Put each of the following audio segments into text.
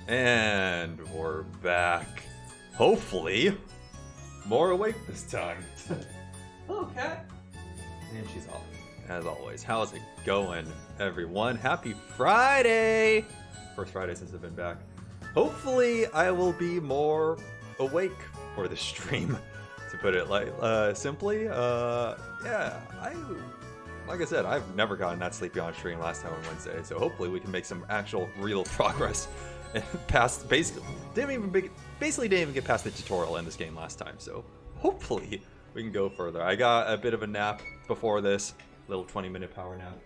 And we're back. Hopefully, more awake this time. Hello, cat. And she's off, as always. How's it going, everyone? Happy Friday! First Friday since I've been back. Hopefully, I will be more awake for the stream, to put it simply. Like I said, I've never gotten that sleepy on stream last time on Wednesday, so hopefully we can make some actual real progress. And basically didn't even get past the tutorial in this game last time, so hopefully we can go further. I got a bit of a nap before this, little 20-minute power nap.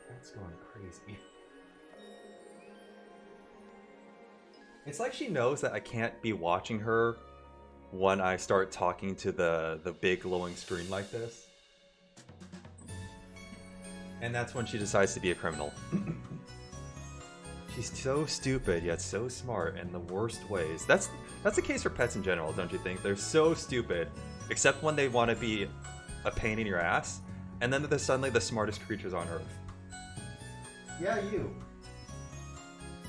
That's going crazy. It's like she knows that I can't be watching her when I start talking to the big glowing screen like this. And that's when she decides to be a criminal. She's so stupid, yet so smart in the worst ways. That's the case for pets in general, don't you think? They're so stupid, except when they want to be a pain in your ass, and then they're suddenly the smartest creatures on Earth. Yeah, you.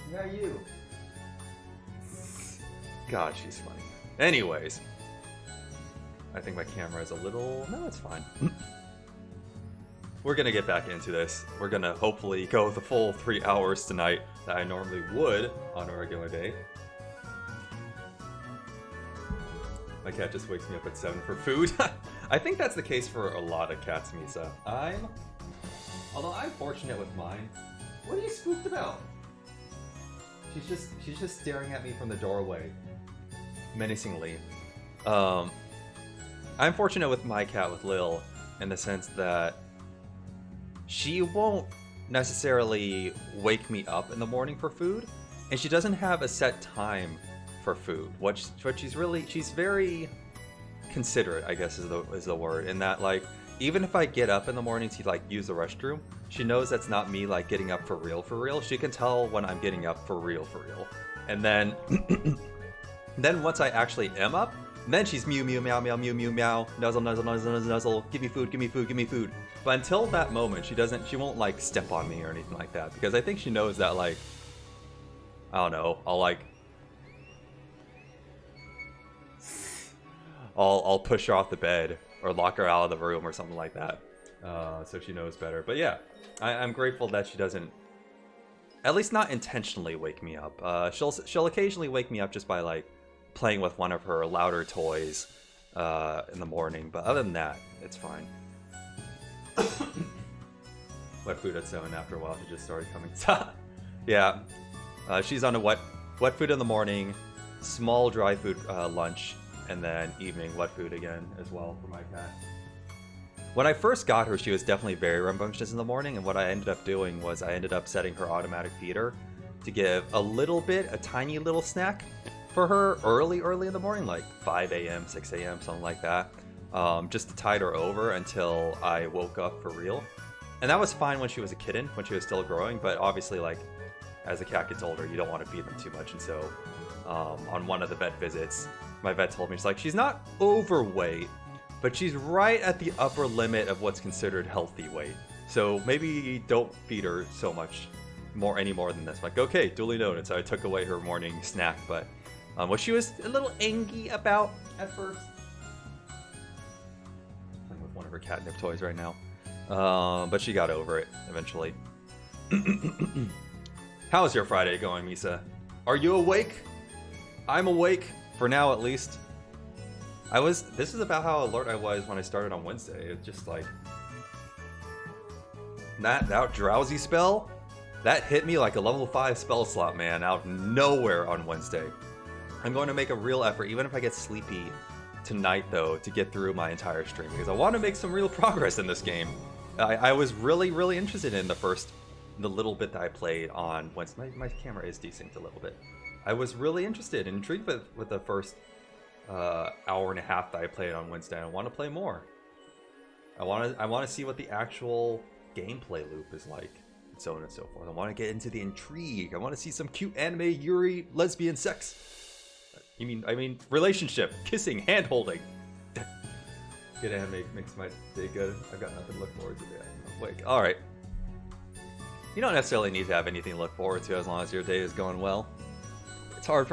Yeah, you. God, she's funny. Anyways, I think my camera is a little... No, it's fine. We're gonna get back into this. We're gonna hopefully go the full 3 hours tonight that I normally would on a regular day. My cat just wakes me up at 7 for food. I think that's the case for a lot of cats, Misa. Although I'm fortunate with mine. What are you spooked about? She's just staring at me from the doorway, menacingly. I'm fortunate with my cat, with Lil, in the sense that she won't necessarily wake me up in the morning for food, and she doesn't have a set time for food. What she's very considerate, I guess is the word, in that, like, even if I get up in the morning to like use the restroom, she knows that's not me like getting up for real. She can tell when I'm getting up for real. And then then once I actually am up, then she's mew meow nuzzle, give me food. But until that moment, she won't like step on me or anything like that, because I think she knows that, like, I don't know, I'll push her off the bed or lock her out of the room or something like that, so she knows better. But yeah, I'm grateful that she doesn't, at least not intentionally, wake me up. She'll occasionally wake me up just by like playing with one of her louder toys in the morning, but other than that, it's fine. Wet food at 7 after a while, she just started coming. Yeah, she's on a wet food in the morning, small dry food lunch, and then evening wet food again as well for my cat. When I first got her, she was definitely very rambunctious in the morning, and what I ended up doing was I ended up setting her automatic feeder to give a tiny little snack for her early in the morning, like 5 a.m., 6 a.m., something like that. Just to tide her over until I woke up for real. And that was fine when she was a kitten, when she was still growing, but obviously, like, as the cat gets older, you don't want to feed them too much. And so on one of the vet visits, my vet told me, she's like, she's not overweight, but she's right at the upper limit of what's considered healthy weight. So maybe don't feed her so much any more than this. I'm like, okay, duly noted. So I took away her morning snack, but what she was a little angry about at first. Playing with one of her catnip toys right now. But she got over it eventually. How's your Friday going, Misa? Are you awake? I'm awake, for now at least. This is about how alert I was when I started on Wednesday. It's just like, that drowsy spell, that hit me like a level 5 spell slot, man, out of nowhere on Wednesday. I'm going to make a real effort, even if I get sleepy tonight, though, to get through my entire stream, because I want to make some real progress in this game. I was really interested in the little bit that I played on Wednesday. My camera is desynced a little bit. I was really interested and intrigued with the first hour and a half that I played on Wednesday. I want to play more. I want to see what the actual gameplay loop is like, and so on and so forth. I want to get into the intrigue. I want to see some cute anime Yuri lesbian sex. I mean relationship, kissing, hand holding. Good anime makes my day good. I've got nothing to look forward to. Wait, all right. You don't necessarily need to have anything to look forward to as long as your day is going well. It's hard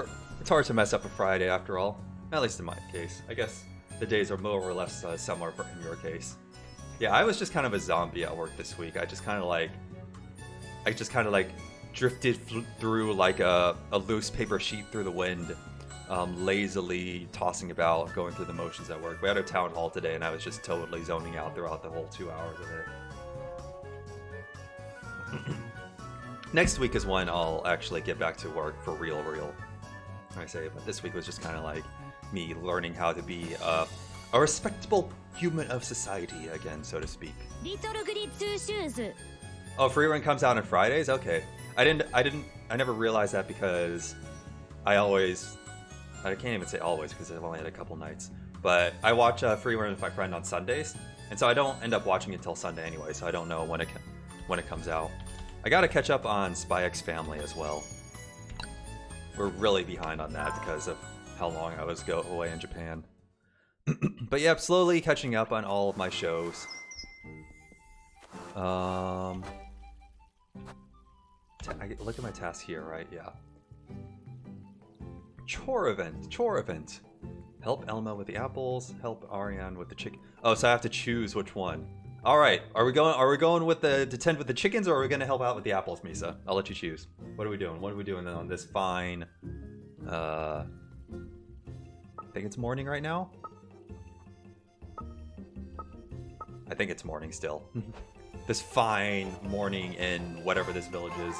to mess up a Friday after all. At least in my case. I guess the days are more or less similar in your case. Yeah, I was just kind of a zombie at work this week. I just kind of like drifted through like a loose paper sheet through the wind, lazily tossing about, going through the motions at work. We had a town hall today, and I was just totally zoning out throughout the whole 2 hours of it. Next week is when I'll actually get back to work for real. I say, but this week was just kind of like me learning how to be a respectable human of society again, so to speak. Little Goody Two Shoes. Oh, free run comes out on Fridays? Okay. I never realized that because I can't even say always because I've only had a couple nights, but I watch free run with my friend on Sundays, and so I don't end up watching it till Sunday anyway, so I don't know when it comes out. I gotta catch up on Spy X Family as well. We're really behind on that because of how long I was away in Japan. But yeah, I'm slowly catching up on all of my shows. Look at my task here, right? Yeah. Chore event. Help Elma with the apples. Help Ariane with the chicken. Oh, so I have to choose which one. All right. Are we going with to tend with the chickens, or are we going to help out with the apples, Misa? I'll let you choose. What are we doing? What are we doing on this fine? I think it's morning right now. I think it's morning still. This fine morning in whatever this village is.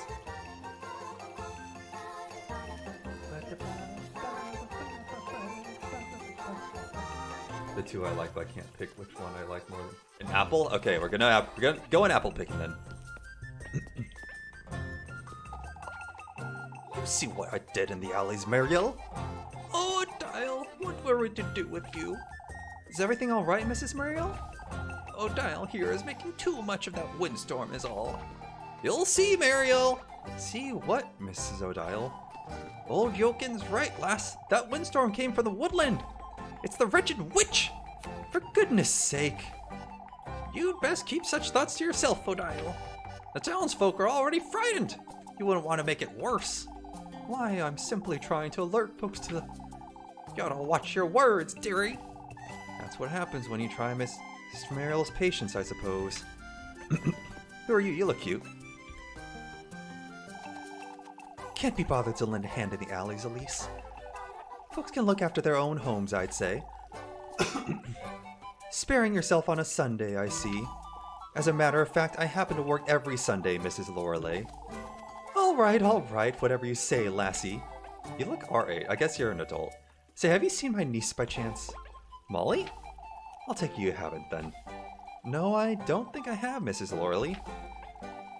The two I like, but I can't pick which one I like more than an apple. Okay, we're gonna go in apple picking then. You see what I did in the alleys, Mariel? Oh, Dial, what were we to do with you? Is everything all right, Mrs. Mariel? Oh, Dial here is making too much of that windstorm is all. You'll see, Mariel. See what, Mrs. O'Dial? Old Yokin's right, lass. That windstorm came from the woodland. It's the wretched witch! For goodness sake. You'd best keep such thoughts to yourself, O'Dial. The townsfolk are already frightened. You wouldn't want to make it worse. Why, I'm simply trying to alert folks to the... You gotta watch your words, dearie. That's what happens when you try Miss Mariel's patience, I suppose. Who are you? You look cute. Can't be bothered to lend a hand in the alleys, Elise. Folks can look after their own homes, I'd say. Sparing yourself on a Sunday, I see. As a matter of fact, I happen to work every Sunday, Mrs. Lorelei. All right, whatever you say, lassie. You look R8. I guess you're an adult. Say, have you seen my niece by chance? Molly? I'll take you haven't, then. No, I don't think I have, Mrs. Lorelei.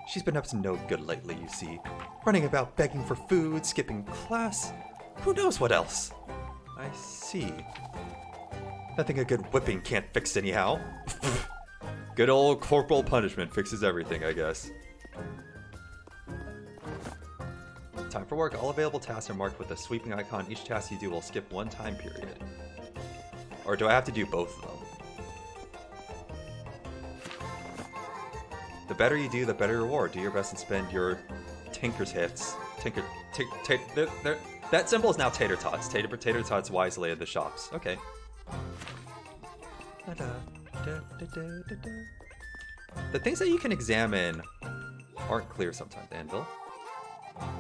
She's been up to no good lately, you see. Running about begging for food, skipping class. Who knows what else? I see. Nothing a good whipping can't fix anyhow. Good old corporal punishment fixes everything, I guess. Time for work. All available tasks are marked with a sweeping icon. Each task you do will skip one time period. Or do I have to do both of them? The better you do, the better reward. Do your best and spend your tinker's hits. That symbol is now tater tots. Tater tots wisely at the shops. Okay. The things that you can examine aren't clear sometimes, Anvil.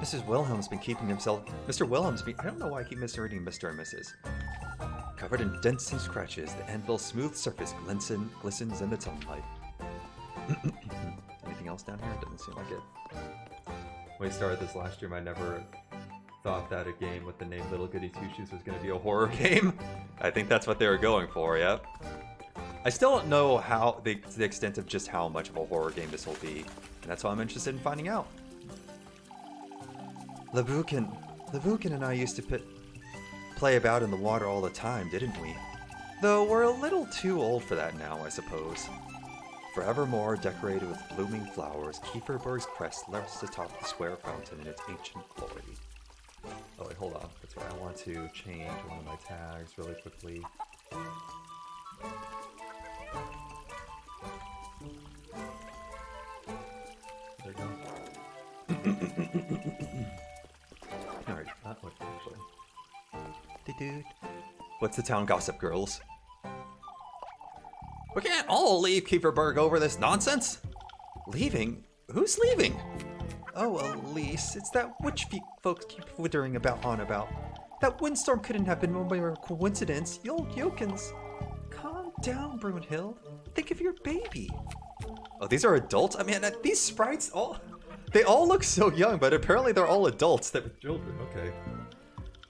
Mr. Wilhelm's been keeping himself... I don't know why I keep misreading Mr. and Mrs. Covered in dents and scratches, the anvil's smooth surface glistens in the sunlight. Anything else down here? It doesn't seem like it. When we started this last year, I never thought that a game with the name Little Goody Two Shoes was going to be a horror game. I think that's what they were going for, yep. I still don't know how the extent of just how much of a horror game this will be, and that's why I'm interested in finding out. Lavukin and I used to play about in the water all the time, didn't we? Though we're a little too old for that now, I suppose. Forevermore decorated with blooming flowers, Kieferberg's crest rests atop the square fountain in its ancient glory. Oh wait, hold on. That's right. I want to change one of my tags really quickly. There we go. Alright, not what actually. What's the town gossip, girls? We can't all leave Kieferberg over this nonsense. Leaving? Who's leaving? Oh, Elise, it's that witch folks keep wittering about. That windstorm couldn't have been more by a coincidence. You old yokins. Calm down, Brunhild. Think of your baby. Oh, these are adults? I mean, these sprites they all look so young, but apparently they're all adults that were children. Okay.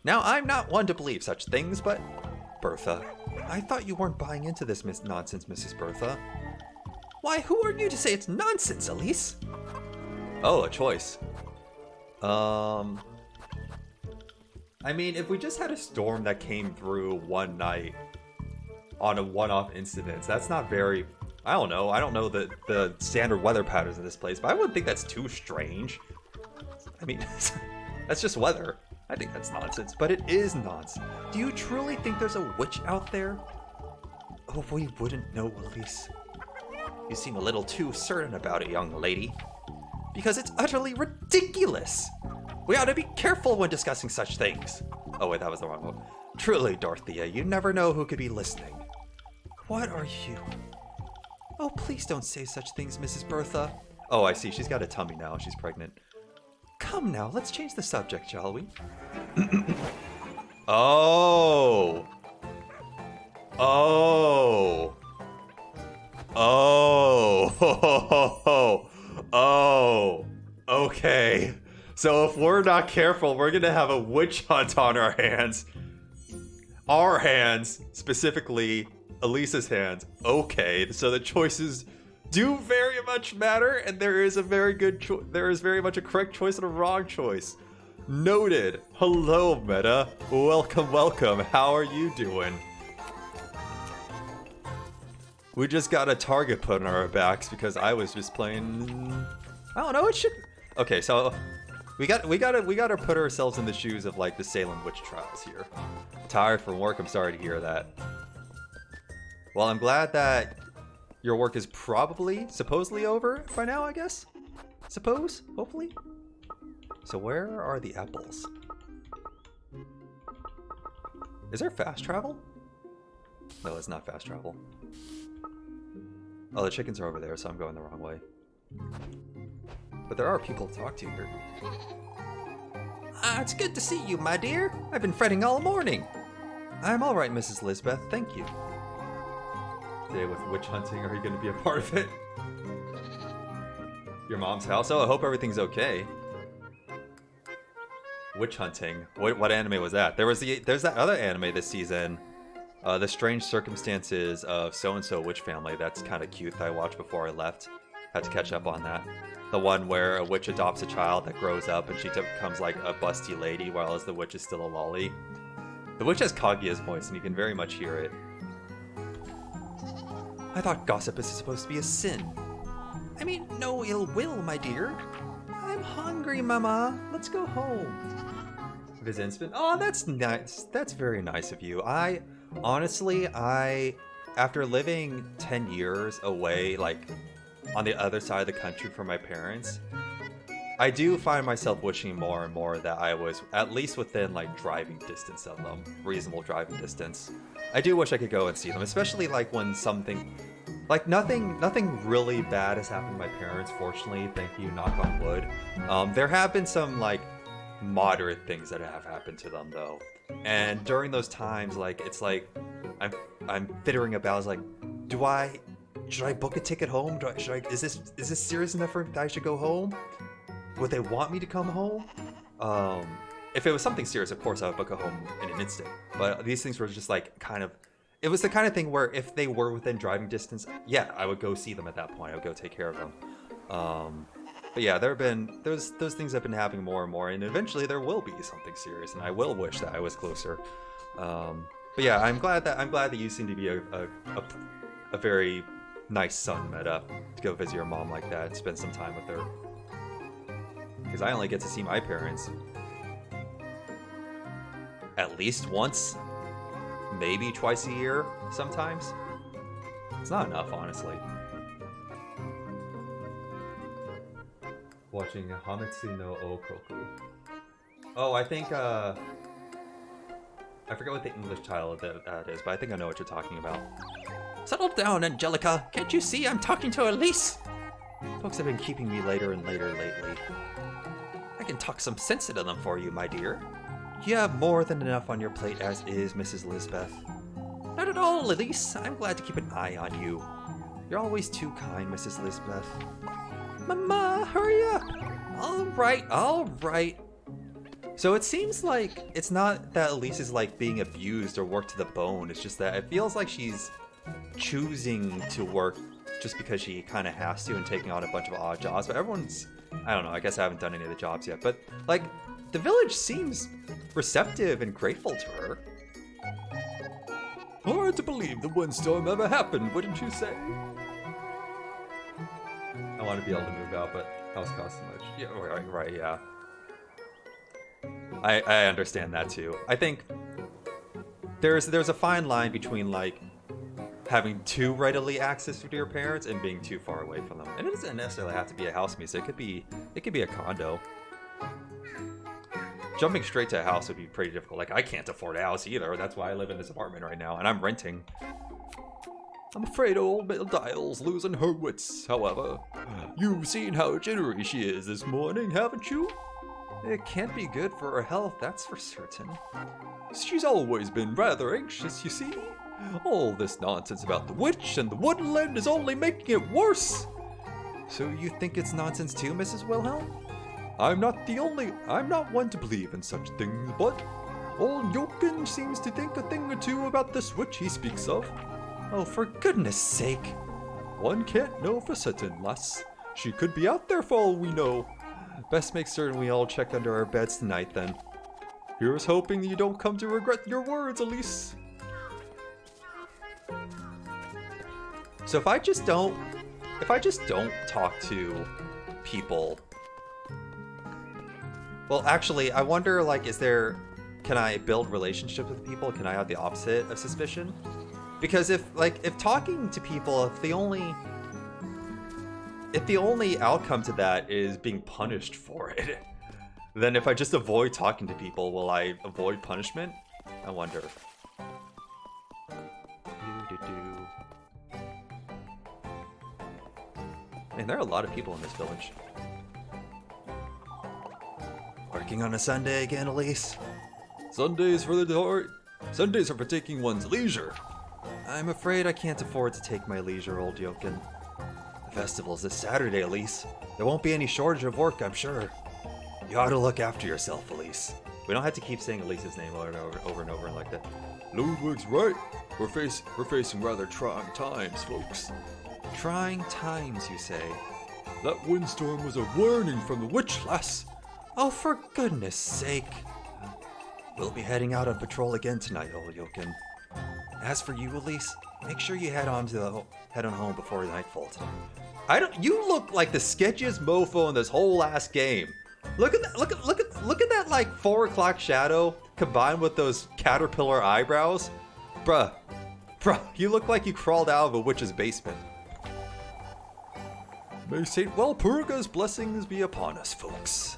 Now, I'm not one to believe such things, but... Bertha, I thought you weren't buying into this nonsense, Mrs. Bertha. Why, who are you to say it's nonsense, Elise? Oh, a choice. I mean, if we just had a storm that came through one night on a one-off incident, that's not very... I don't know. I don't know the standard weather patterns in this place, but I wouldn't think that's too strange. I mean, that's just weather. I think that's nonsense, but it is nonsense. Do you truly think there's a witch out there? Oh, we wouldn't know, Elise. You seem a little too certain about it, young lady. Because it's utterly ridiculous. We ought to be careful when discussing such things. Oh wait, that was the wrong one. Truly, Dorothea, you never know who could be listening. What are you? Oh, please don't say such things, Mrs. Bertha. Oh, I see. She's got a tummy now. She's pregnant. Come now, let's change the subject, shall we? Oh. Oh. Oh. Oh. Okay. So if we're not careful, we're gonna have a witch hunt on our hands. Our hands, specifically Elisa's hands. Okay, so the choices do very much matter, and there is a very good there is very much a correct choice and a wrong choice. Noted. Hello, Meta. Welcome, welcome. How are you doing? We just got a target put on our backs because I was just playing. I don't know. It should. Okay, so we gotta put ourselves in the shoes of like the Salem witch trials here. Tired from work. I'm sorry to hear that. Well, I'm glad that your work is supposedly over by now, I guess? Hopefully? So where are the apples? Is there fast travel? No, it's not fast travel. Oh, the chickens are over there, so I'm going the wrong way. But there are people to talk to here. It's good to see you, my dear. I've been fretting all morning. I'm all right, Mrs. Lisbeth, thank you. Today with witch hunting, are you going to be a part of it? Your mom's house? Oh, I hope everything's okay. Witch hunting. What anime was that? There's that other anime this season. The Strange Circumstances of So-and-so Witch Family. That's kind of cute that I watched before I left. Had to catch up on that. The one where a witch adopts a child that grows up and she becomes like a busty lady while the witch is still a lolly. The witch has Kaguya's voice and you can very much hear it. I thought gossip is supposed to be a sin. I mean, no ill will, my dear. I'm hungry, Mama. Let's go home. Visit Spin. Oh, that's nice. That's very nice of you. Honestly, after living 10 years away, like, on the other side of the country from my parents, I do find myself wishing more and more that I was at least within, like, driving distance of them. Reasonable driving distance. I do wish I could go and see them, especially, like, when something... Like, nothing really bad has happened to my parents, fortunately. Thank you, knock on wood. There have been some, like, moderate things that have happened to them, though. And during those times, like, it's like, I'm fittering about, it's like, should I book a ticket home? Is this serious enough that I should go home? Would they want me to come home? If it was something serious, of course I would book a home in an instant. But these things were just like kind of, it was the kind of thing where if they were within driving distance, yeah, I would go see them at that point. I would go take care of them. But yeah, those things have been happening more and more, and eventually there will be something serious, and I will wish that I was closer. But yeah, I'm glad that you seem to be a very nice son, Meta, to go visit your mom like that, spend some time with her. Because I only get to see my parents at least once, maybe twice a year sometimes. It's not enough, honestly. Watching Hametsu no Okroku. Oh, I think, I forget what the English title of that is, but I think I know what you're talking about. Settle down, Angelica. Can't you see I'm talking to Elise? Folks have been keeping me later and later lately. I can talk some sense into them for you, my dear. You have more than enough on your plate as is, Mrs. Lisbeth. Not at all, Elise. I'm glad to keep an eye on you. You're always too kind, Mrs. Lisbeth. Mama, hurry up! All right. So it seems like it's not that Elise is like being abused or worked to the bone. It's just that it feels like she's choosing to work just because she kind of has to and taking on a bunch of odd jobs. But everyone's, I don't know, I guess I haven't done any of the jobs yet. But like, the village seems receptive and grateful to her. Hard to believe the windstorm ever happened, wouldn't you say? I want to be able to move out, but house costs so much. Yeah, right, yeah. I understand that too. I think there's a fine line between like having too readily access to your parents and being too far away from them. And it doesn't necessarily have to be a house music. It could be a condo. Jumping straight to a house would be pretty difficult. Like, I can't afford a house either. That's why I live in this apartment right now, and I'm renting. I'm afraid old Mill Dial's losing her wits, however. You've seen how jittery she is this morning, haven't you? It can't be good for her health, that's for certain. She's always been rather anxious, you see. All this nonsense about the witch and the woodland is only making it worse. So you think it's nonsense too, Mrs. Wilhelm? I'm not one to believe in such things, but old Jochen seems to think a thing or two about this witch he speaks of. Oh, for goodness sake. One can't know for certain, lass. She could be out there for all we know. Best make certain we all check under our beds tonight, then. Here's hoping that you don't come to regret your words, Elise. So if I just don't talk to people... Well, actually, I wonder, like, can I build relationships with people? Can I have the opposite of suspicion? Because if talking to people, if the only outcome to that is being punished for it, then if I just avoid talking to people, will I avoid punishment? I wonder. Man, there are a lot of people in this village. Working on a Sunday again, Elise? Sundays are for taking one's leisure. I'm afraid I can't afford to take my leisure, old Jochen. The festival's this Saturday, Elise. There won't be any shortage of work, I'm sure. You ought to look after yourself, Elise. We don't have to keep saying Elise's name over and over like that. Ludwig's right. We're facing rather trying times, folks. Trying times, you say? That windstorm was a warning from the witch, lass. Oh, for goodness sake. We'll be heading out on patrol again tonight, old Jochen. As for you, Elise, make sure you head on home before nightfall tonight. You look like the sketchiest mofo in this whole last game. Look at that, look at that like 4 o'clock shadow combined with those caterpillar eyebrows. Bruh, you look like you crawled out of a witch's basement. May St. Walpurga's blessings be upon us, folks.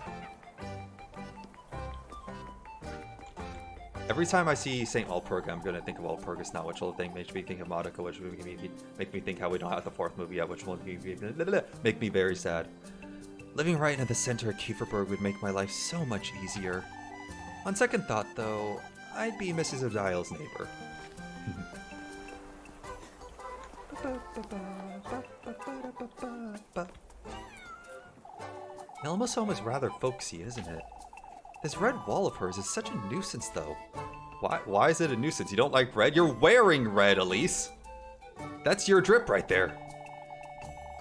Every time I see St. Walpurga, I'm going to think of Walpurgis now, which will make me think of Madoka, which will make me think how we don't have the 4th movie yet, which will make me very sad. Living right in the center of Kieferberg would make my life so much easier. On second thought, though, I'd be Mrs. O'Dial's neighbor. Elma's home is rather folksy, isn't it? This red wall of hers is such a nuisance, though. Why is it a nuisance? You don't like red? You're wearing red, Elise! That's your drip right there.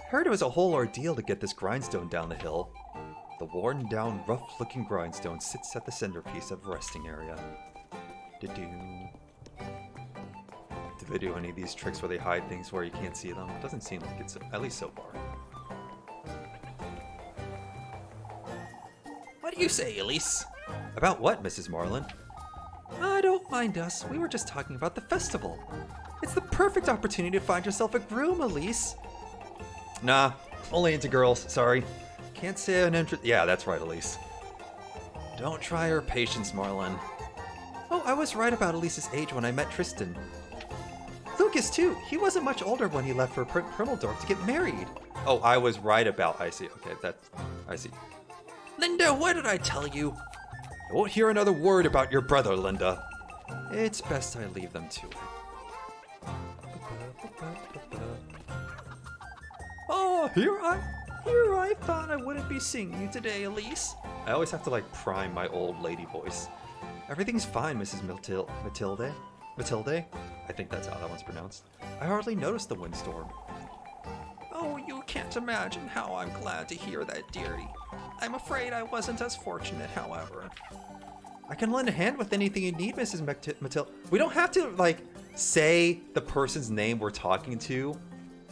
Heard it was a whole ordeal to get this grindstone down the hill. The worn-down, rough-looking grindstone sits at the centerpiece of a resting area. Do they do any of these tricks where they hide things where you can't see them? It doesn't seem like it's, at least so far. What do you say, Elise? About what, Mrs. Marlin? Don't mind us. We were just talking about the festival. It's the perfect opportunity to find yourself a groom, Elise. Nah, only into girls, sorry. Can't say an interest. Yeah, that's right, Elise. Don't try her patience, Marlin. Oh, I was right about Elise's age when I met Tristan. Lucas, too. He wasn't much older when he left for Primmeldorf to get married. Oh, I was right about... I see. Okay, I see. Linda, what did I tell you? I won't hear another word about your brother, Linda. It's best I leave them to it. Oh, here I thought I wouldn't be seeing you today, Elise. I always have to, like, prime my old lady voice. Everything's fine, Mrs. Matilde? Matilde? I think that's how that one's pronounced. I hardly noticed the windstorm. Oh, you can't imagine how I'm glad to hear that, dearie. I'm afraid I wasn't as fortunate, however. I can lend a hand with anything you need, Mrs. Matilde. We don't have to, like, say the person's name we're talking to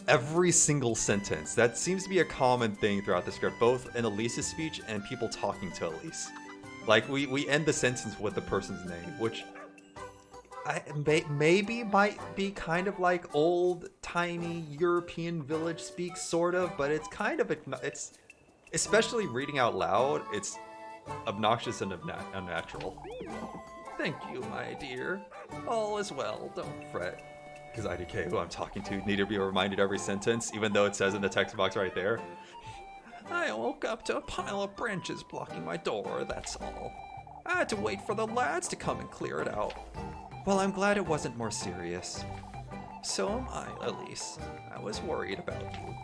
every single sentence. That seems to be a common thing throughout the script, both in Elise's speech and people talking to Elise. Like, we end the sentence with the person's name, which maybe might be kind of like old-timey European village speak, sort of, but it's kind of, it's, especially reading out loud, it's obnoxious and unnatural. Thank you, my dear. All is well, don't fret. Because IDK, who I'm talking to, need to be reminded every sentence, even though it says in the text box right there. I woke up to a pile of branches blocking my door, that's all. I had to wait for the lads to come and clear it out. Well, I'm glad it wasn't more serious. So am I, Elise. I was worried about you.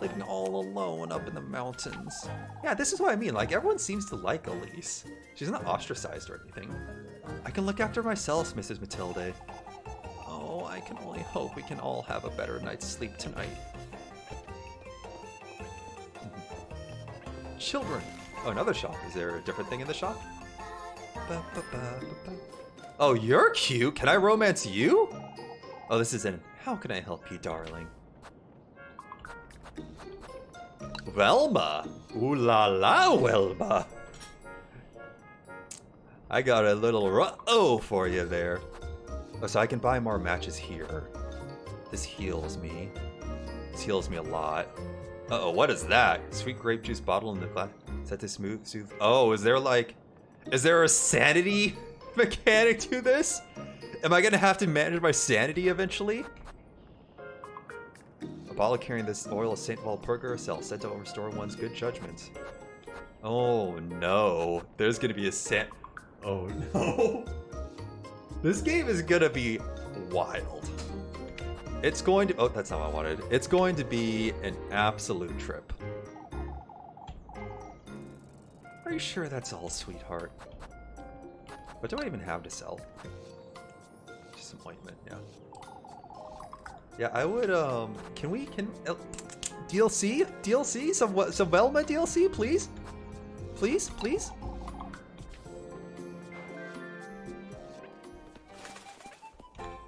Living all alone up in the mountains. Yeah, this is what I mean. Like, everyone seems to like Elise. She's not ostracized or anything. I can look after myself, Mrs. Matilde. Oh, I can only hope we can all have a better night's sleep tonight. Children. Oh, another shop. Is there a different thing in the shop? Oh, you're cute. Can I romance you? Oh, this is in How Can I Help You, Darling? Velma. Ooh la la, Velma. I got a little oh for you there. Oh, so I can buy more matches here. This heals me. This heals me a lot. Uh-oh, what is that? Sweet grape juice bottle in the glass. Is that to soothe? Oh, is there a sanity mechanic to this? Am I gonna have to manage my sanity eventually? A bottle carrying this oil of St. Walpurga cell said to restore one's good judgment. Oh no. There's gonna be a oh no. This game is gonna be wild. It's going to... Oh, that's not what I wanted. It's going to be an absolute trip. Are you sure that's all, sweetheart? What do I even have to sell? Just some ointment, yeah. Yeah, I would, DLC? DLC? Some Velma DLC, please? Please? Please?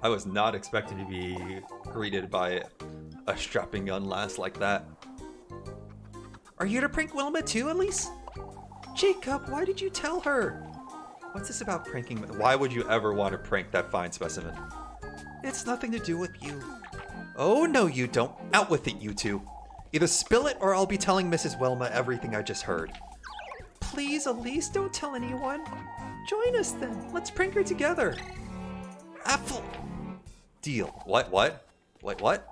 I was not expecting to be greeted by a strapping young lass like that. Are you to prank Wilma too, Elise? Jacob, why did you tell her? What's this about pranking? Why would you ever want to prank that fine specimen? It's nothing to do with you. Oh, no, you don't. Out with it, you two. Either spill it or I'll be telling Mrs. Wilma everything I just heard. Please, Elise, don't tell anyone. Join us then. Let's prank her together. Apple. Deal. What? Wait, what?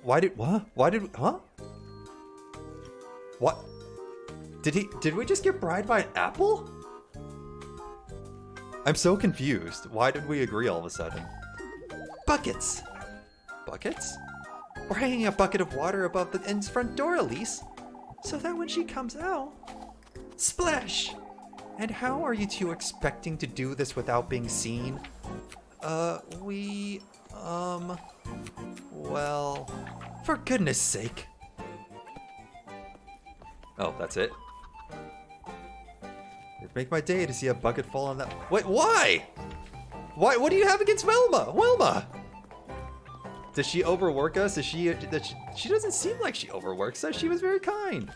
Why did, huh? What? Did we just get bribed by an apple? I'm so confused. Why did we agree all of a sudden? Buckets. Buckets? We're hanging a bucket of water above the inn's front door, Elise. So that when she comes out... Splash! And how are you two expecting to do this without being seen? Well... For goodness sake. Oh, that's it? It'd make my day to see a bucket fall on that... Wait, why? Why? What do you have against Wilma? Wilma! Does she overwork us? She doesn't seem like she overworks us. She was very kind.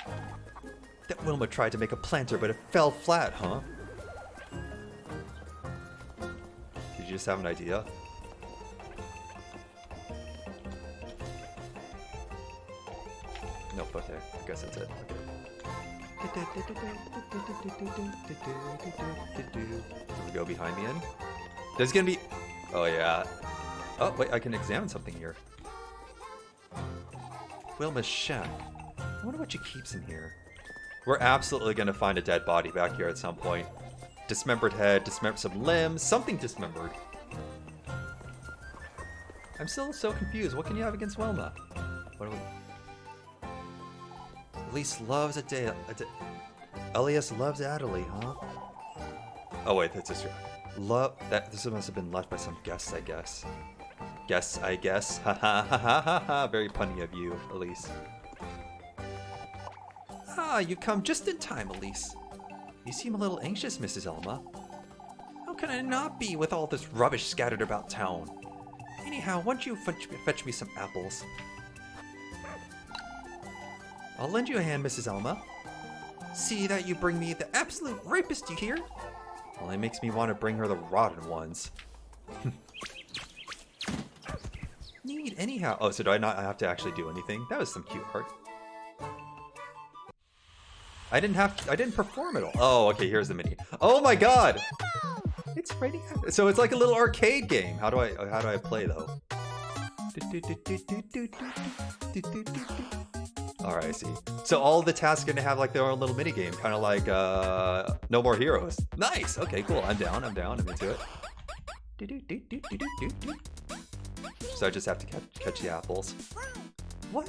That Wilma tried to make a planter, but it fell flat, huh? Did you just have an idea? Nope, okay. I guess that's it. Okay. Can we go behind the inn? There's gonna be... Oh, yeah. Oh, wait, I can examine something here. Wilma's shack. I wonder what she keeps in here. We're absolutely gonna find a dead body back here at some point. Dismembered head, some limbs, something dismembered. I'm still so confused. What can you have against Wilma? What do we... Elise loves Elias loves Adelie, huh? Oh wait, that's just this must have been left by some guests, I guess. I guess. Ha ha ha ha ha ha. Very punny of you, Elise. Ah, you come just in time, Elise. You seem a little anxious, Mrs. Elma. How can I not be with all this rubbish scattered about town? Anyhow, why don't you fetch me some apples? I'll lend you a hand, Mrs. Elma. See that you bring me the absolute rapist, you hear? Well, it makes me want to bring her the rotten ones. Need anyhow. Oh, so do I not have to actually do anything? That was some cute art. I didn't perform at all. Oh, okay, here's the mini. Oh my god! It's ready. So it's like a little arcade game. How do I play though? Alright, I see. So all the tasks are gonna have like their own little mini game, kind of like No More Heroes. Nice. Okay, cool. I'm down. I'm into it. So I just have to catch the apples. 1,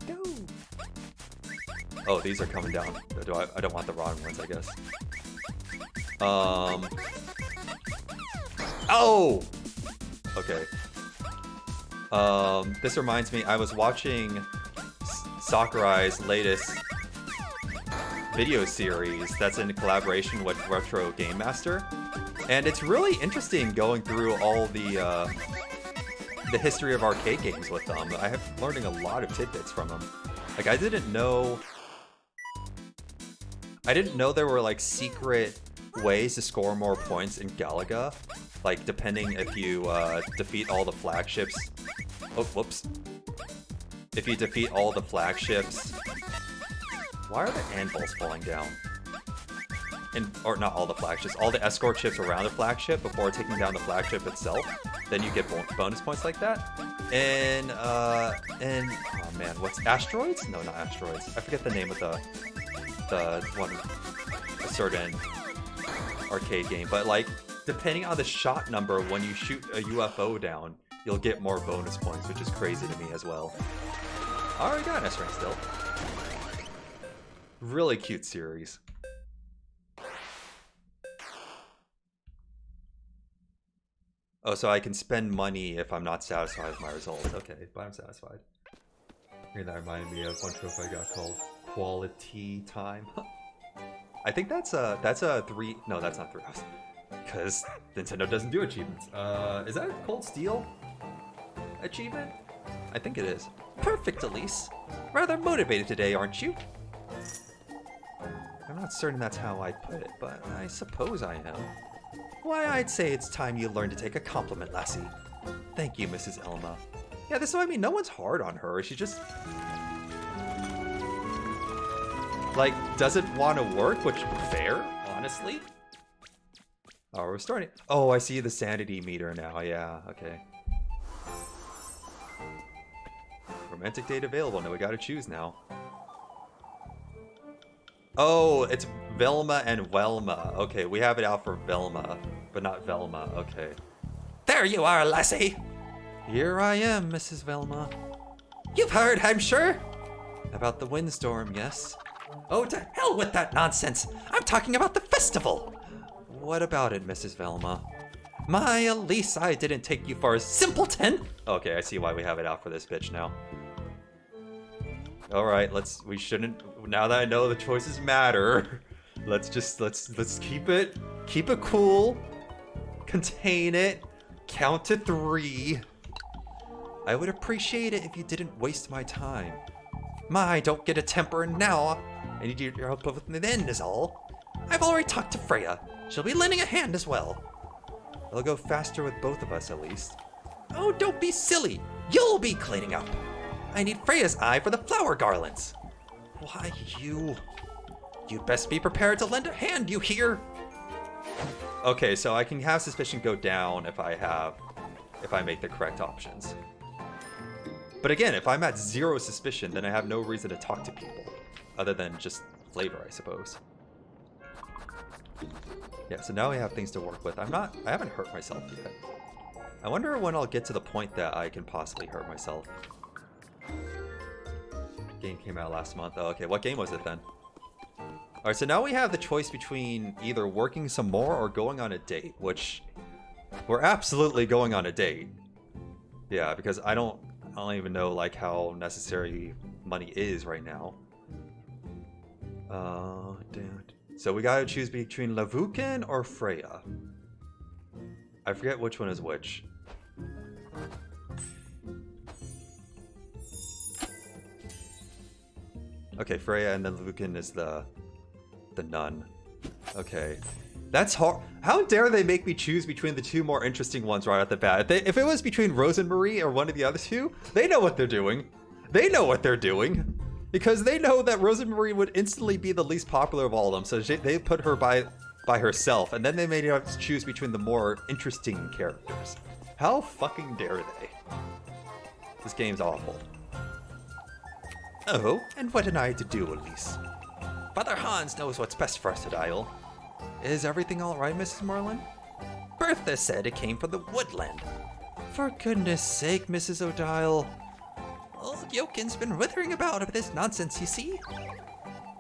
2. Oh, these are coming down. I don't want the rotten ones, I guess. Oh! Okay. This reminds me, I was watching Sakurai's latest video series that's in collaboration with Retro Game Master. And it's really interesting going through all the history of arcade games with them. I have learning a lot of tidbits from them. Like, I didn't know there were like secret ways to score more points in Galaga. Like, depending if you defeat all the flagships. Oh, whoops. If you defeat all the flagships. Why are the anvils falling down? Or not all the flagships, all the escort ships around the flagship before taking down the flagship itself. Then you get bonus points like that. And oh man, what's asteroids? No, not asteroids. I forget the name of the one, a certain arcade game. But like, depending on the shot number, when you shoot a UFO down, you'll get more bonus points, which is crazy to me as well. Alright, got an S rank still. Really cute series. Oh, so I can spend money if I'm not satisfied with my results. Okay, but I'm satisfied. And that reminded me of one trophy I got called Quality Time. I think that's a 3. No, that's not 3. Because Nintendo doesn't do achievements. Is that a Cold Steel achievement? I think it is. Perfect, Elise. Rather motivated today, aren't you? I'm not certain that's how I'd put it, but I suppose I am. Why, I'd say it's time you learn to take a compliment, lassie. Thank you, Mrs. Elma. Yeah, this is what I mean. No one's hard on her. She just, like, doesn't want to work, which fair, honestly. Oh, we're starting. Oh, I see the sanity meter now. Yeah, okay. Romantic date available. No, we gotta choose now. Oh, it's Velma and Welma. Okay, we have it out for Velma, but not Velma. Okay. There you are, lassie! Here I am, Mrs. Velma. You've heard, I'm sure? About the windstorm, yes? Oh, to hell with that nonsense! I'm talking about the festival! What about it, Mrs. Velma? My Elise, I didn't take you for a simpleton! Okay, I see why we have it out for this bitch now. Alright, we shouldn't, now that I know the choices matter, let's keep it cool, contain it, count to 3. I would appreciate it if you didn't waste my time. Don't get a temper now. I need your help with me then is all. I've already talked to Freya. She'll be lending a hand as well. It'll go faster with both of us at least. Oh, don't be silly. You'll be cleaning up. I need Freya's eye for the flower garlands. Why, you... You'd best be prepared to lend a hand, you hear? Okay, so I can have suspicion go down if I make the correct options. But again, if I'm at 0 suspicion, then I have no reason to talk to people. Other than just flavor, I suppose. Yeah, so now we have things to work with. I haven't hurt myself yet. I wonder when I'll get to the point that I can possibly hurt myself. Game came out last month. Oh, okay, what game was it then? Alright, so now we have the choice between either working some more or going on a date, which we're absolutely going on a date. Yeah, because I don't even know like how necessary money is right now. Damn it. So we gotta choose between Lavukin or Freya. I forget which one is which. Okay, Freya, and then Lavukin is the nun. Okay. That's hard. How dare they make me choose between the two more interesting ones right off the bat? If it was between Rose and Marie or one of the other two, they know what they're doing. They know what they're doing. Because they know that Rose and Marie would instantly be the least popular of all of them, so they put her by herself, and then they made her choose between the more interesting characters. How fucking dare they? This game's awful. Oh, and what am I to do, Elise? Father Hans knows what's best for us, Odile. Is everything alright, Mrs. Merlin? Bertha said it came from the woodland. For goodness sake, Mrs. Odile. Old Jokin's been withering about over this nonsense, you see?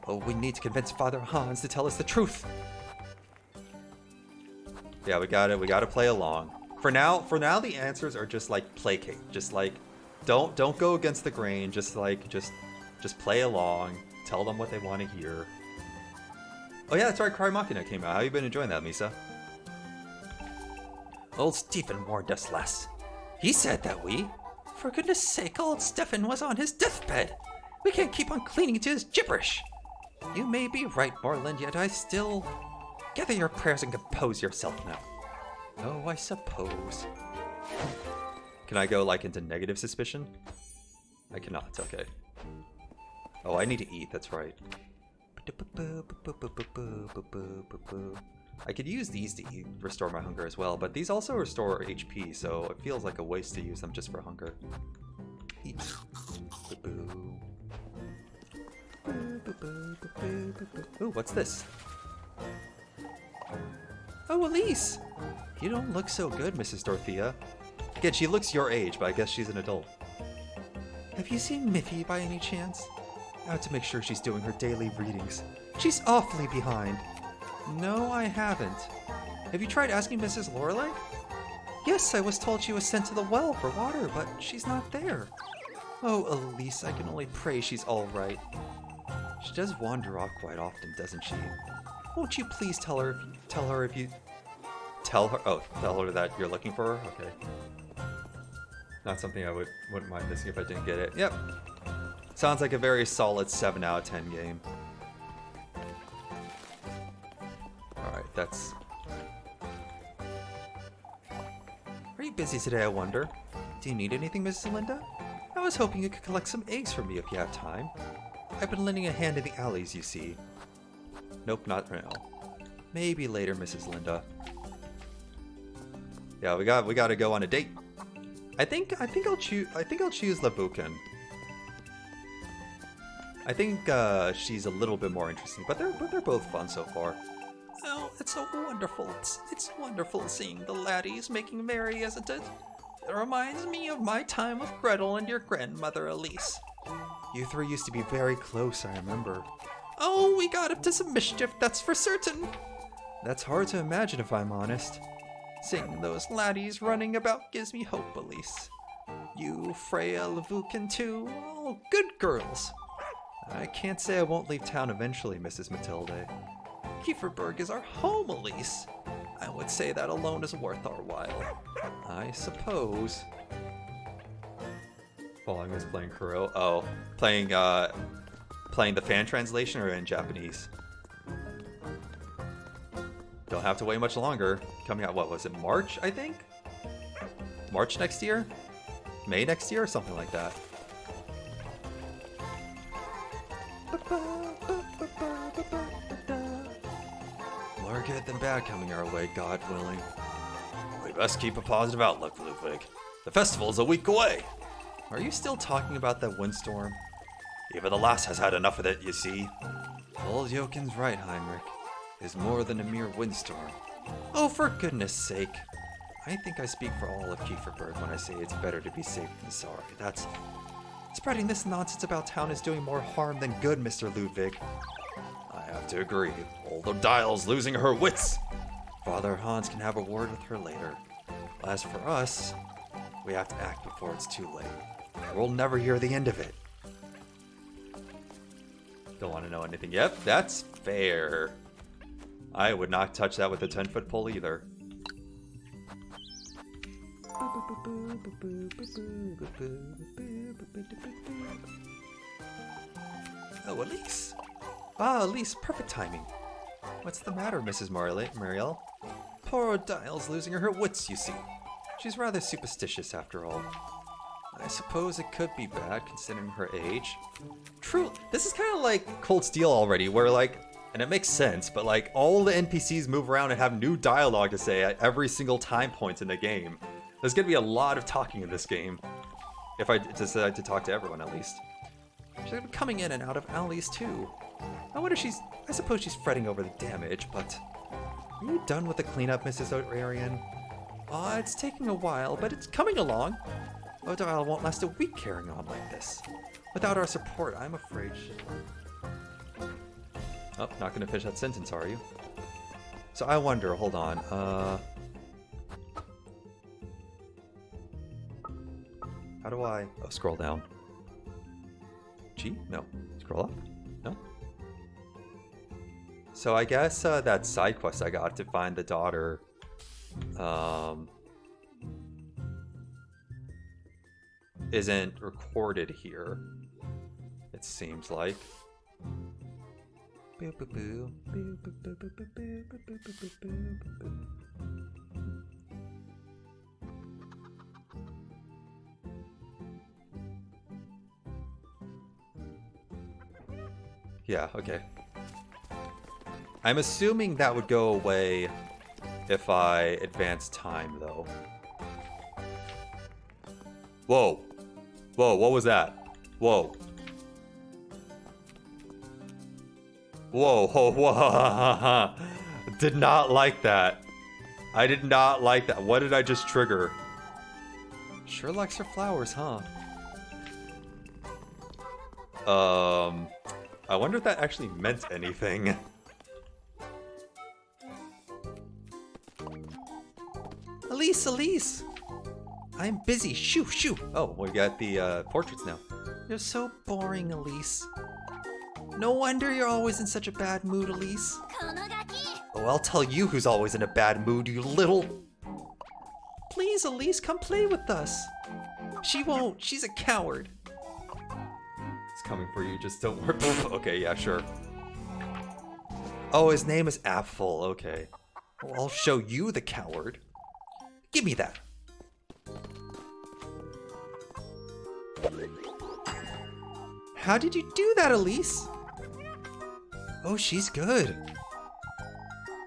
Oh, we need to convince Father Hans to tell us the truth. Yeah, we gotta play along. For now, the answers are just like placate. Just like, don't go against the grain. Just play along. Tell them what they want to hear. Oh yeah, that's right, Cry Machina came out. How you been enjoying that, Misa? Old Stephen warned us less. He said that we... For goodness sake, old Stefan was on his deathbed. We can't keep on clinging to his gibberish. You may be right, Morland, yet I still... Gather your prayers and compose yourself now. Oh, I suppose. Can I go, like, into negative suspicion? I cannot, okay. Oh, I need to eat, that's right. I could use these to restore my hunger as well, but these also restore HP, so it feels like a waste to use them just for hunger. Eat. Ooh, what's this? Oh, Elise! You don't look so good, Mrs. Dorothea. Again, she looks your age, but I guess she's an adult. Have you seen Miffy by any chance? Out to make sure she's doing her daily readings. She's awfully behind. No, I haven't. Have you tried asking Mrs. Lorelei? Yes, I was told she was sent to the well for water, but she's not there. Oh, Elise, I can only pray she's all right. She does wander off quite often, doesn't she? Won't you please tell her that you're looking for her? Okay. Not something I wouldn't mind missing if I didn't get it. Yep. Sounds like a very solid 7 out of 10 game. Alright, that's... Are you busy today, I wonder? Do you need anything, Mrs. Linda? I was hoping you could collect some eggs for me if you have time. I've been lending a hand in the alleys, you see. Nope, not right now. Maybe later, Mrs. Linda. Yeah, we got to go on a date. I think I'll choose Lavukin. I think she's a little bit more interesting, but they're both fun so far. Oh, it's so wonderful. It's wonderful seeing the laddies making merry, isn't it? It reminds me of my time with Gretel and your grandmother Elise. You three used to be very close, I remember. Oh, we got up to some mischief, that's for certain. That's hard to imagine if I'm honest. Seeing those laddies running about gives me hope, Elise. You, Freya, Lavukin too, all good girls. I can't say I won't leave town eventually, Mrs. Matilde. Kieferberg is our home, Elise. I would say that alone is worth our while. I suppose. Following is playing Kuro. Oh, playing the fan translation or in Japanese. Don't have to wait much longer. Coming out, what was it, March, I think? March next year? May next year or something like that. More good than bad coming our way, God willing. We best keep a positive outlook, Ludwig. The festival is a week away. Are you still talking about that windstorm? Even the lass has had enough of it, you see. Old Joken's right, Heinrich. Is more than a mere windstorm. Oh, for goodness sake. I think I speak for all of Kieferberg when I say it's better to be safe than sorry. That's... Spreading this nonsense about town is doing more harm than good, Mr. Ludwig. I have to agree. Old Dial's losing her wits. Father Hans can have a word with her later. As for us, we have to act before it's too late. We'll never hear the end of it. Don't want to know anything. Yep, that's fair. I would not touch that with a 10-foot pole either. Oh, Elise. Ah, Elise, perfect timing. What's the matter, Mrs. Marielle? Poor Dial's losing her wits, you see. She's rather superstitious after all. I suppose it could be bad considering her age. True, this is kind of like Cold Steel already, where like, and it makes sense, but like all the NPCs move around and have new dialogue to say at every single time point in the game. There's gonna be a lot of talking in this game. If I decide to talk to everyone at least. She's gonna be coming in and out of alleys too. I suppose she's fretting over the damage, but... Are you done with the cleanup, Mrs. Arian? It's taking a while, but it's coming along. Dial won't last a week carrying on like this. Without our support, I'm afraid Oh, not gonna finish that sentence, are you? So I wonder, hold on, how do I... Oh, scroll down. G? No. Scroll up? No? So I guess that side quest I got to find the daughter, isn't recorded here, it seems like. Yeah, okay. I'm assuming that would go away if I advance time, though. Whoa. Whoa, what was that? Whoa. Whoa, whoa, whoa. Did not like that. I did not like that. What did I just trigger? Sure likes her flowers, huh? I wonder if that actually meant anything. Elise, Elise! I'm busy. Shoo, shoo. Oh, we got the portraits now. You're so boring, Elise. No wonder you're always in such a bad mood, Elise. Oh, I'll tell you who's always in a bad mood, you little... Please, Elise, come play with us. She won't. She's a coward. It's coming for you. Just don't worry. Okay, yeah, sure. Oh, his name is Apfel. Okay. Well, I'll show you the coward. Give me that. How did you do that, Elise? Oh, she's good.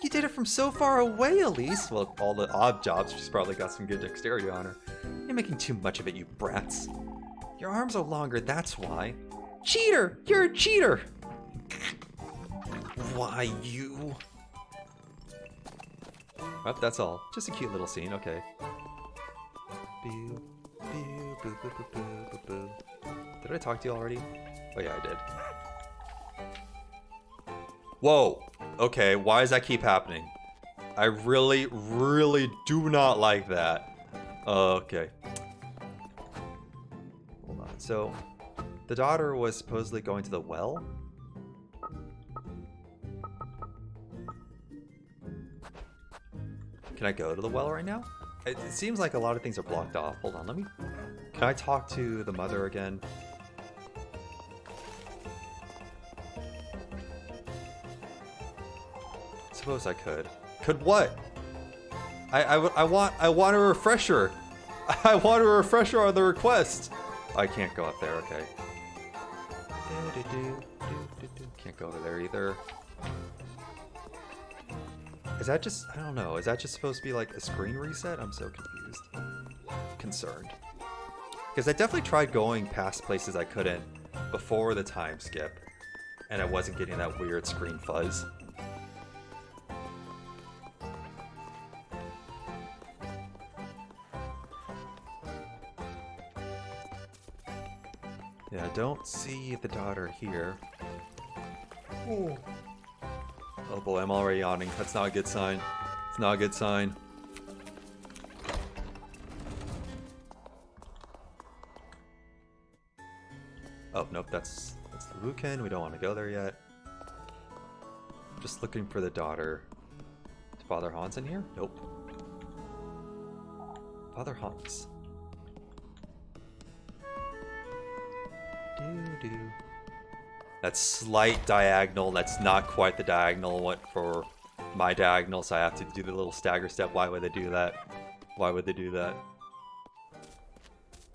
You did it from so far away, Elise. Well, all the odd jobs, she's probably got some good dexterity on her. You're making too much of it, you brats. Your arms are longer, that's why. Cheater! You're a cheater! Why, you... Well, that's all. Just a cute little scene, okay. Boo, boo, boo, boo, boo, boo, boo. Did I talk to you already? Oh yeah, I did. Whoa! Okay, why does that keep happening? I really, really do not like that. Okay. Hold on. So, the daughter was supposedly going to the well? Can I go to the well right now? It seems like a lot of things are blocked off. Hold on, let me... Can I talk to the mother again? Suppose I could. Could what? I want a refresher. I want a refresher on the request. I can't go up there, okay. Can't go over there either. Is that just, I don't know, is that just supposed to be like a screen reset? I'm so confused. Concerned. Because I definitely tried going past places I couldn't before the time skip, and I wasn't getting that weird screen fuzz. Yeah, I don't see the daughter here. Oh. Oh boy, I'm already yawning. That's not a good sign. It's not a good sign. Oh, nope, that's the Lucan. We don't want to go there yet. Just looking for the daughter. Is Father Hans in here? Nope. Father Hans. Doo-doo. That's slight diagonal. That's not quite the diagonal what for my diagonal, so I have to do the little stagger step. Why would they do that? Why would they do that?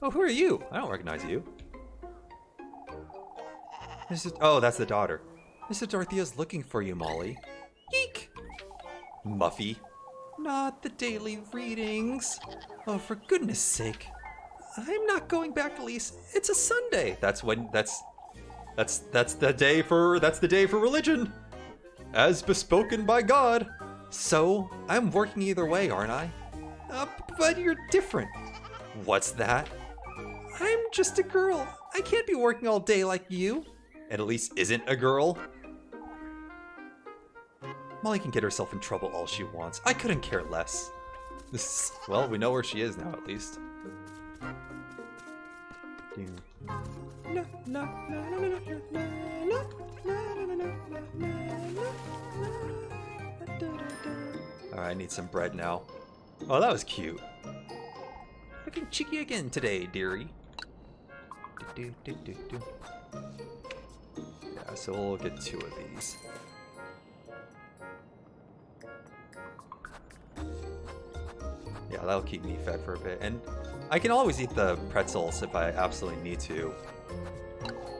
Oh, who are you? I don't recognize you. Oh, that's the daughter. Mr. Dorothea's looking for you, Molly. Yeek! Muffy. Not the daily readings. Oh, for goodness sake. I'm not going back, Elise. It's a Sunday. That's the day for religion, as bespoken by God. So I'm working either way, aren't I? But you're different. What's that? I'm just a girl. I can't be working all day like you. And Elise isn't a girl. Molly can get herself in trouble all she wants. I couldn't care less. Well, we know where she is now, at least. Alright, I need some bread now. Oh, that was cute. Looking cheeky again today, dearie. Yeah, so we'll get 2 of these. Yeah, that'll keep me fed for a bit. And I can always eat the pretzels if I absolutely need to.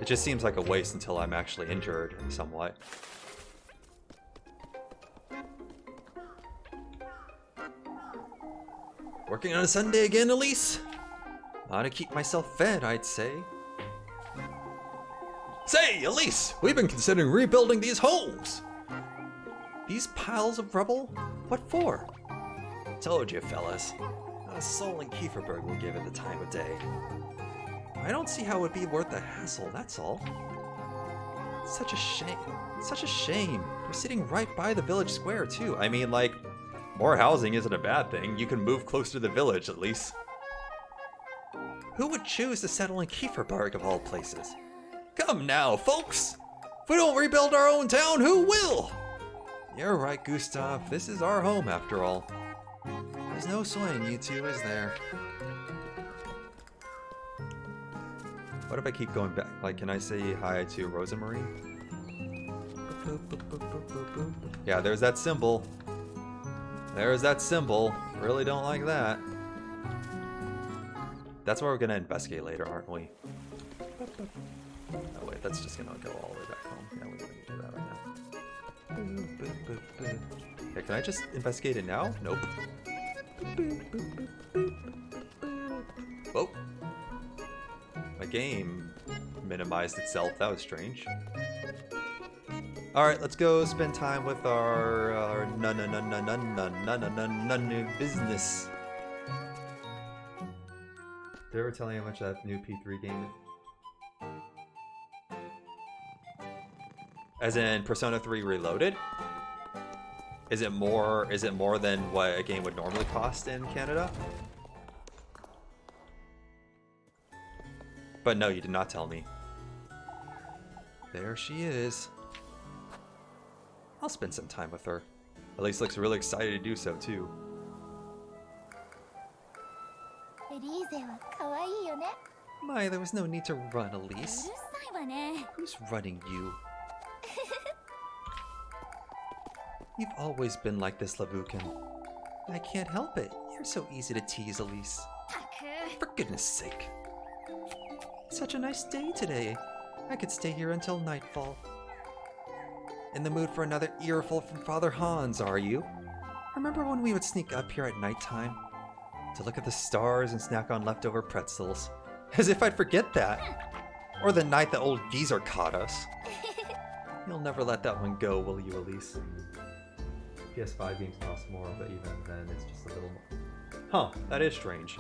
It just seems like a waste until I'm actually injured somewhat. Working on a Sunday again, Elise? Ought to keep myself fed, I'd say. Say, Elise, we've been considering rebuilding these homes. These piles of rubble? What for? Told you, fellas. Not a soul in Kieferberg will give it the time of day. I don't see how it would be worth the hassle, that's all. Such a shame. Such a shame. We're sitting right by the village square, too. I mean, like, more housing isn't a bad thing. You can move closer to the village, at least. Who would choose to settle in Kieferberg, of all places? Come now, folks! If we don't rebuild our own town, who will? You're right, Gustav. This is our home, after all. There's no swaying you two, is there? What if I keep going back? Like, can I say hi to Rosemarie? Yeah, there's that symbol. There's that symbol. Really don't like that. That's where we're gonna investigate later, aren't we? Oh wait, that's just gonna go all the way back home. Yeah, we don't need to do that right now. Okay, can I just investigate it now? Nope. Whoa. My game minimized itself. That was strange. Alright, let's go spend time with our none business. Did I ever tell you how much that new P3 game is? As in Persona 3 Reloaded? Is it more than what a game would normally cost in Canada? But no, you did not tell me. There she is. I'll spend some time with her. Elise looks really excited to do so too. My, there was no need to run, Elise. Who's running you? You've always been like this, Lavukan. I can't help it. You're so easy to tease, Elise. For goodness sake. Such a nice day today. I could stay here until nightfall. In the mood for another earful from Father Hans, are you? Remember when we would sneak up here at nighttime to look at the stars and snack on leftover pretzels? As if I'd forget that. Or the night that old geezer caught us. You'll never let that one go, will you, Elise? PS5 games cost more, but even then it's just a little more. Huh, that is strange.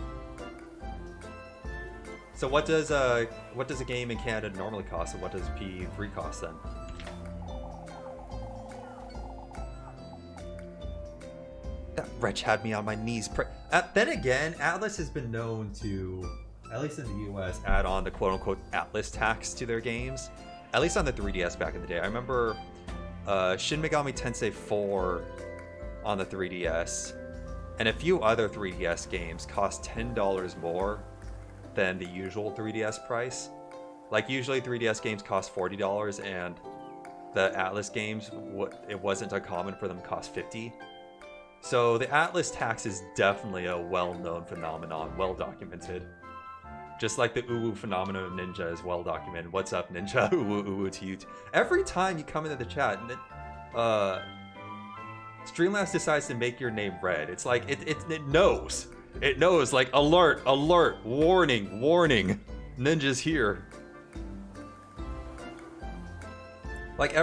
So what does a game in Canada normally cost, and what does P3 cost then? That wretch had me on my knees. Then again, Atlas has been known to, at least in the US, add on the quote-unquote Atlas tax to their games. At least on the 3DS back in the day. I remember Shin Megami Tensei 4 on the 3DS and a few other 3DS games cost $10 more than the usual 3DS price. Like usually 3DS games cost $40 and the Atlas games, it wasn't uncommon for them to cost $50. So the Atlas tax is definitely a well-known phenomenon, well-documented. Just like the uwu phenomenon of Ninja is well documented. What's up, Ninja? Uwu to you. Every time you come into the chat, Streamlabs decides to make your name red. It's like it knows. It knows, like, alert, alert, warning, warning. Ninja's here. Like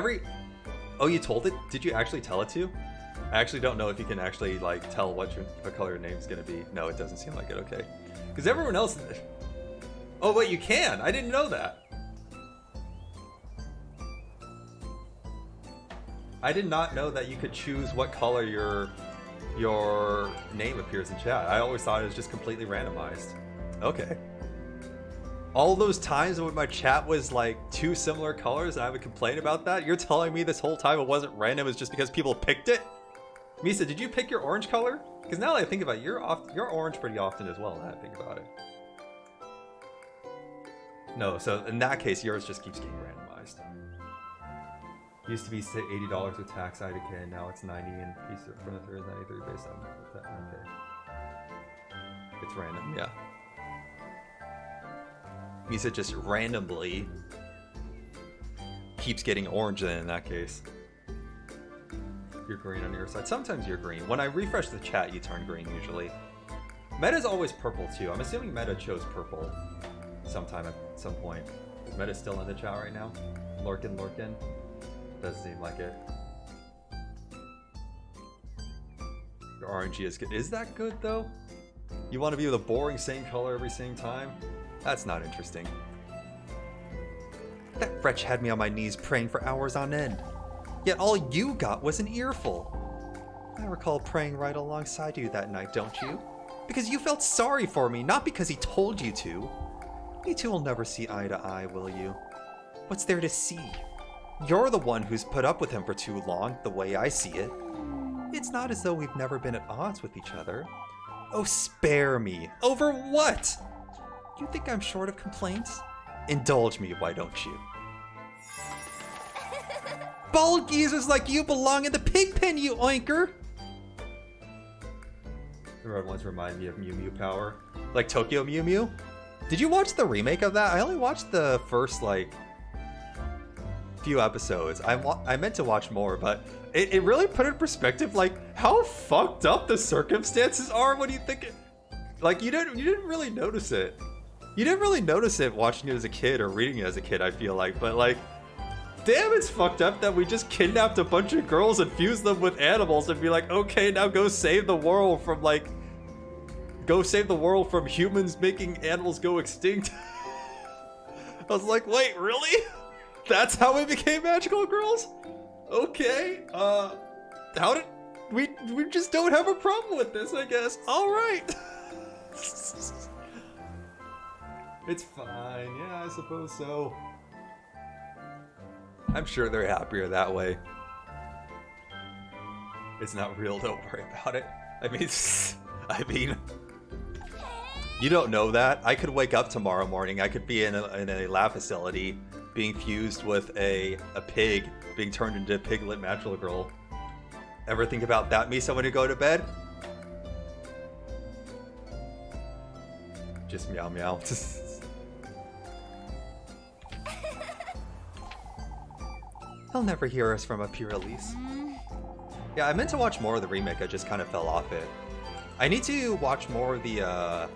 oh, you told it? Did you actually tell it to? I actually don't know if you can actually like tell what color your name's gonna be. No, it doesn't seem like it. Okay, because everyone else. Oh wait, you can. I didn't know that. I did not know that you could choose what color your name appears in chat. I always thought it was just completely randomized. Okay. All those times when my chat was like two similar colors and I would complain about that, you're telling me this whole time it wasn't random, it's just because people picked it? Misa, did you pick your orange color? Because now that I think about it, you're orange pretty often as well, now that I think about it. No, so in that case, yours just keeps getting randomized. Used to be $80 with tax IDK, and now it's 90 and from the third 93 based on that. Okay. It's random, yeah. Misa just randomly keeps getting orange then in that case. You're green on your side. Sometimes you're green. When I refresh the chat, you turn green usually. Meta's always purple too. I'm assuming Meta chose purple sometime at some point. Is Meta still in the chat right now? Lurkin. Doesn't seem like it. Your RNG is good. Is that good though? You want to be with a boring same color every same time? That's not interesting. That wretch had me on my knees praying for hours on end. Yet all you got was an earful. I recall praying right alongside you that night, don't you? Because you felt sorry for me, not because he told you to. You two will never see eye to eye, will you? What's there to see? You're the one who's put up with him for too long, the way I see it. It's not as though we've never been at odds with each other. Oh, spare me. Over what? You think I'm short of complaints? Indulge me, why don't you? Bald geezers like you belong in the pig pen, you oinker! The red ones remind me of Mew Mew Power. Like Tokyo Mew Mew? Did you watch the remake of that? I only watched the first, like, few episodes. I meant to watch more, but it really put in perspective, like, how fucked up the circumstances are when you think it. Like, you didn't really notice it. You didn't really notice it watching it as a kid or reading it as a kid, I feel like, but like, damn, it's fucked up that we just kidnapped a bunch of girls and fused them with animals and be like, okay, now go save the world from humans making animals go extinct. I was like, wait, really? That's how we became magical girls? Okay, how did we just don't have a problem with this, I guess. All right. It's fine. Yeah, I suppose so. I'm sure they're happier that way. It's not real, don't worry about it. I mean, you don't know that. I could wake up tomorrow morning. I could be in a lab facility being fused with a pig, being turned into a piglet magical girl. Ever think about that, Misa, when you go to bed? Just meow meow. He'll never hear us from up here, Elise. Yeah, I meant to watch more of the remake, I just kind of fell off it. I need to watch more of the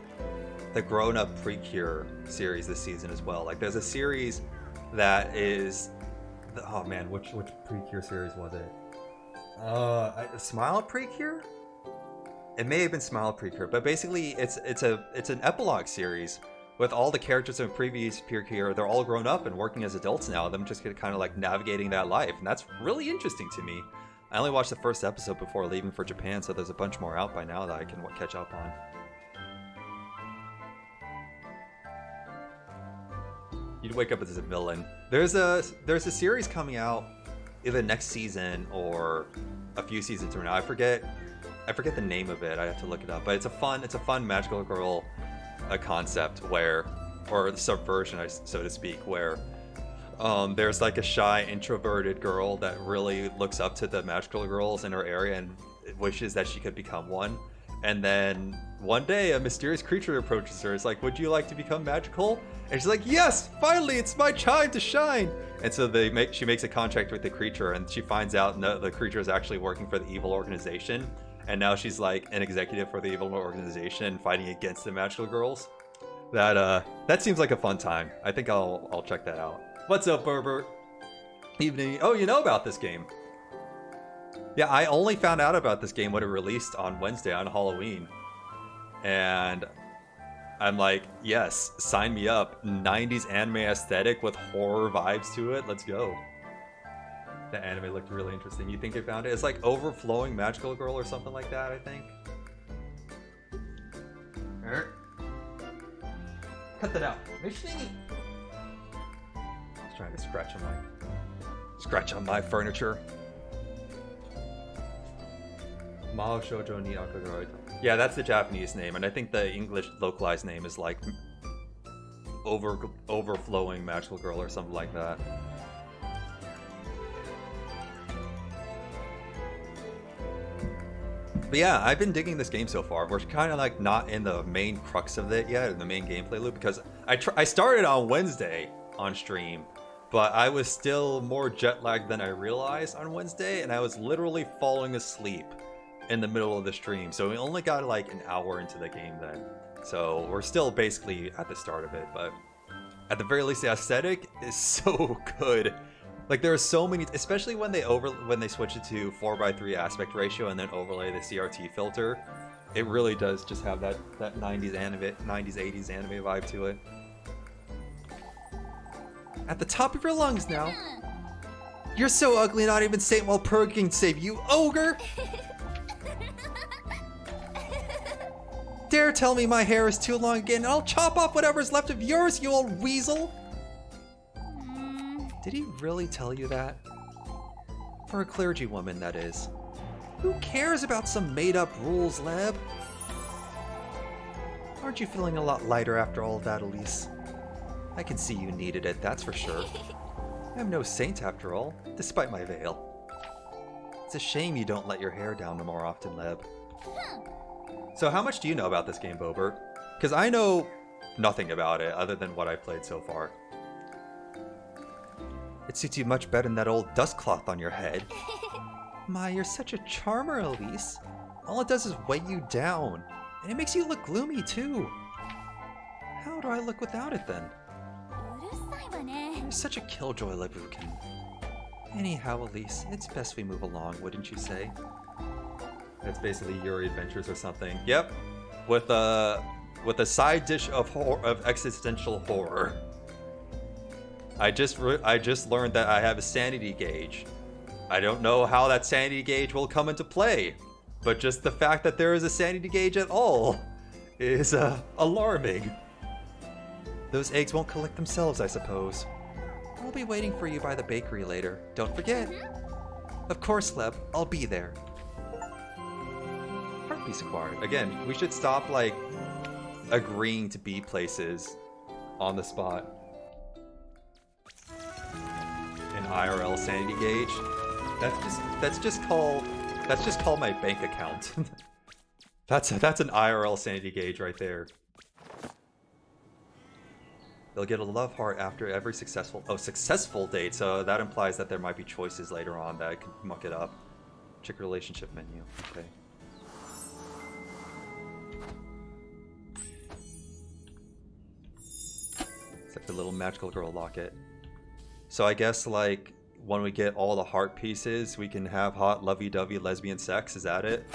grown-up Precure series this season as well. Like, there's a series that is... Oh man, which Precure series was it? Smile Precure? It may have been Smile Precure, but basically it's an epilogue series with all the characters in previous Precure. They're all grown up and working as adults now. Them just kind of like navigating that life, and that's really interesting to me. I only watched the first episode before leaving for Japan, so there's a bunch more out by now that I can catch up on. You'd wake up as a villain. There's a series coming out either next season or a few seasons from now. I forget the name of it. I have to look it up. But it's a fun magical girl concept where, or the subversion, so to speak, where there's like a shy, introverted girl that really looks up to the magical girls in her area and wishes that she could become one. And then one day a mysterious creature approaches her. It's like, would you like to become magical? And she's like, yes, finally, it's my time to shine. And so she makes a contract with the creature, and she finds out the creature is actually working for the evil organization. And now she's like an executive for the evil organization fighting against the magical girls. That seems like a fun time. I think I'll check that out. What's up, Berbert? Evening. Oh, you know about this game. Yeah, I only found out about this game when it released on Wednesday on Halloween. And I'm like, yes, sign me up. 90s anime aesthetic with horror vibes to it. Let's go. The anime looked really interesting. You think you found it? It's like Overflowing Magical Girl or something like that, I think. Cut that out. I was trying to scratch on my furniture. Mao Shoujo ni Akagoi. Yeah, that's the Japanese name, and I think the English localized name is like Overflowing Magical Girl or something like that. But yeah, I've been digging this game so far. We're kind of like not in the main crux of it yet, in the main gameplay loop, because I started on Wednesday on stream, but I was still more jet lagged than I realized on Wednesday, and I was literally falling asleep in the middle of the stream. So we only got like an hour into the game then. So we're still basically at the start of it, but at the very least the aesthetic is so good. Like there are so many, especially when they switch it to 4:3 aspect ratio and then overlay the CRT filter. It really does just have that 90s 80s anime vibe to it. At the top of your lungs now. You're so ugly, not even Saint Walpurga can save you, ogre! Dare tell me my hair is too long again, and I'll chop off whatever's left of yours, you old weasel! Did he really tell you that? For a clergy woman, that is. Who cares about some made-up rules, Leb? Aren't you feeling a lot lighter after all of that, Elise? I can see you needed it, that's for sure. I'm no saint after all, despite my veil. It's a shame you don't let your hair down more often, Leb. So how much do you know about this game, Bobert? Because I know nothing about it other than what I've played so far. It suits you much better than that old dust cloth on your head. My, you're such a charmer, Elise. All it does is weigh you down. And it makes you look gloomy, too. How do I look without it, then? You're such a killjoy, Lebukin. Anyhow, Elise, it's best we move along, wouldn't you say? It's basically Yuri Adventures or something. Yep, with a side dish of existential horror. I just learned that I have a sanity gauge. I don't know how that sanity gauge will come into play, but just the fact that there is a sanity gauge at all is alarming. Those eggs won't collect themselves, I suppose. I'll be waiting for you by the bakery later. Don't forget. Of course, Leb. I'll be there. Heartpiece acquired. Again, we should stop, like, agreeing to be places on the spot. An IRL sanity gauge. That's just called my bank account. That's an IRL sanity gauge right there. They'll get a love heart after every successful date, so that implies that there might be choices later on that can muck it up. Check relationship menu. Okay. It's like the little magical girl locket. So I guess like when we get all the heart pieces, we can have hot lovey-dovey lesbian sex. Is that it?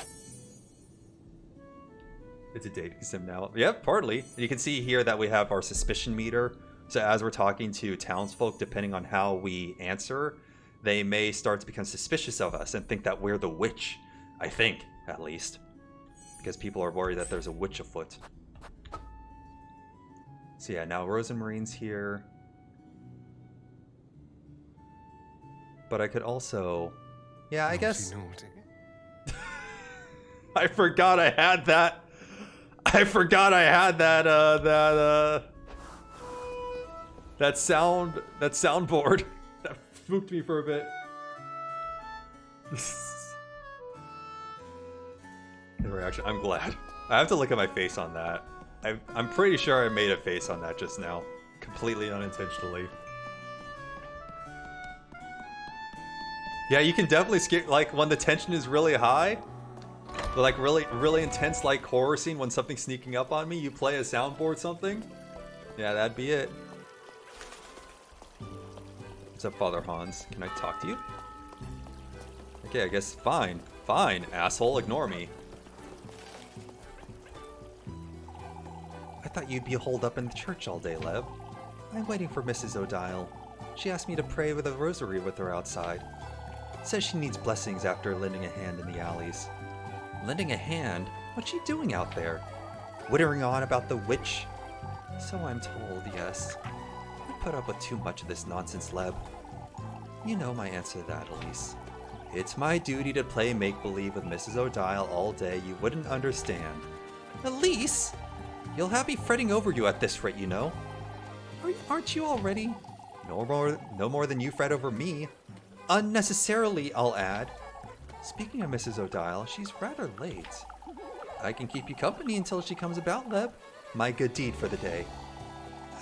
It's a dating sim now. Yep, partly. And you can see here that we have our suspicion meter. So as we're talking to townsfolk, depending on how we answer, they may start to become suspicious of us and think that we're the witch. I think, at least. Because people are worried that there's a witch afoot. So yeah, now Rose and Marine's here. But I could also... Yeah, I guess... I forgot I had that. I forgot I had that soundboard. That spooked me for a bit. The reaction. I'm glad. I have to look at my face on that. I'm pretty sure I made a face on that just now. Completely unintentionally. Yeah, you can definitely skip, like, when the tension is really high. Like really intense like horror scene when something's sneaking up on me, you play a soundboard something. Yeah, that'd be it. What's up, Father Hans? Can I talk to you? Okay, I guess fine. Fine, asshole, ignore me. I thought you'd be holed up in the church all day, Lev. I'm waiting for Mrs. O'Dial. She asked me to pray with a rosary with her outside. Says she needs blessings after lending a hand in the alleys. Lending a hand? What's she doing out there? Wittering on about the witch? So I'm told, yes. I put up with too much of this nonsense, Leb. You know my answer to that, Elise. It's my duty to play make-believe with Mrs. O'Dial all day. You wouldn't understand. Elise? You'll have me fretting over you at this rate, you know. Aren't you already? No more than you fret over me. Unnecessarily, I'll add. Speaking of Mrs. O'Dial, she's rather late. I can keep you company until she comes about, Leb. My good deed for the day.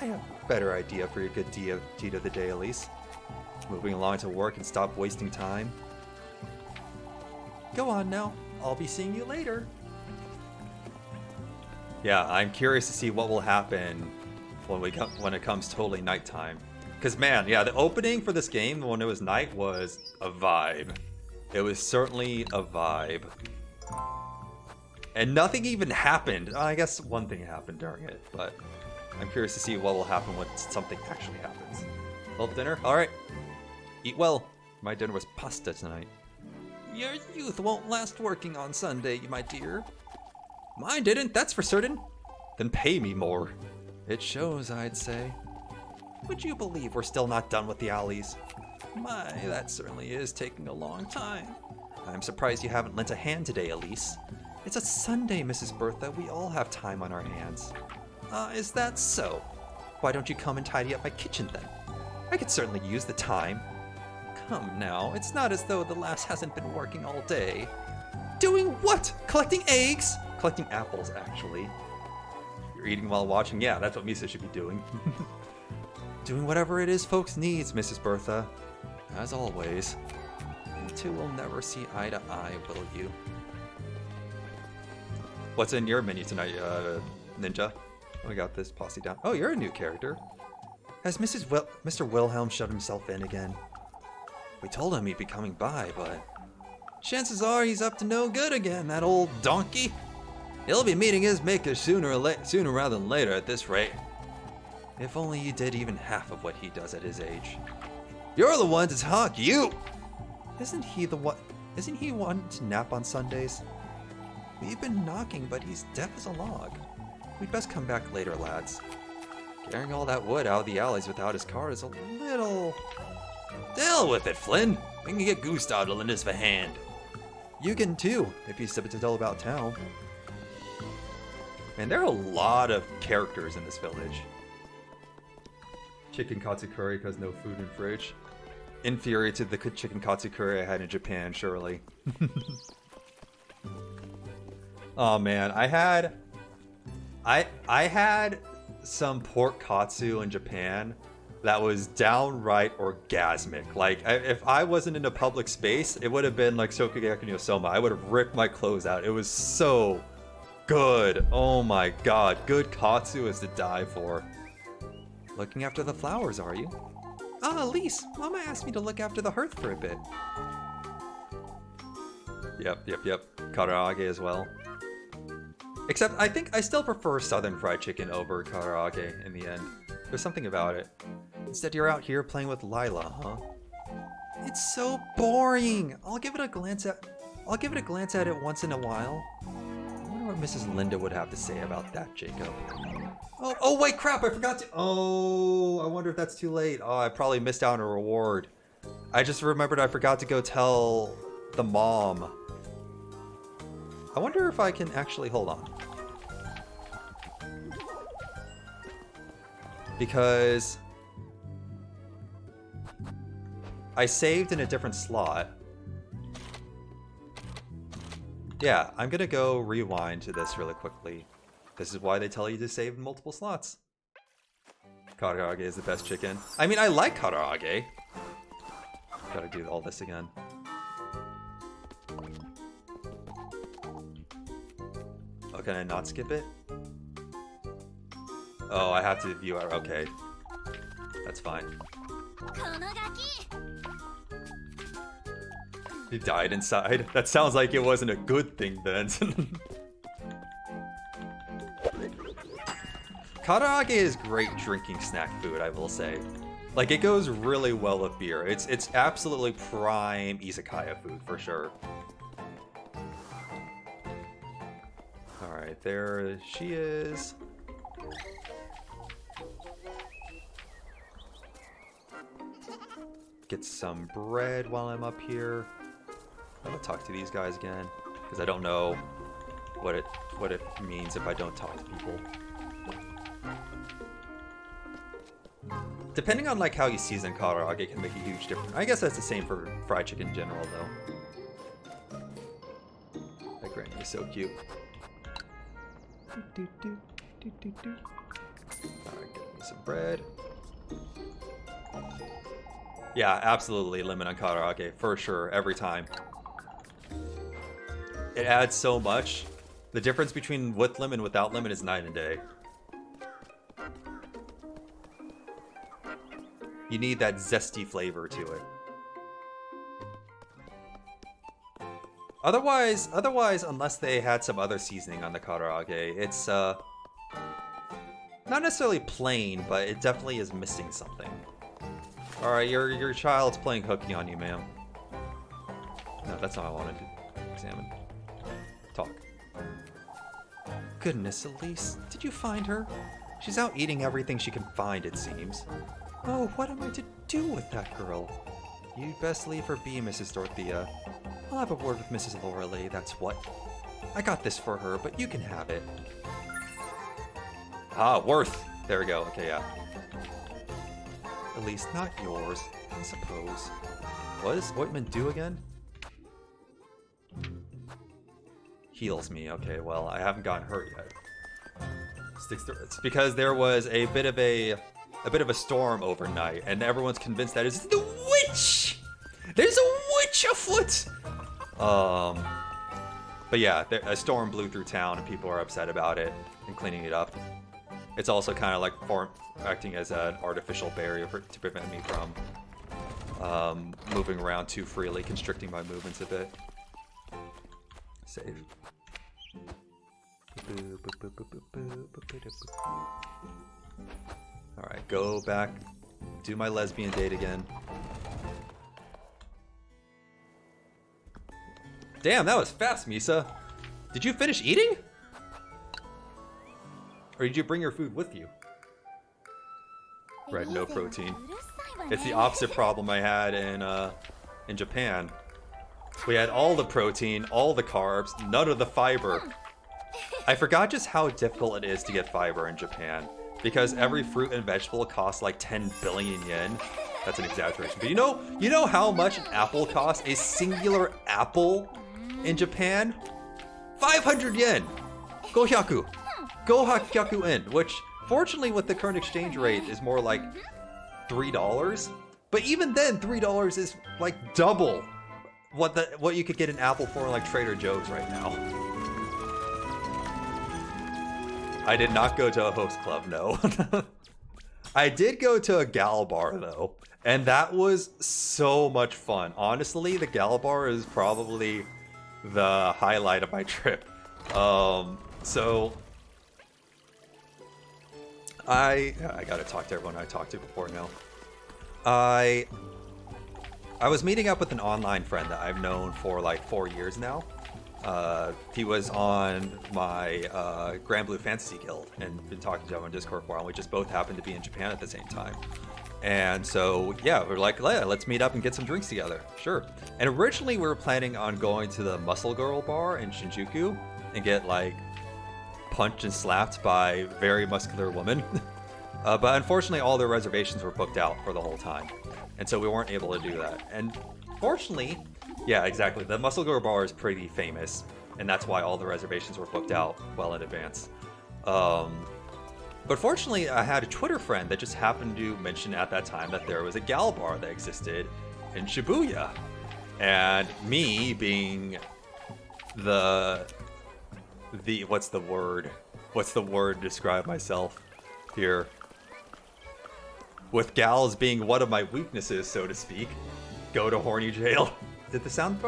I have a better idea for your good deed of the day, Elise. Moving along to work and stop wasting time. Go on now. I'll be seeing you later. Yeah, I'm curious to see what will happen when it comes totally nighttime. Because man, yeah, the opening for this game when it was night was a vibe. It was certainly a vibe. And nothing even happened. I guess one thing happened during it, but I'm curious to see what will happen when something actually happens. Well, dinner? Alright. Eat well. My dinner was pasta tonight. Your youth won't last working on Sunday, my dear. Mine didn't, that's for certain. Then pay me more. It shows, I'd say. Would you believe we're still not done with the alleys? My, that certainly is taking a long time. I'm surprised you haven't lent a hand today, Elise. It's a Sunday, Mrs. Bertha. We all have time on our hands. Is that so? Why don't you come and tidy up my kitchen then? I could certainly use the time. Come now, it's not as though the lass hasn't been working all day. Doing what? Collecting eggs? Collecting apples, actually. You're eating while watching? Yeah, that's what Misa should be doing. Doing whatever it is folks needs, Mrs. Bertha. As always. You two will never see eye to eye, will you? What's in your menu tonight, Ninja? We got this posse down. Oh, you're a new character. Has Mr. Wilhelm shut himself in again? We told him he'd be coming by, but... chances are he's up to no good again, that old donkey. He'll be meeting his maker sooner rather than later at this rate. If only you did even half of what he does at his age. You're the one to talk, you! Isn't he one to nap on Sundays? We've been knocking, but he's deaf as a log. We'd best come back later, lads. Carrying all that wood out of the alleys without his car is a little... Deal with it, Flynn. We can get Gustav to lend us a hand. You can too, if he's to tell about town. Man, there are a lot of characters in this village. Chicken katsu curry because no food in fridge. Inferior to the chicken katsu curry I had in Japan, surely. Oh man, I had some pork katsu in Japan that was downright orgasmic. Like, if I wasn't in a public space, it would have been like Shokugeki no Soma. I would have ripped my clothes out. It was so good. Oh my god. Good katsu is to die for. Looking after the flowers, are you? Ah, Elise, Mama asked me to look after the hearth for a bit. Yep. Karaage as well. Except, I think I still prefer Southern Fried Chicken over Karaage in the end. There's something about it. Instead, you're out here playing with Lila, huh? It's so boring. I'll give it a glance at it once in a while. I wonder what Mrs. Linda would have to say about that, Jacob. Oh wait, crap! I forgot to. Oh, I wonder if that's too late. Oh, I probably missed out on a reward. I just remembered I forgot to go tell the mom. I wonder if I can actually hold on. Because I saved in a different slot. Yeah, I'm gonna go rewind to this really quickly. This is why they tell you to save in multiple slots. Karaage is the best chicken. I mean, I like karaage. Gotta do all this again. Oh, can I not skip it? Oh, I have to view it. Okay. That's fine. He died inside. That sounds like it wasn't a good thing then. Karaage is great drinking snack food, I will say. Like, it goes really well with beer. It's absolutely prime izakaya food for sure. Alright, there she is. Get some bread while I'm up here. I'm gonna talk to these guys again, because I don't know what it means if I don't talk to people. Depending on like how you season karaage, it can make a huge difference. I guess that's the same for fried chicken in general, though. That granny is so cute. Alright, get me some bread. Yeah, absolutely lemon on karaage, for sure, every time. It adds so much. The difference between with lemon and without lemon is night and day. You need that zesty flavor to it. Otherwise, unless they had some other seasoning on the karaage, it's not necessarily plain, but it definitely is missing something. Alright, your child's playing hooky on you, ma'am. No, that's not what I wanted to examine. Talk. Goodness, Elise, did you find her? She's out eating everything she can find, it seems. Oh, what am I to do with that girl? You'd best leave her be, Mrs. Dorothea. I'll have a word with Mrs. Lorelei, that's what. I got this for her, but you can have it. Ah, worth. There we go. Okay, yeah. At least not yours, I suppose. What does ointment do again? Heals me. Okay, well, I haven't gotten hurt yet. Sticks through. It's because there was a bit of a storm overnight, and everyone's convinced that it's the witch. There's a witch afoot. But yeah, a storm blew through town, and people are upset about it and cleaning it up. It's also kind of like acting as an artificial barrier to prevent me from moving around too freely, constricting my movements a bit. Save. Alright, go back, do my lesbian date again. Damn, that was fast, Misa. Did you finish eating? Or did you bring your food with you? Right, no protein. It's the opposite problem I had in Japan. We had all the protein, all the carbs, none of the fiber. I forgot just how difficult it is to get fiber in Japan, because every fruit and vegetable costs like 10 billion yen. That's an exaggeration, but you know how much an apple costs? A singular apple in Japan? 500 yen! Gohyaku! Gohyaku yen, which Fortunately, with the current exchange rate, is more like $3. But even then, $3 is like double what you could get an apple for in like Trader Joe's right now. I did not go to a host club, no. I did go to a gal bar though, and that was so much fun. Honestly, the gal bar is probably the highlight of my trip. So I gotta talk to everyone I talked to before now. I was meeting up with an online friend that I've known for like 4 years now. He was on my Grand Blue Fantasy Guild and been talking to him on Discord for a while. We just both happened to be in Japan at the same time. And so, yeah, we're like, yeah, let's meet up and get some drinks together. Sure. And originally we were planning on going to the Muscle Girl bar in Shinjuku and get like punched and slapped by very muscular women. But unfortunately, all the reservations were booked out for the whole time. And so we weren't able to do that. And fortunately, yeah, exactly. The Muscle Girl bar is pretty famous. And that's why all the reservations were booked out well in advance. But fortunately, I had a Twitter friend that just happened to mention at that time that there was a gal bar that existed in Shibuya. And me being the what's the word to describe myself here? With gals being one of my weaknesses, so to speak. Go to horny jail. Did the sound...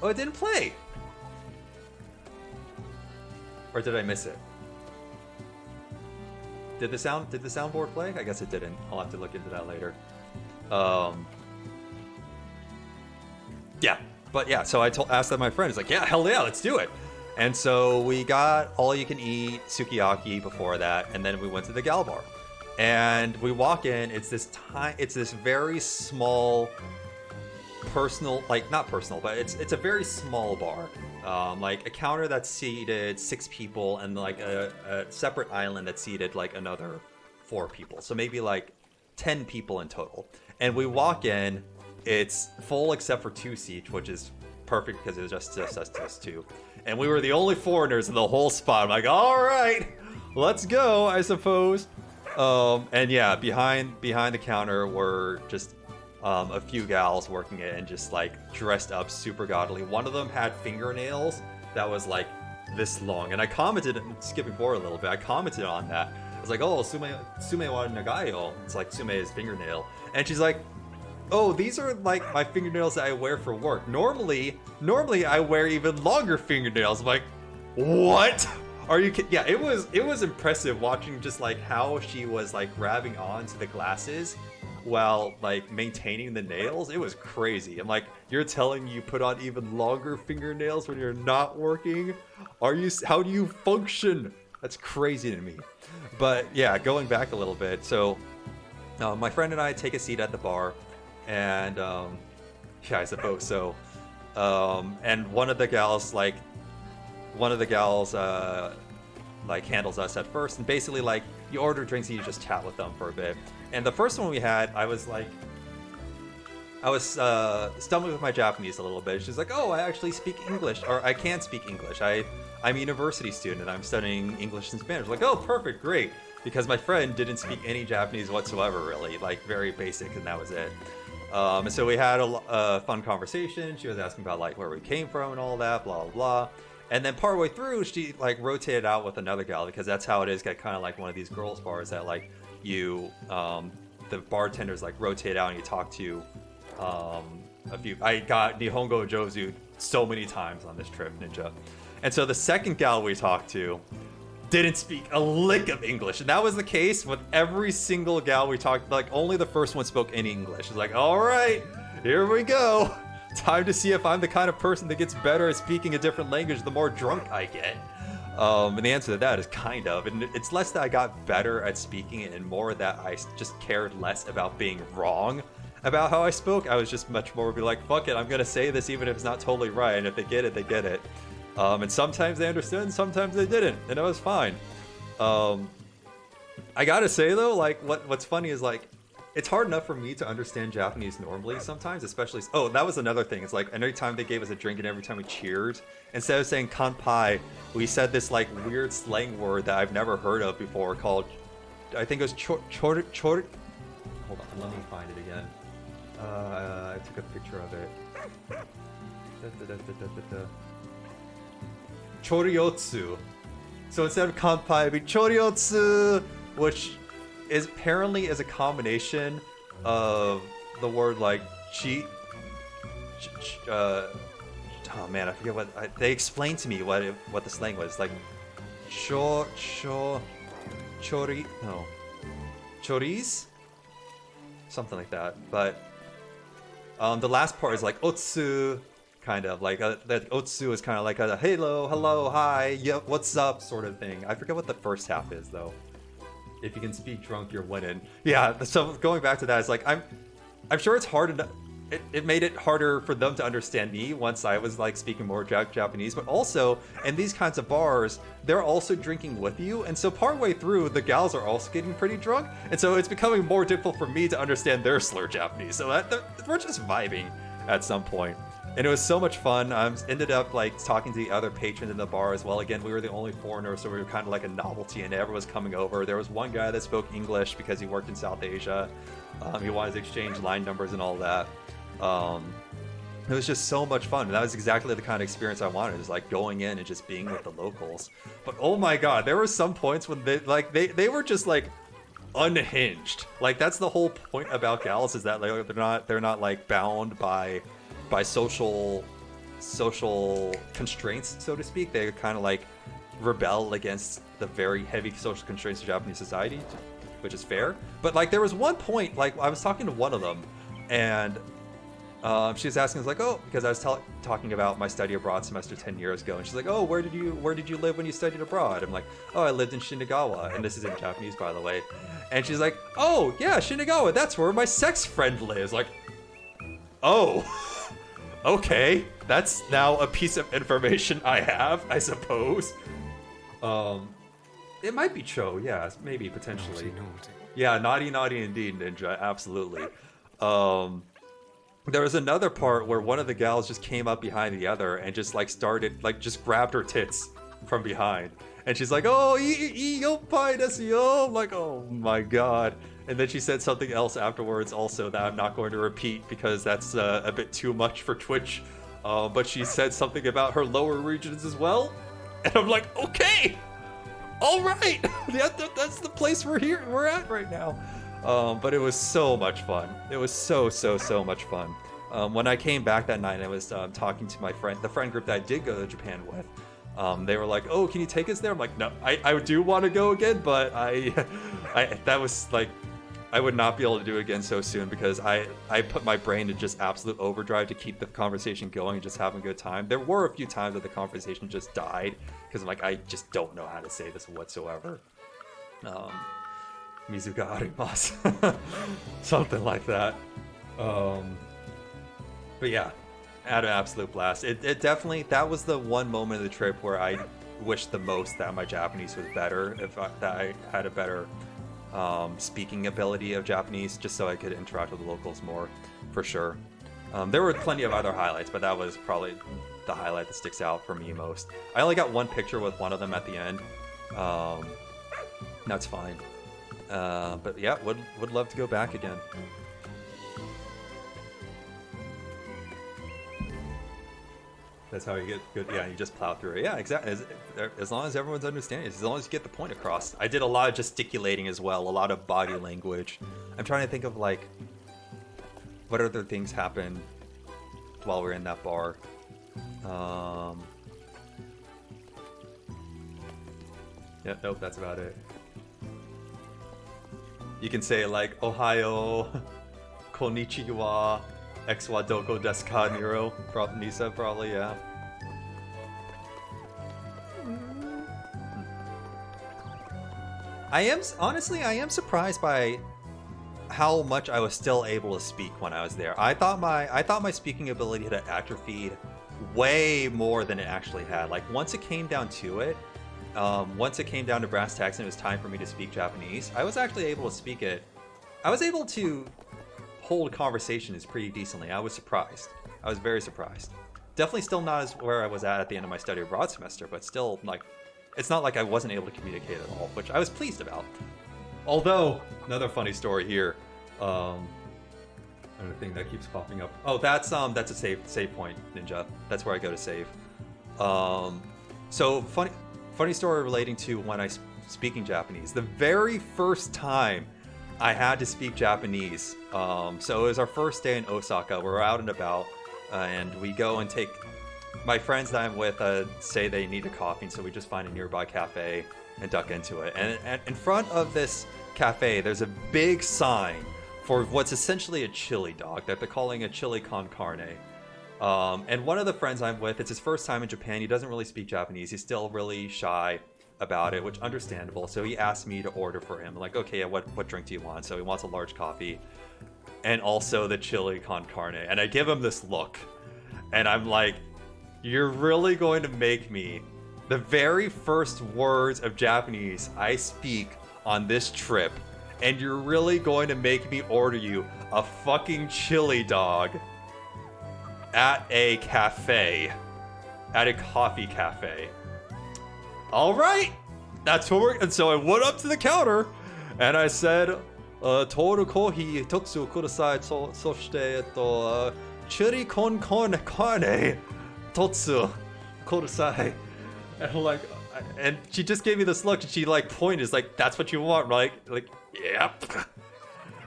Oh, it didn't play! Or did I miss it? Did the soundboard play? I guess it didn't. I'll have to look into that later. Yeah. But yeah, so I asked that my friend. He's like, yeah, hell yeah, let's do it. And so we got all-you-can-eat sukiyaki before that, and then we went to the gal bar. And we walk in, it's this very small personal, like not personal, but it's a very small bar. Like a counter that seated 6 people and like a separate island that seated like another 4 people. So maybe like 10 people in total. And we walk in, it's full except for 2 seats, which is perfect because it was just us 2. And we were the only foreigners in the whole spot. I'm like, all right, let's go, I suppose. And yeah, behind the counter were just a few gals working it and just like dressed up super gaudily. One of them had fingernails that was like this long, and I commented, skipping forward a little bit, I commented on that. I was like, oh, sume wa nagayo. It's like sume's fingernail. And she's like, oh, these are like my fingernails that I wear for work. Normally I wear even longer fingernails. I'm like, what? Are you kidding? Yeah, it was impressive watching just like how she was like grabbing onto the glasses while like maintaining the nails. It was crazy. I'm like, you're telling me you put on even longer fingernails when you're not working? How do you function? That's crazy to me. But yeah, going back a little bit. So my friend and I take a seat at the bar, and yeah, I suppose so. And one of the gals handles us at first, and basically like you order drinks and you just chat with them for a bit. And the first one we had, I was stumbling with my Japanese a little bit. She's like, oh, I actually speak English, or I can speak English. I'm a university student and I'm studying English and Spanish. Like, oh, perfect, great. Because my friend didn't speak any Japanese whatsoever, really, like very basic, and that was it. And so we had a fun conversation. She was asking about like where we came from and all that, blah, blah, blah. And then partway through, she like rotated out with another gal, because that's how it is. Get kind of like one of these girls bars that like you, the bartenders like rotate out and you talk to a few. I got Nihongo Jozu so many times on this trip, Ninja. And so the second gal we talked to didn't speak a lick of English, and that was the case with every single gal we talked. Like only the first one spoke any English. It's like, all right, here we go. Time to see if I'm the kind of person that gets better at speaking a different language the more drunk I get. And the answer to that is kind of. And it's less that I got better at speaking it and more that I just cared less about being wrong about how I spoke. I was just much more be like, fuck it, I'm going to say this even if it's not totally right. And if they get it, they get it. And sometimes they understood and sometimes they didn't. And it was fine. I got to say, though, like what's funny is like, it's hard enough for me to understand Japanese normally sometimes, especially. Oh, that was another thing. It's like every time they gave us a drink and every time we cheered, instead of saying kanpai, we said this like weird slang word that I've never heard of before called, I think it was chor. Hold on, let me find it again. I took a picture of it. Choryotsu. So instead of kanpai, it'd be choryotsu, which is apparently is a combination of the word like oh man, I forget what they explained to me what the slang was like. Choris, something like that. But the last part is like otsu, kind of like that. Otsu is kind of like a hello, hi, yep, what's up sort of thing. I forget what the first half is though. If you can speak drunk, you're winning. Yeah. So going back to that, it's like I'm sure it's hard enough. It made it harder for them to understand me once I was like speaking more Japanese, but also in these kinds of bars, they're also drinking with you. And so partway through, the gals are also getting pretty drunk. And so it's becoming more difficult for me to understand their slur Japanese. So we're just vibing at some point. And it was so much fun. I ended up like talking to the other patrons in the bar as well. Again, we were the only foreigners, so we were kind of like a novelty and everyone was coming over. There was one guy that spoke English because he worked in South Asia. He wanted to exchange line numbers and all that. It was just so much fun. And that was exactly the kind of experience I wanted. It was like going in and just being with the locals. But oh my god, there were some points when they were just like unhinged. Like that's the whole point about gals, is that like they're not like bound by social constraints, so to speak. They kind of like rebel against the very heavy social constraints of Japanese society, which is fair. But like there was one point, like I was talking to one of them, and she was asking, like, oh, because I was talking about my study abroad semester 10 years ago, and she's like, oh, where did you live when you studied abroad? I'm like, oh, I lived in Shinagawa, and this is in Japanese, by the way. And she's like, oh yeah, Shinagawa, that's where my sex friend lives. Like, oh. Okay, that's now a piece of information I have, I suppose. It might be Cho, yeah, maybe, potentially. Naughty. Yeah, naughty indeed, Ninja, absolutely. There was another part where one of the gals just came up behind the other and just like started, like just grabbed her tits from behind. And she's like, oh, yoppai desu yo. I'm like, oh my god. And then she said something else afterwards also that I'm not going to repeat because that's a bit too much for Twitch. But she said something about her lower regions as well. And I'm like, okay, all right. That's the place we're at right now. But it was so much fun. It was so much fun. When I came back that night, I was talking to the friend group that I did go to Japan with. They were like, oh, can you take us there? I'm like, no, I do want to go again, but that was like, I would not be able to do it again so soon because I put my brain in just absolute overdrive to keep the conversation going and just having a good time. There were a few times that the conversation just died because I'm like, I just don't know how to say this whatsoever. Mizuga arimasu. Something like that. But yeah, I had an absolute blast. It definitely, that was the one moment of the trip where I wished the most that my Japanese was better, that I had a better speaking ability of Japanese, just so I could interact with the locals more, for sure. There were plenty of other highlights, but that was probably the highlight that sticks out for me most. I only got one picture with one of them at the end. That's fine. But yeah, would love to go back again. That's how you get good. Yeah, you just plow through it. Yeah, exactly. As long as everyone's understanding, as long as you get the point across. I did a lot of gesticulating as well, a lot of body language. I'm trying to think of like what other things happened while we were in that bar. Yeah, nope, that's about it. You can say like Ohayo, Konnichiwa, X wa doko desu ka, Nero? Nisa, probably, yeah. I am surprised by how much I was still able to speak when I was there. I thought my speaking ability had atrophied way more than it actually had. Like once it came down to it, once it came down to brass tacks and it was time for me to speak Japanese, I was actually able to speak it I was able to hold conversations pretty decently. I was surprised. I was very surprised. Definitely still not as where I was at the end of my study abroad semester, but still, like, it's not like I wasn't able to communicate at all, which I was pleased about. Although, another funny story here. Another thing that keeps popping up. Oh, that's a save point, Ninja. That's where I go to save. So funny story relating to when I speaking Japanese. The very first time I had to speak Japanese. So it was our first day in Osaka. We're out and about, and we go and take. My friends that I'm with say they need a coffee, so we just find a nearby cafe and duck into it. And in front of this cafe, there's a big sign for what's essentially a chili dog that they're calling a chili con carne. And one of the friends I'm with, it's his first time in Japan. He doesn't really speak Japanese. He's still really shy about it, which understandable. So he asked me to order for him. I'm like, okay, what drink do you want? So he wants a large coffee and also the chili con carne. And I give him this look and I'm like, you're really going to make me the very first words of Japanese I speak on this trip, and you're really going to make me order you a fucking chili dog at a cafe, at a coffee cafe. All right, that's what we're. And so I went up to the counter, and I said, "Toru kohi totsu kudasai, soshite chili con carne totsu kudasai." And I'm like, and she just gave me this look, and she like pointed, like, "That's what you want, right?" Like, yep.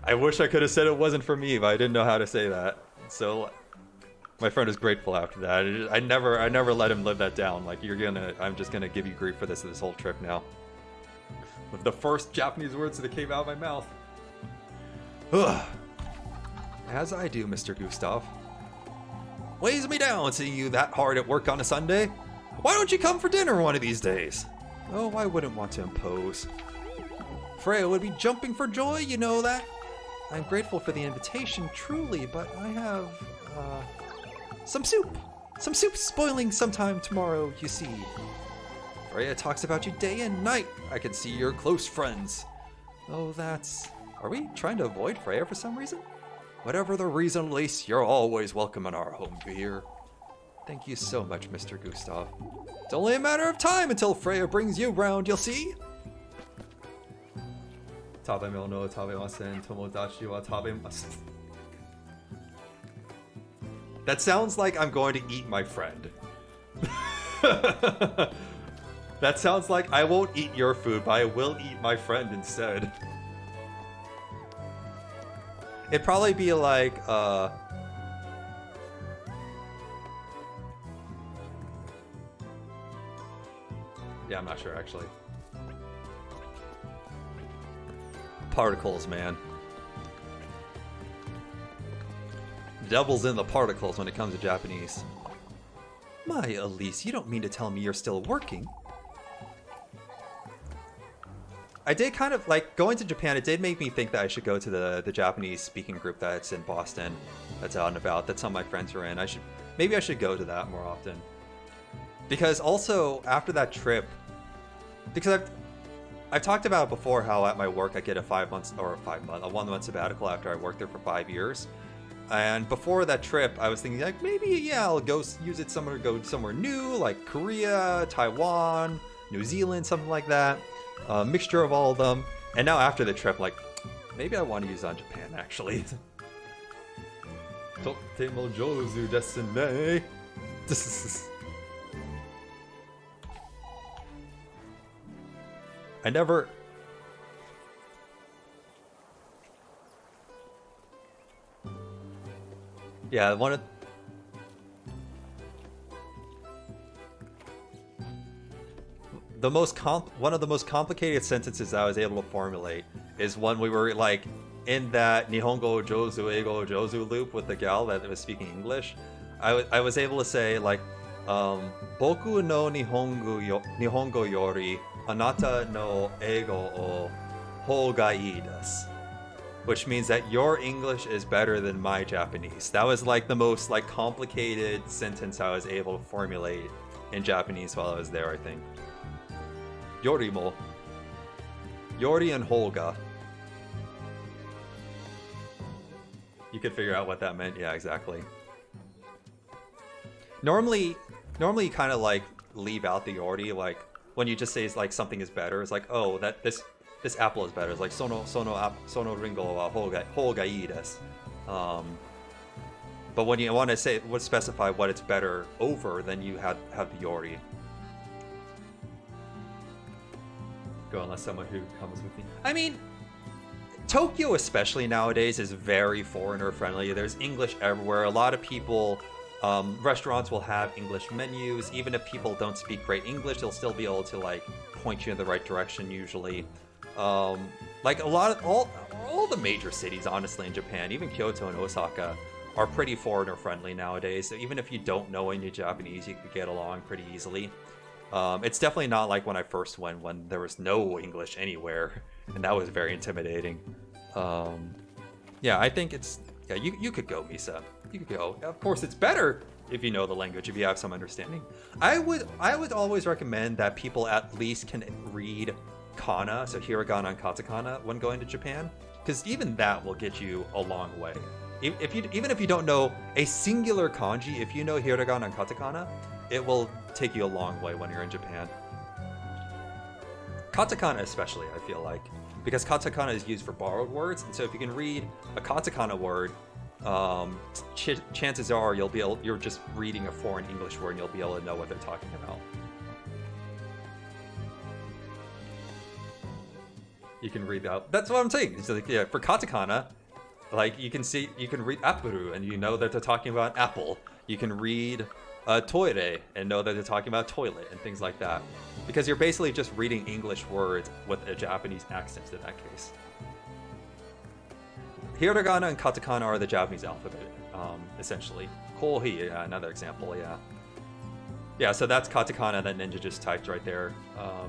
I wish I could have said it wasn't for me, but I didn't know how to say that. So my friend was grateful after that. I never let him live that down. Like, I'm just gonna give you grief for this whole trip now. With the first Japanese words that came out of my mouth. Ugh. As I do, Mr. Gustav. Weighs me down seeing you that hard at work on a Sunday. Why don't you come for dinner one of these days? Oh, I wouldn't want to impose. Freya would be jumping for joy, you know that. I'm grateful for the invitation, truly, but I have, some soup. Some soup spoiling sometime tomorrow, you see. Freya talks about you day and night. I can see you're close friends. Oh, that's... Are we trying to avoid Freya for some reason? Whatever the reason, at least, you're always welcome in our home beer. Thank you so much, Mr. Gustav. It's only a matter of time until Freya brings you round, you'll see. Tabemou no tabemasen, tomodachi wa tabemasu. That sounds like I'm going to eat my friend. That sounds like I won't eat your food, but I will eat my friend instead. It'd probably be like, yeah, I'm not sure, actually. Particles, man. Devil's in the particles when it comes to Japanese. My Elise, you don't mean to tell me you're still working? I did kind of, like, going to Japan, it did make me think that I should go to the Japanese speaking group that's in Boston, that's out and about, that some of my friends are in. Maybe I should go to that more often. Because also, after that trip, because I've talked about it before how at my work I get a 1 month sabbatical after I worked there for 5 years. And before that trip, I was thinking, like, maybe, yeah, I'll go use it go somewhere new, like Korea, Taiwan, New Zealand, something like that. A mixture of all of them. And now after the trip, like, maybe I want to use it on Japan, actually. Totemo jouzu desu ne. I never... Yeah, one of the most complicated sentences I was able to formulate is when we were like in that Nihongo Jozu Eigo Jozu loop with the gal that was speaking English. I was able to say like Boku no Nihongo yori anata no eigo o houga ii desu. Which means that your English is better than my Japanese. That was like the most like complicated sentence I was able to formulate in Japanese while I was there, I think. Yori and Holga. You could figure out what that meant. Yeah, exactly. Normally you kind of like leave out the order. Like when you just say like something is better, it's like, oh, that this apple is better. It's like sono ringo wa houga ii desu. But when you want to say specify what it's better over, then you have the yori. Go unless someone who comes with me. I mean, Tokyo especially nowadays is very foreigner friendly. There's English everywhere. A lot of people, restaurants will have English menus. Even if people don't speak great English, they'll still be able to like point you in the right direction usually. Like a lot of all the major cities, honestly, in Japan, even Kyoto and Osaka, are pretty foreigner friendly nowadays. So even if you don't know any Japanese, you could get along pretty easily. It's definitely not like when I first went, when there was no English anywhere, and that was very intimidating. Yeah, I think it's, yeah, you could go, Misa. You could go. Of course, it's better if you know the language, if you have some understanding. I would always recommend that people at least can read kana, so hiragana and katakana, when going to Japan, because even that will get you a long way. Even if you don't know a singular kanji, if you know hiragana and katakana, it will take you a long way when you're in Japan. Katakana especially, I feel like, because katakana is used for borrowed words, and so if you can read a katakana word, chances are you're just reading a foreign English word and you'll be able to know what they're talking about. You can read out. That's what I'm saying. It's like, yeah, for katakana, like you can read apuru and you know that they're talking about apple. You can read toire and know that they're talking about toilet and things like that, because you're basically just reading English words with a Japanese accent in that case. Hiragana and katakana are the Japanese alphabet, essentially. Kohi, yeah, another example, yeah. Yeah, so that's katakana that Ninja just typed right there,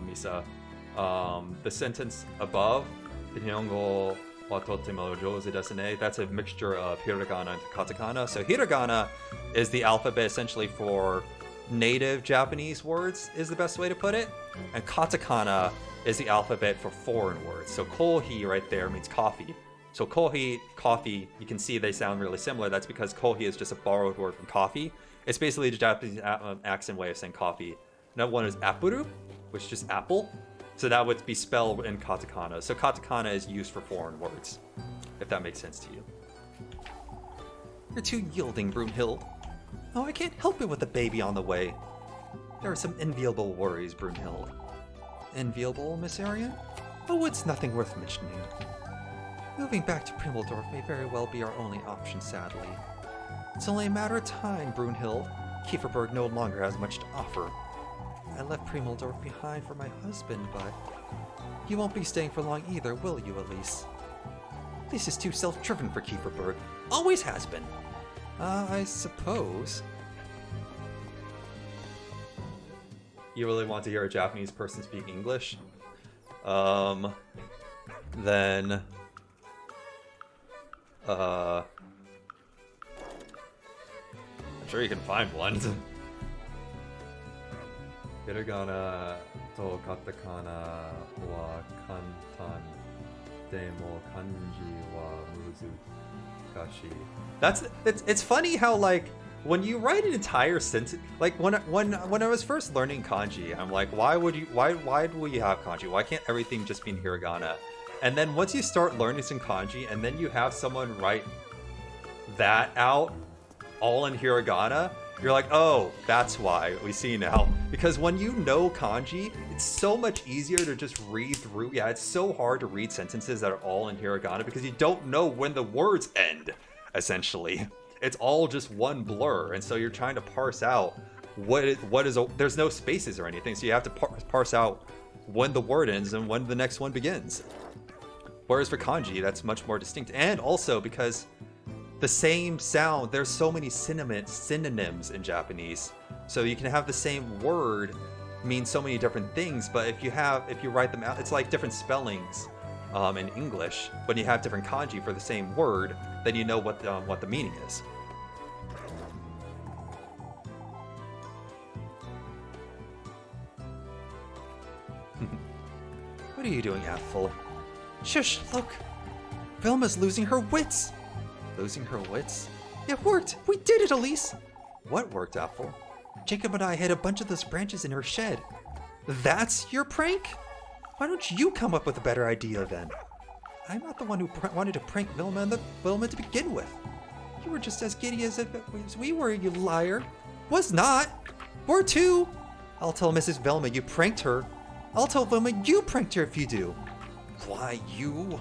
Misa. The sentence above, Nihongo wa totemo jouzu desu ne, that's a mixture of hiragana and katakana. So hiragana is the alphabet essentially for native Japanese words, is the best way to put it. And katakana is the alphabet for foreign words. So kohi right there means coffee. So kohi, coffee, you can see they sound really similar. That's because kohi is just a borrowed word from coffee. It's basically the Japanese accent way of saying coffee. Another one is apuru, which is just apple. So that would be spelled in katakana. So katakana is used for foreign words, if that makes sense to you. You're too yielding, Brunhild. Oh, I can't help it with the baby on the way. There are some enviable worries, Brunhild. Enviable, Miss Arian? Oh, it's nothing worth mentioning. Moving back to Primeldorf may very well be our only option, sadly. It's only a matter of time, Brunhild. Kieferberg no longer has much to offer. I left Primeldorf behind for my husband, but you won't be staying for long either, will you, Elise? This is too self-driven for Kieferberg. Always has been. I suppose. You really want to hear a Japanese person speak English? Then... I'm sure you can find one. Hiragana to katakana wa kantan, demo kanji wa muzukashi. It's funny how like when you write an entire sentence, like when I was first learning kanji, I'm like, why do we have kanji? Why can't everything just be in hiragana? And then once you start learning some kanji, and then you have someone write that out all in hiragana, you're like, oh, that's why. We see now. Because when you know kanji, it's so much easier to just read through. Yeah, it's so hard to read sentences that are all in hiragana because you don't know when the words end, essentially. It's all just one blur. And so you're trying to parse out there's no spaces or anything. So you have to parse out when the word ends and when the next one begins. Whereas for kanji, that's much more distinct. And also because the same sound, there's so many synonyms in Japanese. So you can have the same word mean so many different things, but if you write them out, it's like different spellings in English. When you have different kanji for the same word, then you know what the meaning is. What are you doing, Apfel? Shush, look! Velma's losing her wits! Losing her wits? It worked! We did it, Elise! What worked, Apple? Jacob and I hid a bunch of those branches in her shed. That's your prank? Why don't you come up with a better idea then? I'm not the one who wanted to prank Vilma to begin with. You were just as giddy as we were, you liar. Was not. We're too. I'll tell Mrs. Velma you pranked her. I'll tell Velma you pranked her if you do. Why, you?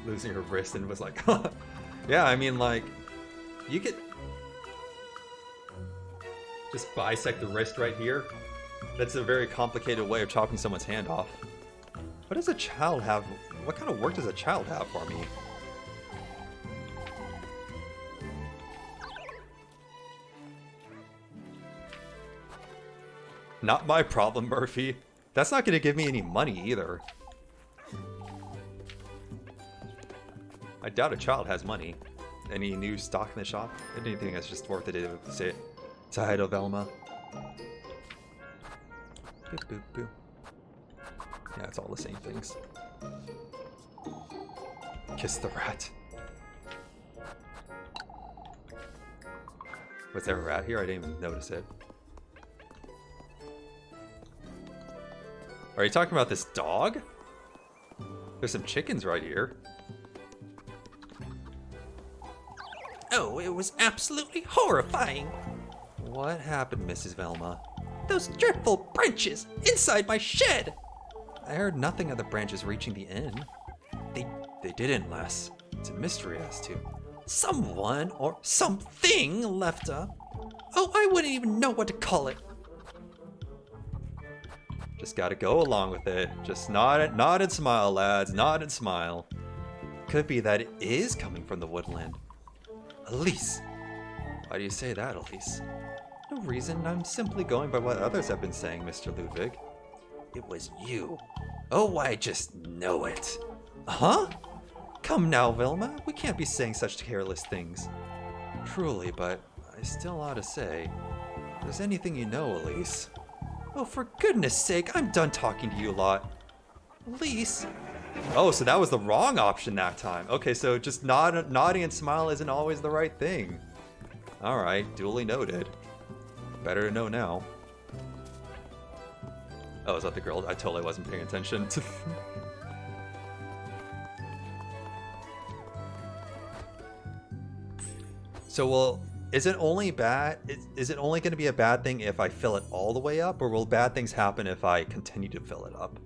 Losing her wrist and was like, yeah, I mean, like, you could just bisect the wrist right here. That's a very complicated way of chopping someone's hand off. What does a child have? What kind of work does a child have for me? Not my problem, Murphy. That's not going to give me any money either. I doubt a child has money. Any new stock in the shop? Anything that's just worth it to say it. Say to Velma. Boop, boop, boop. Yeah, it's all the same things. Kiss the rat. Was there a rat here? I didn't even notice it. Are you talking about this dog? There's some chickens right here. Oh, it was absolutely horrifying. What happened, Mrs. Velma? Those dreadful branches inside my shed! I heard nothing of the branches reaching the inn. They didn't, Les. It's a mystery as to. Someone or something left a... Oh, I wouldn't even know what to call it. Just gotta go along with it. Just nod and smile, lads. Nod and smile. Could be that it is coming from the woodland. Elise. Why do you say that, Elise? No reason. I'm simply going by what others have been saying, Mr. Ludwig. It was you. Oh, I just know it. Huh? Come now, Vilma. We can't be saying such careless things. Truly, but I still ought to say, if there's anything you know, Elise. Oh, for goodness sake, I'm done talking to you a lot. Elise. Oh, so that was the wrong option that time. Okay, so just nodding and smile isn't always the right thing. Alright, duly noted. Better to know now. Oh, is that the girl? I totally wasn't paying attention. So, well, is it only bad? Is it only going to be a bad thing if I fill it all the way up, or will bad things happen if I continue to fill it up?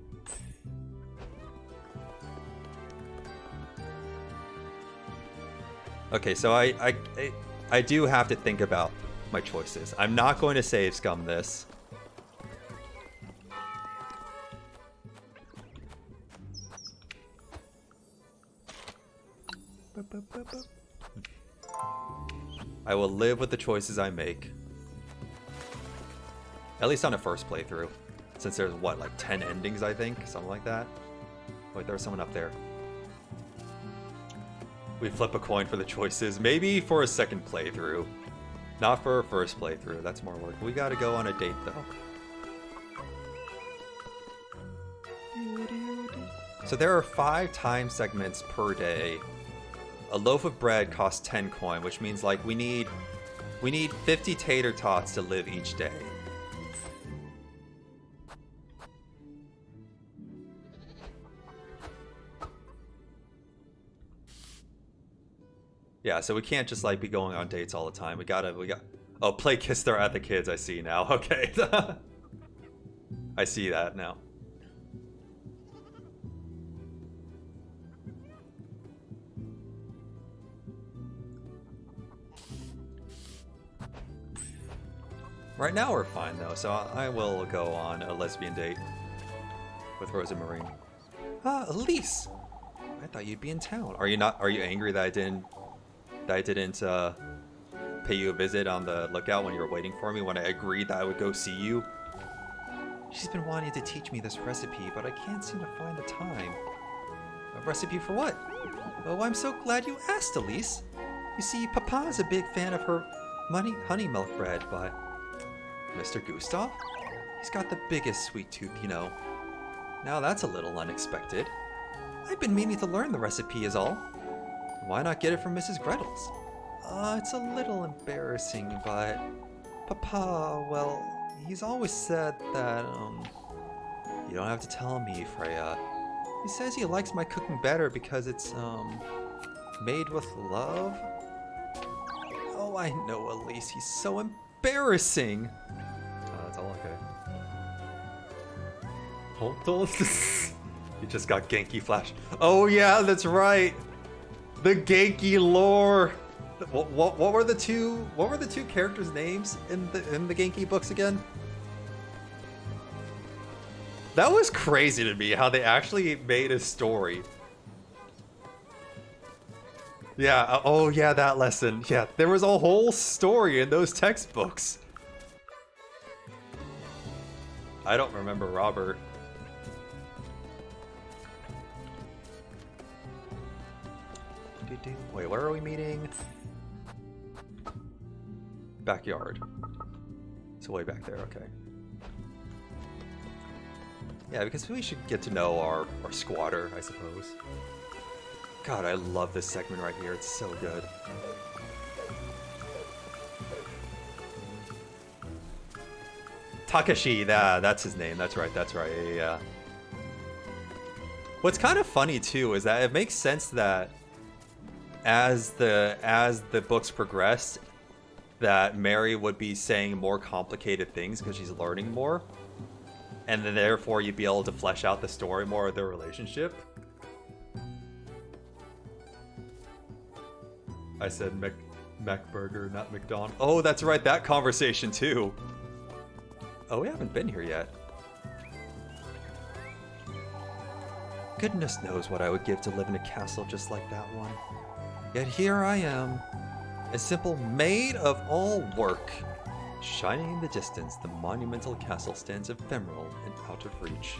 Okay, so I do have to think about my choices. I'm not going to save scum this. I will live with the choices I make. At least on a first playthrough. Since there's, what, like 10 endings, I think? Something like that. Wait, there was someone up there. We flip a coin for the choices. Maybe for a second playthrough. Not for a first playthrough. That's more work. We gotta go on a date, though. So there are 5 time segments per day. A loaf of bread costs 10 coin, which means like we need 50 tater tots to live each day. Yeah, so we can't just like be going on dates all the time. We got oh, play Kiss There at the Kids, I see now. Okay. I see that now. Right now we're fine though, so I will go on a lesbian date with Rosa Marie. Ah, Elise! I thought you'd be in town. Are you angry that I didn't pay you a visit on the lookout when you were waiting for me when I agreed that I would go see you? She's been wanting to teach me this recipe, but I can't seem to find the time. A recipe for what? Oh, I'm so glad you asked, Elise. You see, Papa's a big fan of her honey milk bread, but Mr. Gustav? He's got the biggest sweet tooth, you know. Now that's a little unexpected. I've been meaning to learn the recipe is all. Why not get it from Mrs. Gretel's? It's a little embarrassing, but Papa, well, he's always said that, you don't have to tell me, Freya. He says he likes my cooking better because it's, made with love? Oh, I know, Elise, he's so embarrassing! That's all okay. Hold on. You just got Genki Flash. Oh yeah, that's right! The Genki lore! What were the two characters' names in the Genki books again? That was crazy to me how they actually made a story. Yeah, oh yeah, that lesson. Yeah, there was a whole story in those textbooks. I don't remember Robert. Wait, where are we meeting? Backyard. It's way back there, okay. Yeah, because we should get to know our squatter, I suppose. God, I love this segment right here. It's so good. Takashi, that's his name. That's right, yeah. What's kind of funny, too, is that it makes sense that as the books progressed, that Mary would be saying more complicated things because she's learning more. And then therefore you'd be able to flesh out the story more of their relationship. I said Macburger, not McDonald. Oh, that's right, that conversation too. Oh, we haven't been here yet. Goodness knows what I would give to live in a castle just like that one. Yet here I am, a simple maid of all work. Shining in the distance, the monumental castle stands ephemeral and out of reach.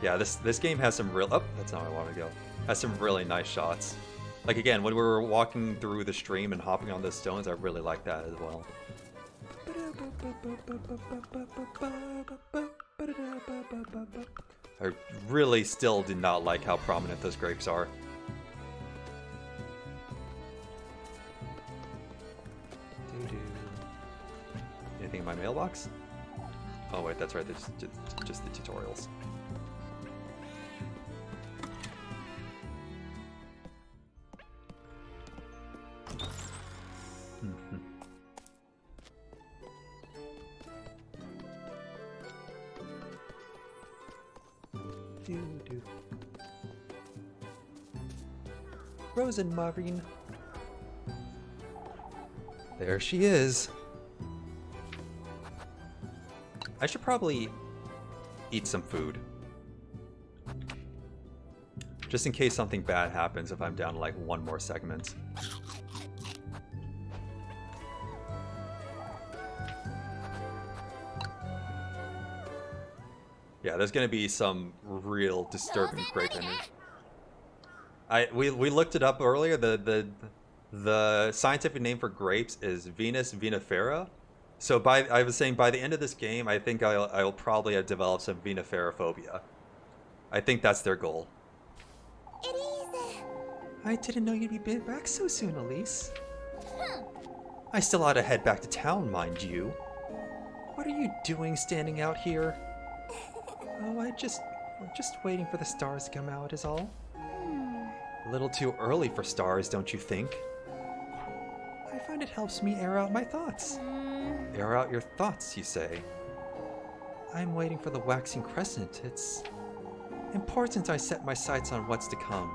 Yeah, this game has some real... Oh, that's not where I want to go. Has some really nice shots. Like, again, when we were walking through the stream and hopping on the stones, I really like that as well. I really still do not like how prominent those grapes are. Anything in my mailbox? Oh wait, that's right, there's just the tutorials. Rosenmarine. There she is. I should probably eat some food. Just in case something bad happens if I'm down to like one more segment. Yeah, there's gonna be some real disturbing grape energy. We looked it up earlier. The scientific name for grapes is Venus vinifera. So I was saying by the end of this game, I think I'll probably have developed some vinifera-phobia. I think that's their goal. I didn't know you'd be back so soon, Elise. I still ought to head back to town, mind you. What are you doing standing out here? Oh, I'm just waiting for the stars to come out is all. A little too early for stars, don't you think? I find it helps me air out my thoughts. Air out your thoughts, you say? I'm waiting for the waxing crescent. It's important I set my sights on what's to come.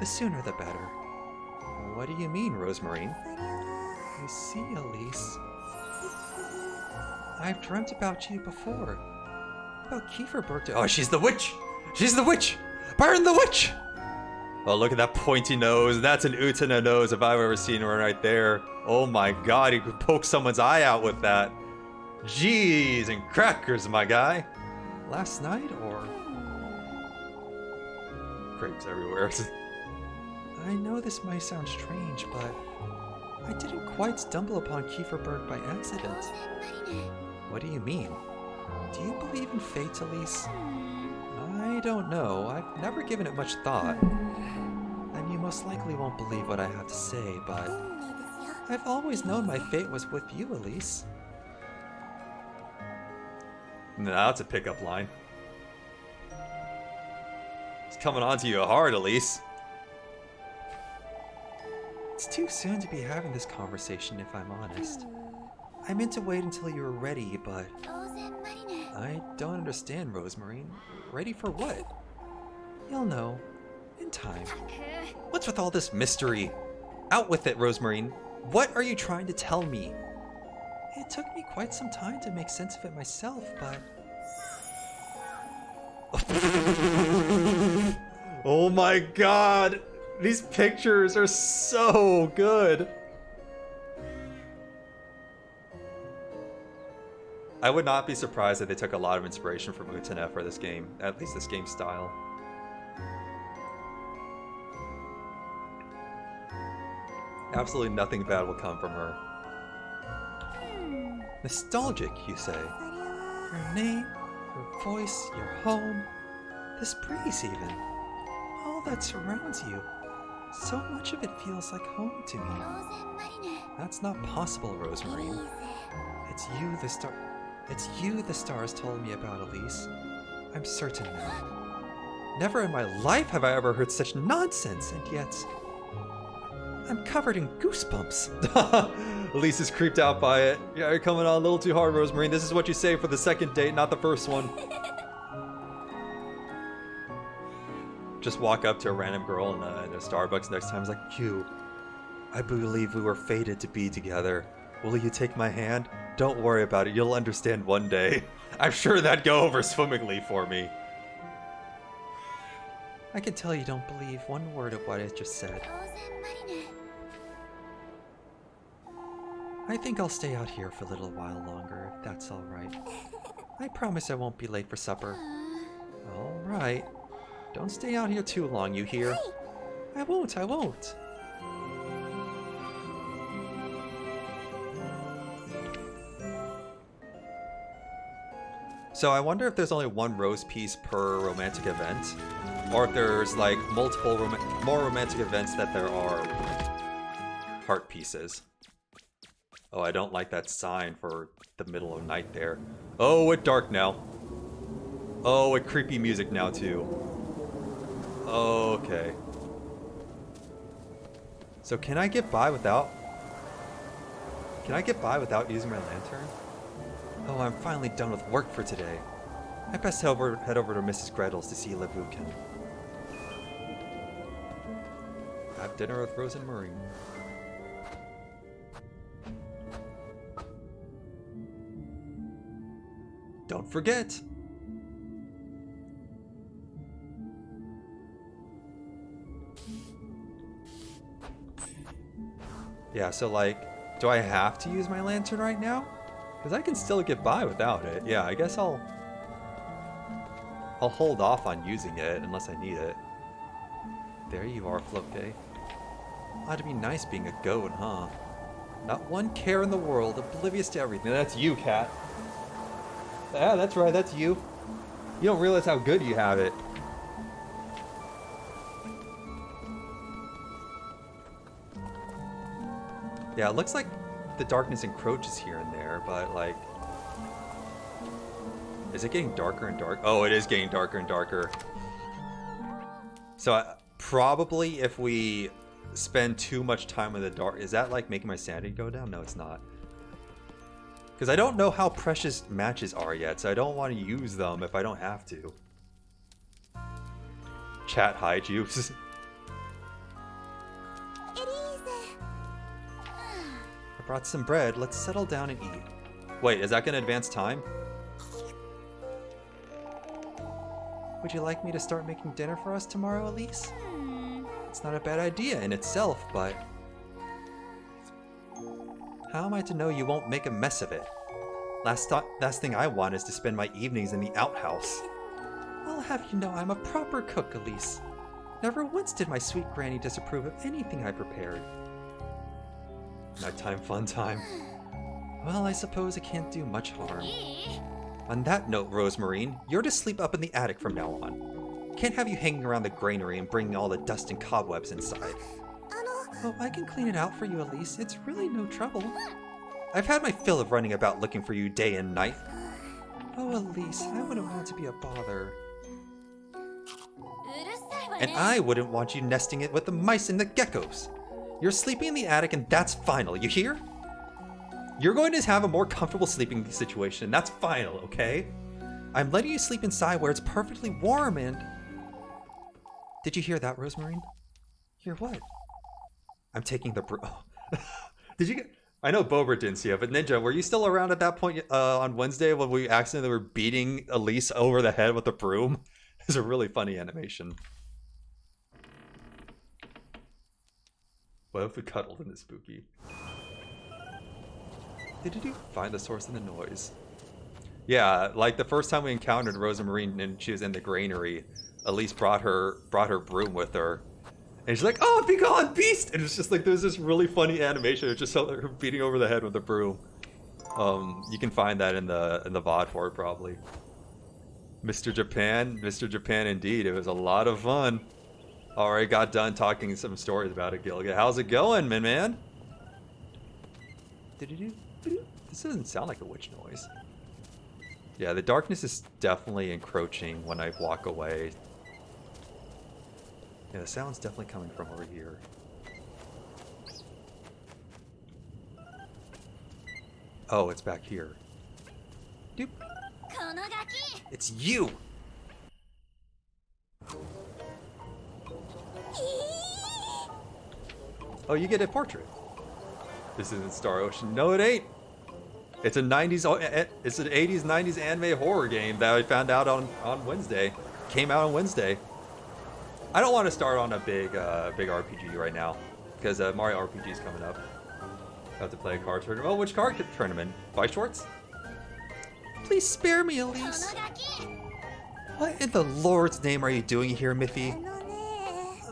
The sooner the better. What do you mean, Rosemarine? You see, Elise, I've dreamt about you before. About Kieferberg. Oh, she's the witch! She's the witch! Burn the witch! Oh, look at that pointy nose. That's an Utena nose if I've ever seen one right there. Oh my god, you could poke someone's eye out with that. Jeez and crackers, my guy. Last night, or? Grapes everywhere. I know this might sound strange, but I didn't quite stumble upon Kieferberg by accident. What do you mean? Do you believe in fate, Elise? I don't know. I've never given it much thought. And you most likely won't believe what I have to say, but I've always known my fate was with you, Elise. Now that's a pickup line. It's coming on to you hard, Elise. It's too soon to be having this conversation, if I'm honest. I meant to wait until you were ready, but I don't understand, Rosemarine. Ready for what? You'll know. In time. What's with all this mystery? Out with it, Rosemarine. What are you trying to tell me? It took me quite some time to make sense of it myself, but... Oh my god! These pictures are so good! I would not be surprised if they took a lot of inspiration from Utena for this game, at least this game style. Absolutely nothing bad will come from her. Nostalgic, you say? Your name, your voice, your home, this breeze even. All that surrounds you. So much of it feels like home to me. That's not possible, Rosemarine. It's you the stars told me about, Elise. I'm certain now. Never in my life have I ever heard such nonsense, and yet... I'm covered in goosebumps. Elise is creeped out by it. Yeah, you're coming on a little too hard, Rosemarine. This is what you say for the second date, not the first one. Just walk up to a random girl in a Starbucks next time. It's like, you, I believe we were fated to be together. Will you take my hand? Don't worry about it. You'll understand one day. I'm sure that'd go over swimmingly for me. I can tell you don't believe one word of what I just said. I think I'll stay out here for a little while longer, if that's all right. I promise I won't be late for supper. All right. Don't stay out here too long, you hear? I won't. So I wonder if there's only one rose piece per romantic event, or if there's like multiple more romantic events that there are heart pieces. Oh, I don't like that sign for the middle of night there. Oh, it's dark now. Oh, with creepy music now too. Okay. So can I get by without using my lantern? Oh, I'm finally done with work for today. I best head over to Mrs. Gretel's to see Levukin. Have dinner with Rose and Marine. Don't forget. Yeah, so like, do I have to use my lantern right now? Because I can still get by without it. Yeah, I guess I'll hold off on using it unless I need it. There you are, Floke. Ought to be nice being a goat, huh? Not one care in the world, oblivious to everything. That's you, Cat. Yeah, that's right, that's you. You don't realize how good you have it. Yeah, it looks like the darkness encroaches here and there, but like... Is it getting darker and darker? Oh, it is getting darker and darker. So probably if we spend too much time in the dark... Is that like making my sanity go down? No, it's not. Because I don't know how precious matches are yet, so I don't want to use them if I don't have to. Chat hide you. I brought some bread. Let's settle down and eat. Wait, is that going to advance time? Would you like me to start making dinner for us tomorrow, Elise? It's not a bad idea in itself, but... How am I to know you won't make a mess of it? Last thing I want is to spend my evenings in the outhouse. I'll have you know I'm a proper cook, Elise. Never once did my sweet granny disapprove of anything I prepared. Nighttime fun time. Well, I suppose it can't do much harm. On that note, Rosemarine, you're to sleep up in the attic from now on. Can't have you hanging around the granary and bringing all the dust and cobwebs inside. Oh, I can clean it out for you, Elise. It's really no trouble. I've had my fill of running about looking for you day and night. Oh, Elise, I wouldn't want to be a bother. And I wouldn't want you nesting it with the mice and the geckos. You're sleeping in the attic and that's final, you hear? You're going to have a more comfortable sleeping situation, and that's final, okay? I'm letting you sleep inside where it's perfectly warm and... Did you hear that, Rosemarine? Hear what? I'm taking the Did you get... I know Bober didn't see it, but Ninja, were you still around at that point on Wednesday when we accidentally were beating Elise over the head with a broom? It's a really funny animation. What if we cuddled in the spooky? Did you find the source of the noise? Yeah, like the first time we encountered Rosemarine and she was in the granary, Elise brought her broom with her. And she's like, "Oh, be gone, beast!" And it's just like, there's this really funny animation. It's just her beating over the head with the broom. You can find that in the VOD for it, probably. Mr. Japan indeed. It was a lot of fun. Alright, got done talking some stories about it, Gilga. How's it going, man? This doesn't sound like a witch noise. Yeah, the darkness is definitely encroaching when I walk away. Yeah, the sound's definitely coming from over here. Oh, it's back here. Doop. It's you! Oh, you get a portrait. This isn't Star Ocean. No, it ain't. It's a 90s. It's an 80s, 90s anime horror game that I found out on Wednesday. Came out on Wednesday. I don't want to start on a big RPG right now because Mario RPG is coming up. I have to play a card tournament. Oh, which card tournament? By Schwartz? Please spare me, Elise. What in the Lord's name are you doing here, Miffy?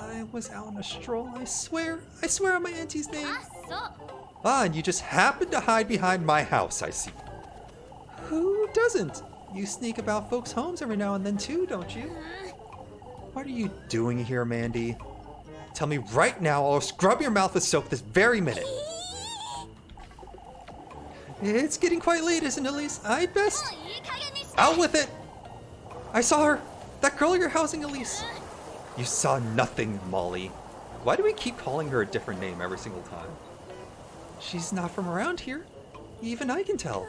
I was out on a stroll, I swear on my auntie's name. Ah, and you just happened to hide behind my house, I see. Who doesn't? You sneak about folks' homes every now and then too, don't you? What are you doing here, Mandy? Tell me right now, or I'll scrub your mouth with soap this very minute. It's getting quite late, isn't it, Elise? I'd best... Out with it! I saw her! That girl you're housing, Elise! You saw nothing, Molly. Why do we keep calling her a different name every single time? She's not from around here. Even I can tell.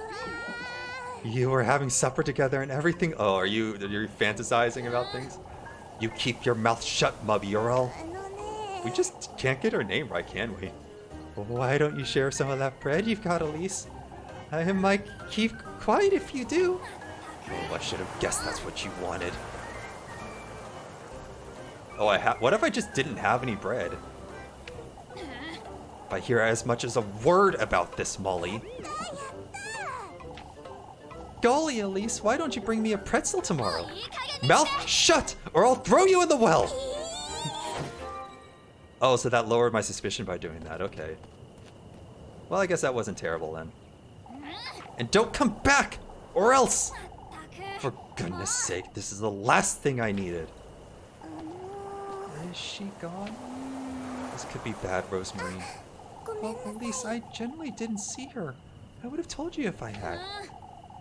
You were having supper together and everything. Oh, are you fantasizing about things? You keep your mouth shut, Mubby, or I'll... We just can't get her name right, can we? Why don't you share some of that bread you've got, Elise? I might keep quiet if you do. Oh, I should have guessed that's what you wanted. Oh, what if I just didn't have any bread? If I hear as much as a word about this, Molly. Golly, Elise, why don't you bring me a pretzel tomorrow? Mouth shut, or I'll throw you in the well! Oh, so that lowered my suspicion by doing that, okay. Well, I guess that wasn't terrible then. And don't come back, or else! For goodness sake, this is the last thing I needed. Is she gone? This could be bad, Rosemarine. Well, Elise, I generally didn't see her. I would have told you if I had.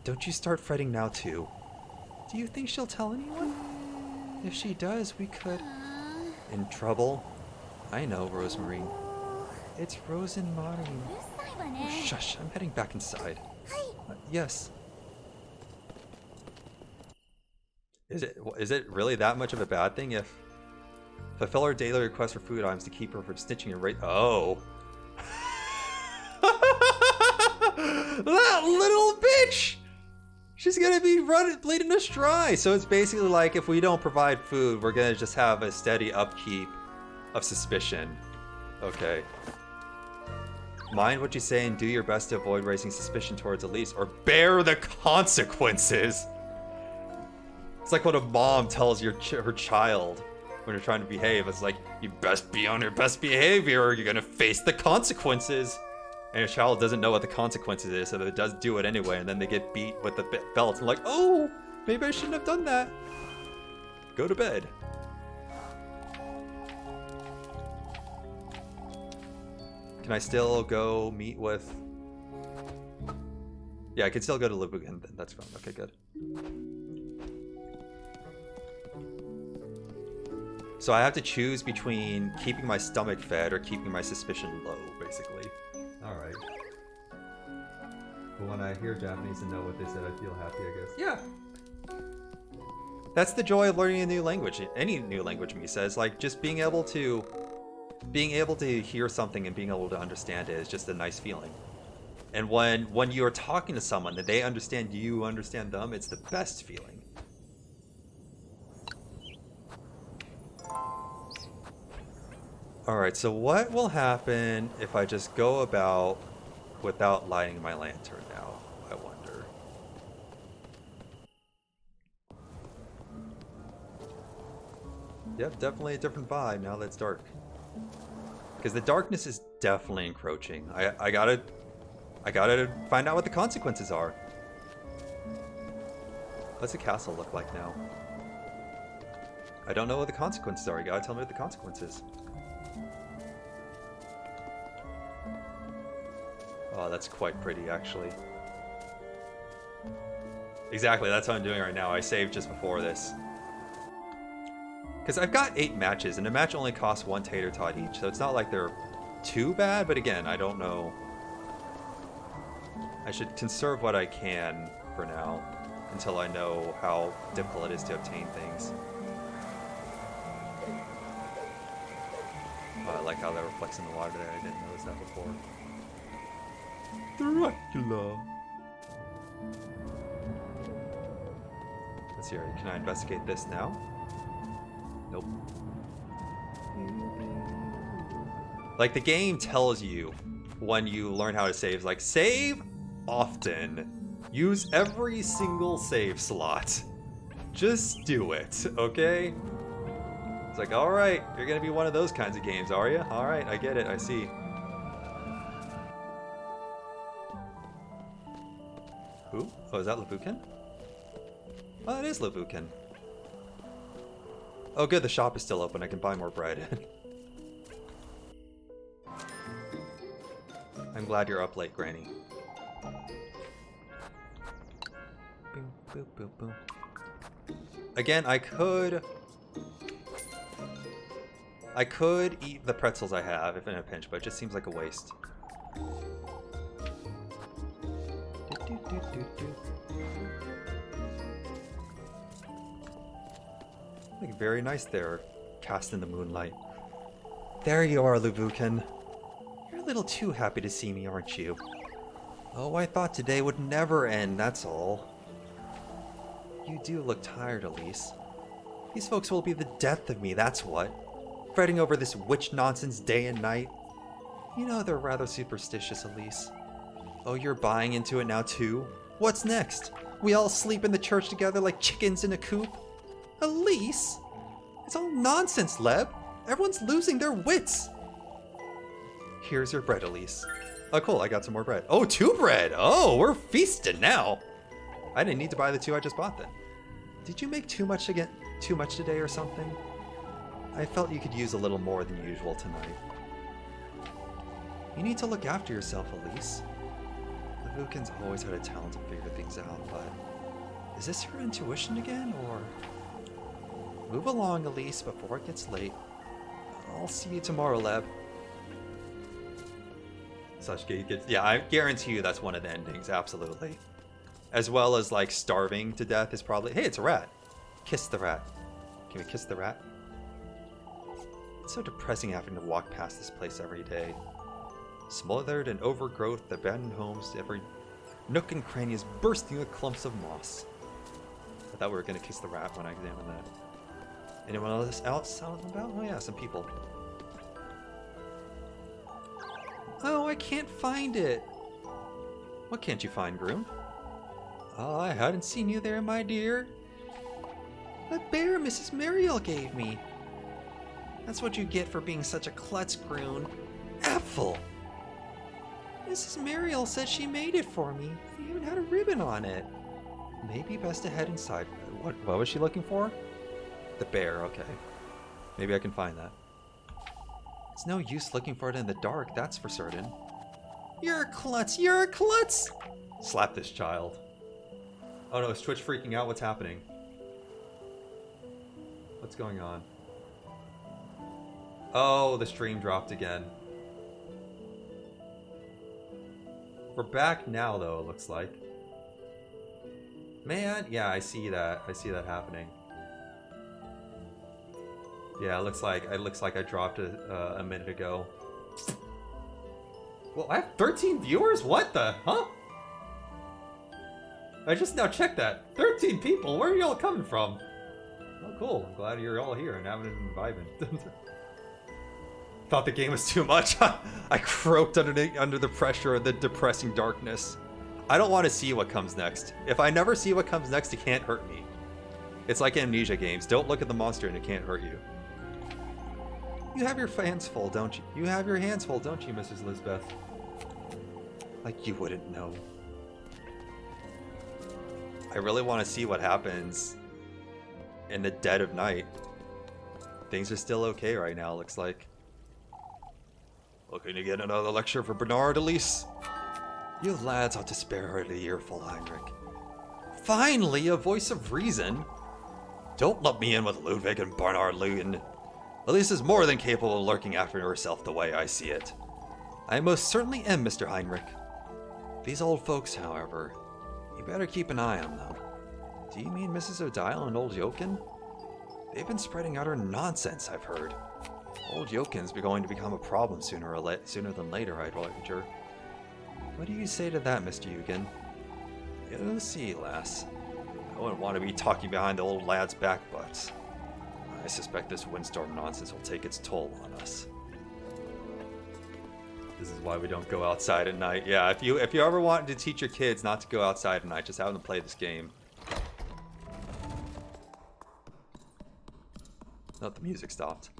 Don't you start fretting now, too. Do you think she'll tell anyone? If she does, we could... In trouble? I know, Rosemarine. It's Rosemarine. Oh, shush, I'm heading back inside. Yes. Is it really that much of a bad thing if fulfill her daily request for food items to keep her from snitching and Oh. That little bitch! She's gonna be bleeding us dry. So it's basically like if we don't provide food, we're gonna just have a steady upkeep of suspicion. Okay. Mind what you say and do your best to avoid raising suspicion towards Elise or bear the consequences. It's like what a mom tells her child when you're trying to behave. It's like, you best be on your best behavior or you're gonna face the consequences. And a child doesn't know what the consequences is, so it does do it anyway, and then they get beat with the belt. And like, oh, maybe I shouldn't have done that. Go to bed. Can I still go meet with... Yeah, I can still go to Libugan. That's fine. Okay, good. So I have to choose between keeping my stomach fed or keeping my suspicion low, basically. Alright. But when I hear Japanese and know what they said, I feel happy, I guess. Yeah! That's the joy of learning a new language. Any new language, me says. Like, just being able to hear something and being able to understand it is just a nice feeling. And when you're talking to someone and they understand you understand them, it's the best feeling. Alright, so what will happen if I just go about without lighting my lantern now, I wonder. Yep, definitely a different vibe now that it's dark. Because the darkness is definitely encroaching. I gotta find out what the consequences are. What's the castle look like now? I don't know what the consequences are. You gotta tell me what the consequences. Oh, that's quite pretty, actually. Exactly, that's what I'm doing right now. I saved just before this. Because I've got 8 matches, and a match only costs 1 tater tot each, so it's not like they're too bad, but again, I don't know. I should conserve what I can for now, until I know how difficult it is to obtain things. Oh, I like how that reflects in the water there. I didn't notice that before. Dracula. Let's hear it. Can I investigate this now? Nope. Like, the game tells you when you learn how to save, like, save often. Use every single save slot. Just do it, okay? It's like, alright, you're gonna be one of those kinds of games, are you? Alright, I get it, I see. Who? Oh, is that Labukin? Oh, it is Labukin. Oh good, the shop is still open, I can buy more bread. I'm glad you're up late, Granny. Boom, boom, boom, boom. Again, I could eat the pretzels I have if in a pinch, but it just seems like a waste. Like, very nice there, cast in the moonlight. There you are, Lubukin. You're a little too happy to see me, aren't you? Oh, I thought today would never end, that's all. You do look tired, Elise. These folks will be the death of me, that's what. Fretting over this witch nonsense day and night. You know they're rather superstitious, Elise. Oh, you're buying into it now too? What's next? We all sleep in the church together like chickens in a coop? Elise? It's all nonsense, Leb. Everyone's losing their wits. Here's your bread, Elise. Oh, cool, I got some more bread. Oh, 2 bread! Oh, we're feasting now! I didn't need to buy the 2 I just bought then. Did you make too much today or something? I felt you could use a little more than usual tonight. You need to look after yourself, Elise. Labukin's always had a talent to figure things out, but... is this her intuition again, or... Move along, Elise, before it gets late. I'll see you tomorrow, Leb. Sasuke gets... yeah, I guarantee you that's one of the endings, absolutely. As well as, like, starving to death is probably... hey, it's a rat. Kiss the rat. Can we kiss the rat? It's so depressing having to walk past this place every day. Smothered in overgrowth, abandoned homes, every nook and cranny is bursting with clumps of moss. I thought we were going to kiss the rat when I examined that. Anyone else out and about? Oh yeah, some people. Oh, I can't find it. What can't you find, Groom? Oh, I hadn't seen you there, my dear. The bear Mrs. Muriel gave me. That's what you get for being such a klutz, Groon. Apfel! Mrs. Mariel said she made it for me. It even had a ribbon on it. Maybe best to head inside. What was she looking for? The bear, okay. Maybe I can find that. It's no use looking for it in the dark, that's for certain. You're a klutz! You're a klutz! Slap this child. Oh no, is Twitch freaking out? What's happening? What's going on? Oh, the stream dropped again. We're back now, though, it looks like. Man, yeah, I see that. I see that happening. Yeah, it looks like I dropped it a minute ago. Well, I have 13 viewers? What the? Huh? I just now checked that. 13 people? Where are y'all coming from? Oh, cool. I'm glad you're all here and having it and vibing. Thought the game was too much. I croaked under the pressure of the depressing darkness. I don't want to see what comes next. If I never see what comes next, it can't hurt me. It's like Amnesia games. Don't look at the monster and it can't hurt you. You have your hands full, don't you? You have your hands full, don't you, Mrs. Lisbeth? Like you wouldn't know. I really want to see what happens in the dead of night. Things are still okay right now, looks like. Looking to get another lecture for Bernard, Elise? You lads ought to spare her the earful, Heinrich. Finally, a voice of reason. Don't lump me in with Ludwig and Bernard Lugan. Elise is more than capable of lurking after herself the way I see it. I most certainly am, Mr. Heinrich. These old folks, however, you better keep an eye on them. Do you mean Mrs. O'Dial and old Jochen? They've been spreading utter nonsense, I've heard. Old Jochen's going to become a problem sooner than later, I'd wager. What do you say to that, Mr. Eugen? You'll see, lass. I wouldn't want to be talking behind the old lad's back, but I suspect this windstorm nonsense will take its toll on us. This is why we don't go outside at night. Yeah, if you ever wanted to teach your kids not to go outside at night, just have them play this game. Oh, the music stopped.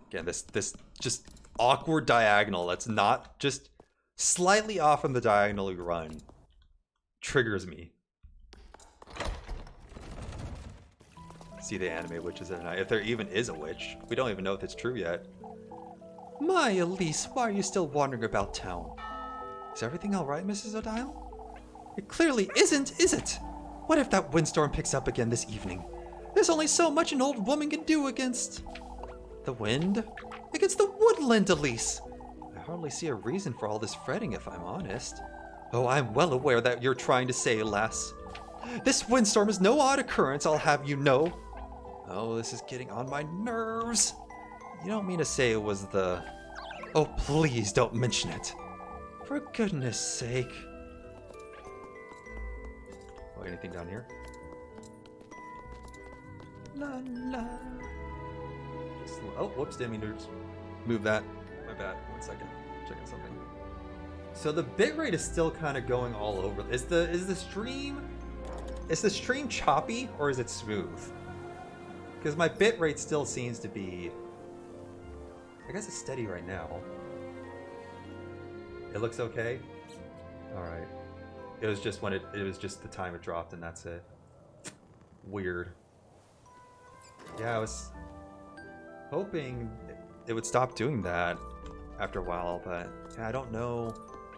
Again, this just awkward diagonal that's not just slightly off from the diagonal you run triggers me. See the anime witches at night. If there even is a witch. We don't even know if it's true yet. My Elise, why are you still wandering about town? Is everything alright, Mrs. O'Dial? It clearly isn't, is it? What if that windstorm picks up again this evening? There's only so much an old woman can do against... the wind? Against the woodland, Elise! I hardly see a reason for all this fretting, if I'm honest. Oh, I'm well aware that you're trying to say, lass. This windstorm is no odd occurrence, I'll have you know. Oh, this is getting on my nerves. You don't mean to say it was the... Oh, please don't mention it. For goodness sake. Oh, anything down here? La la. Oh, whoops, didn't mean to move that. My bad. 1 second. Checking something. So the bitrate is still kind of going all over. Is the stream choppy or is it smooth? Because my bitrate still seems to be... I guess it's steady right now. It looks okay? Alright. It was just when it was just the time it dropped and that's it. Weird. Yeah, I was hoping it would stop doing that after a while, but yeah, I don't know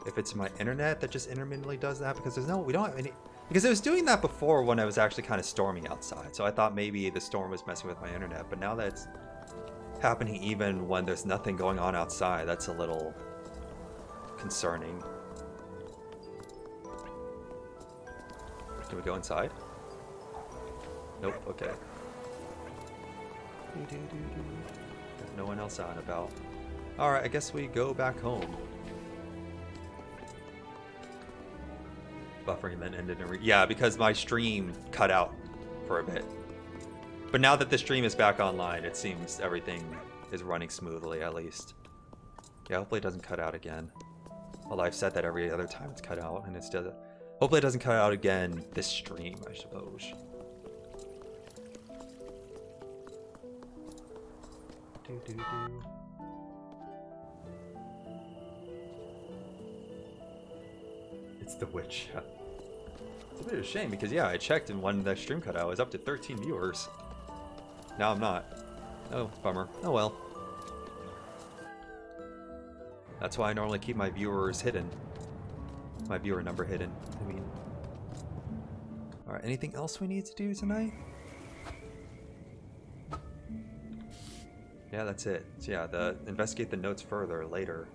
if it's my internet that just intermittently does that because we don't have any... Because it was doing that before when I was actually kind of storming outside, so I thought maybe the storm was messing with my internet, but now that it's happening even when there's nothing going on outside, that's a little concerning. Can we go inside? Nope, okay. There's no one else out and about. Alright, I guess we go back home. Buffering and then ended. Yeah, because my stream cut out for a bit. But now that the stream is back online, it seems everything is running smoothly, at least. Yeah, hopefully it doesn't cut out again. Although I've said that every other time it's cut out, and it still... Hopefully it doesn't cut out again this stream, I suppose. the witch. It's a bit of a shame because, yeah, I checked and when the stream cut out, I was up to 13 viewers. Now I'm not. Oh, bummer. Oh well. That's why I normally keep my viewers hidden. My viewer number hidden, I mean. Alright, anything else we need to do tonight? Yeah, that's it. So yeah, investigate the notes further later.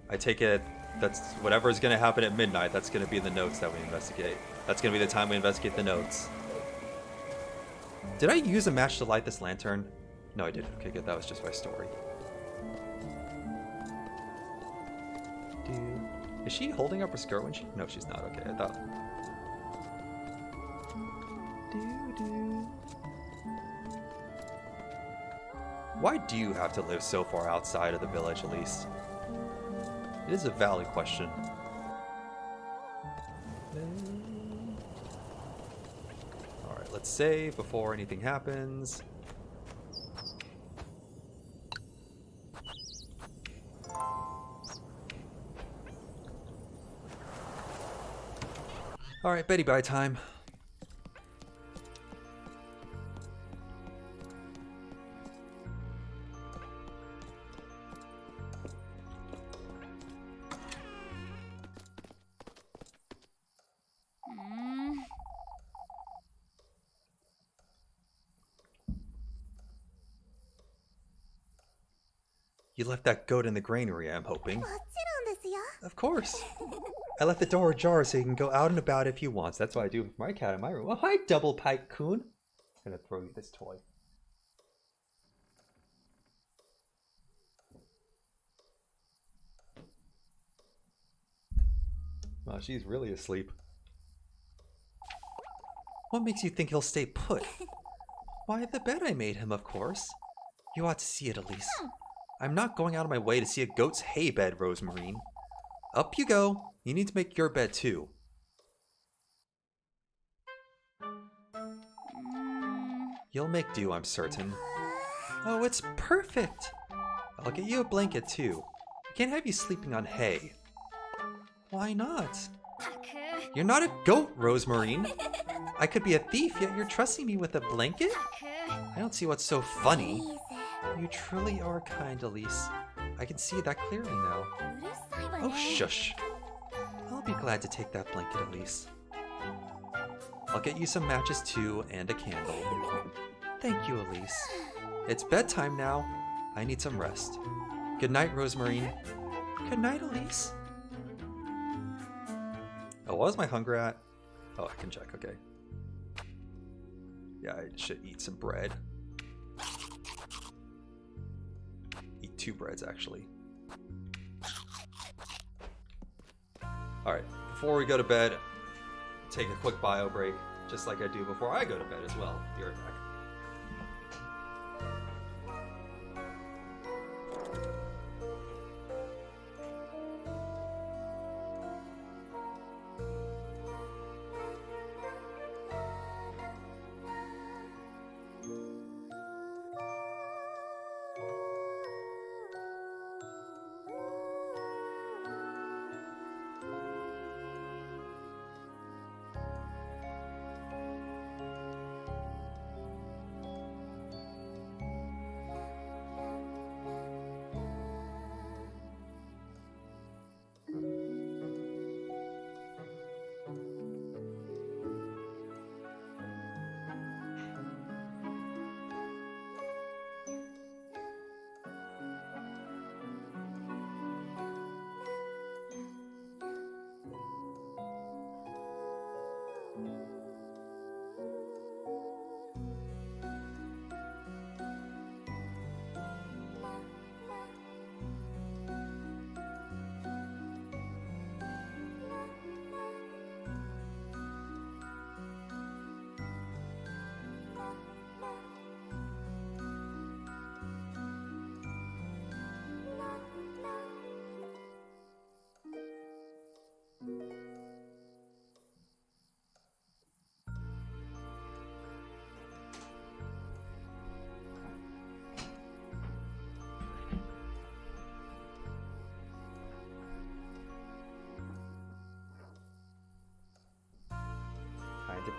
I take it that's whatever's gonna happen at midnight, that's gonna be the notes that we investigate. That's gonna be the time we investigate the notes. Did I use a match to light this lantern? No, I didn't. Okay, good. That was just my story. Dude. Is she holding up her skirt when she... No, she's not. Okay, I thought... Why do you have to live so far outside of the village, Elise? It is a valid question. Alright, let's save before anything happens. Alright, Betty bye time. You left that goat in the granary, I'm hoping. Of course. I left the door ajar so you can go out and about if you want. That's what I do with my cat in my room. Oh, hi, Double Pike Coon. I'm gonna throw you this toy. Wow, she's really asleep. What makes you think he'll stay put? Why, the bed I made him, of course. You ought to see it, Elise. I'm not going out of my way to see a goat's hay bed, Rosemarine. Up you go. You need to make your bed too. You'll make do, I'm certain. Oh, it's perfect. I'll get you a blanket too. I can't have you sleeping on hay. Why not? You're not a goat, Rosemarine. I could be a thief, yet you're trusting me with a blanket? I don't see what's so funny. You truly are kind, Elise. I can see that clearly now. Oh, shush. I'll be glad to take that blanket, Elise. I'll get you some matches too, and a candle. Thank you, Elise. It's bedtime now. I need some rest. Good night, Rosemarine. Good night, Elise. Oh, what was my hunger at? Oh, I can check, okay. Yeah, I should eat some bread. Eat 2 breads, actually. Alright, before we go to bed, take a quick bio break, just like I do before I go to bed as well. Be right back.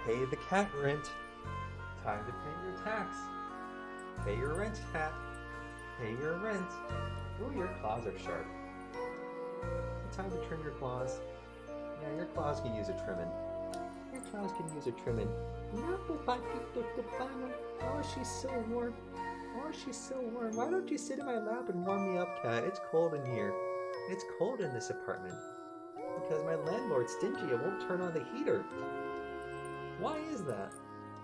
Pay the cat rent. Time to pay your tax. Pay your rent, cat. Pay your rent. Ooh, your claws are sharp. Time to trim your claws. Yeah, your claws can use a trimming. Your claws can use a trimming. Oh, she's so warm. Oh, she's so warm. Why don't you sit in my lap and warm me up, cat? It's cold in here. It's cold in this apartment. Because my landlord's stingy and won't turn on the heater. Why is that?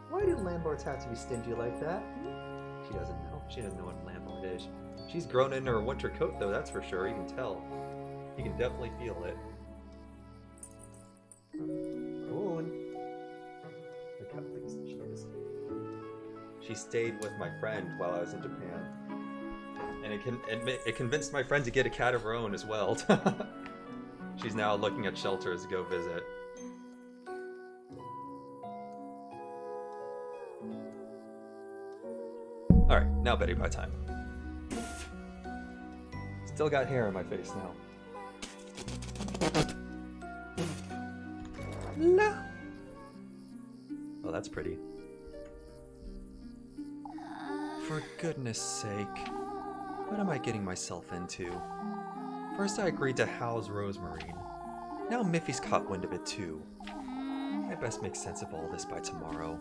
Why do landlords have to be stingy like that? She doesn't know. She doesn't know what a landlord is. She's grown in her winter coat, though, that's for sure. You can tell. You can definitely feel it. Moon. Look how pleased she is. She stayed with my friend while I was in Japan. And it convinced my friend to get a cat of her own as well. She's now looking at shelters to go visit. Alright, now Betty Pie time. Still got hair on my face now. No. Oh, that's pretty. For goodness sake. What am I getting myself into? First I agreed to house Rosemarine. Now Miffy's caught wind of it too. I best make sense of all this by tomorrow.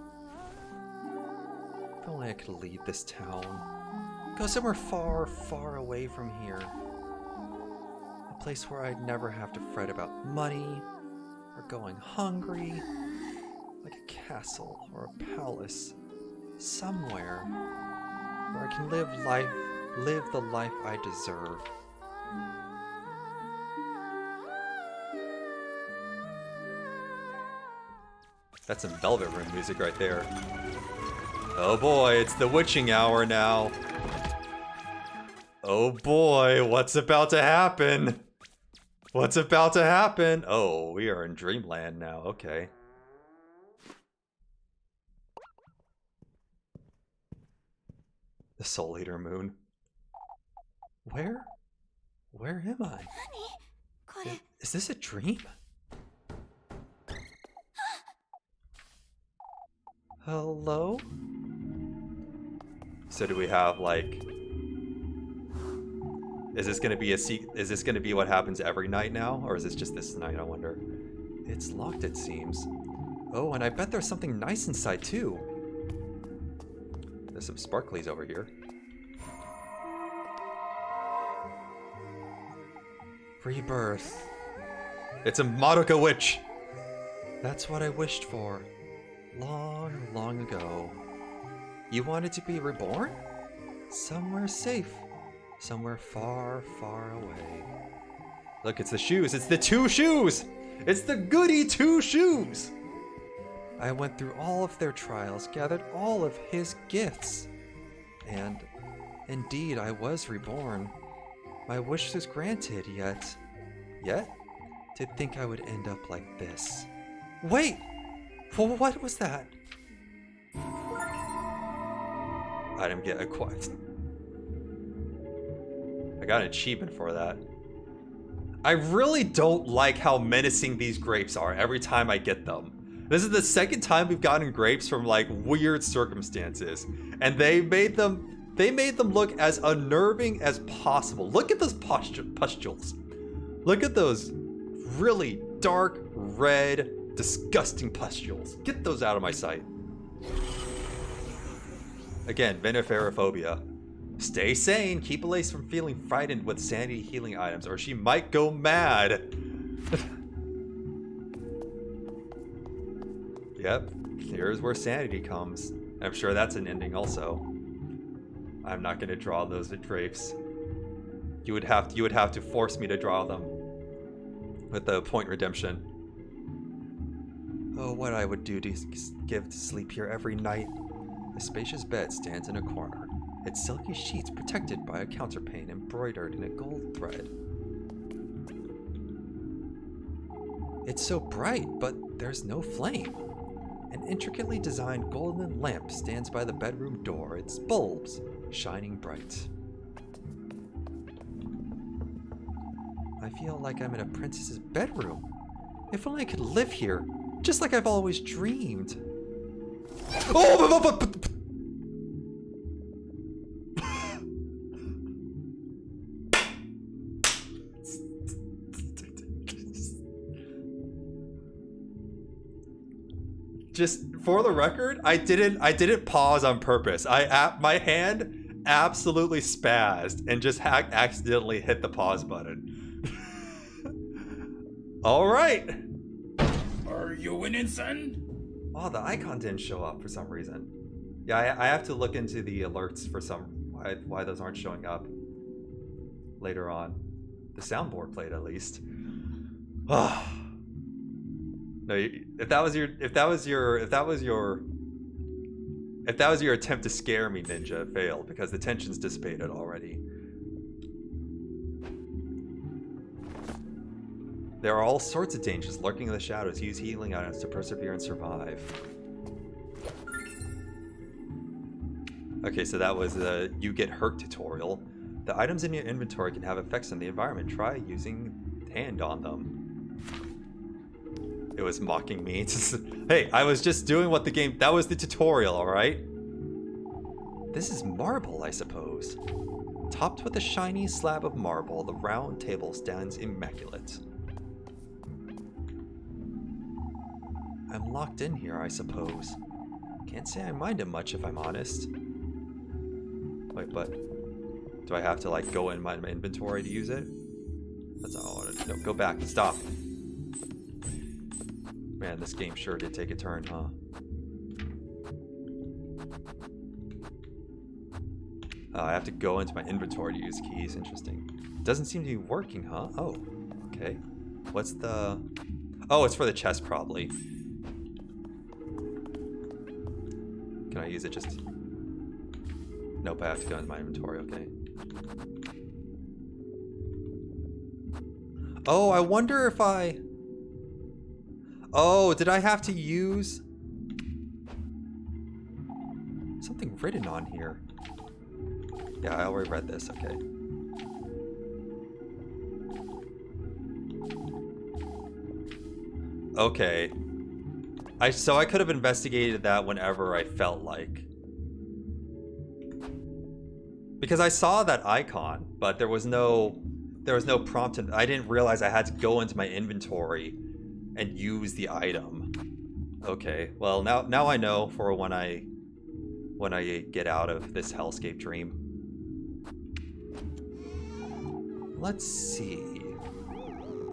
If only I could leave this town. Go somewhere far, far away from here. A place where I'd never have to fret about money, or going hungry. Like a castle or a palace. Somewhere where I can live the life I deserve. That's some Velvet Room music right there. Oh boy, it's the witching hour now. Oh boy, what's about to happen? What's about to happen? Oh, we are in Dreamland now, okay. The Soul Eater Moon. Where am I? Is this a dream? Hello? So do we have like... Is this gonna be what happens every night now? Or is this just this night, I wonder? It's locked, it seems. Oh, and I bet there's something nice inside too. There's some sparklies over here. Rebirth. It's a Madoka witch! That's what I wished for. Long, long ago. You wanted to be reborn? Somewhere safe. Somewhere far, far away. Look, it's the shoes. It's the 2 shoes! It's the Goody 2 Shoes! I went through all of their trials, gathered all of his gifts. And indeed, I was reborn. My wish was granted, yet... To think I would end up like this. Wait! What was that? Item get acquired. I got an achievement for that. I really don't like how menacing these grapes are every time I get them. This is the second time we've gotten grapes from like weird circumstances. And they made them look as unnerving as possible. Look at those pustules. Look at those really dark, red, disgusting pustules. Get those out of my sight. Again, venipherophobia. Stay sane. Keep Elise from feeling frightened with sanity healing items, or she might go mad. Yep, here's where sanity comes. I'm sure that's an ending also. I'm not gonna draw those drapes. You would have to force me to draw them with the point redemption. Oh, what I would do to give to sleep here every night. A spacious bed stands in a corner, its silky sheets protected by a counterpane embroidered in a gold thread. It's so bright, but there's no flame. An intricately designed golden lamp stands by the bedroom door, its bulbs shining bright. I feel like I'm in a princess's bedroom. If only I could live here, just like I've always dreamed. Oh, just for the record, I didn't pause on purpose. My hand absolutely spazzed and just accidentally hit the pause button. All right. Are you winning, son? Oh, the icon didn't show up for some reason. Yeah, I have to look into the alerts for why those aren't showing up later on. The soundboard played at least. No, if that was your attempt to scare me, Ninja, it failed because the tension's dissipated already. There are all sorts of dangers lurking in the shadows. Use healing items to persevere and survive. Okay, so that was the you get hurt tutorial. The items in your inventory can have effects on the environment. Try using hand on them. It was mocking me. Hey, I was just doing what the game... That was the tutorial, alright? This is marble, I suppose. Topped with a shiny slab of marble, the round table stands immaculate. I'm locked in here, I suppose. Can't say I mind it much if I'm honest. Wait, but... Do I have to, like, go in my inventory to use it? That's not what I wanted to... No, go back. Stop. Man, this game sure did take a turn, huh? I have to go into my inventory to use keys. Interesting. Doesn't seem to be working, huh? Oh, okay. What's the... Oh, it's for the chest, probably. Can I use it just... Nope, I have to go into my inventory, okay. Oh, I wonder if I... Oh, did I have to use... Something written on here. Yeah, I already read this, okay. Okay. So I could have investigated that whenever I felt like. Because I saw that icon, but there was no prompt. I didn't realize I had to go into my inventory and use the item. Okay, well now I know for when I get out of this hellscape dream. Let's see.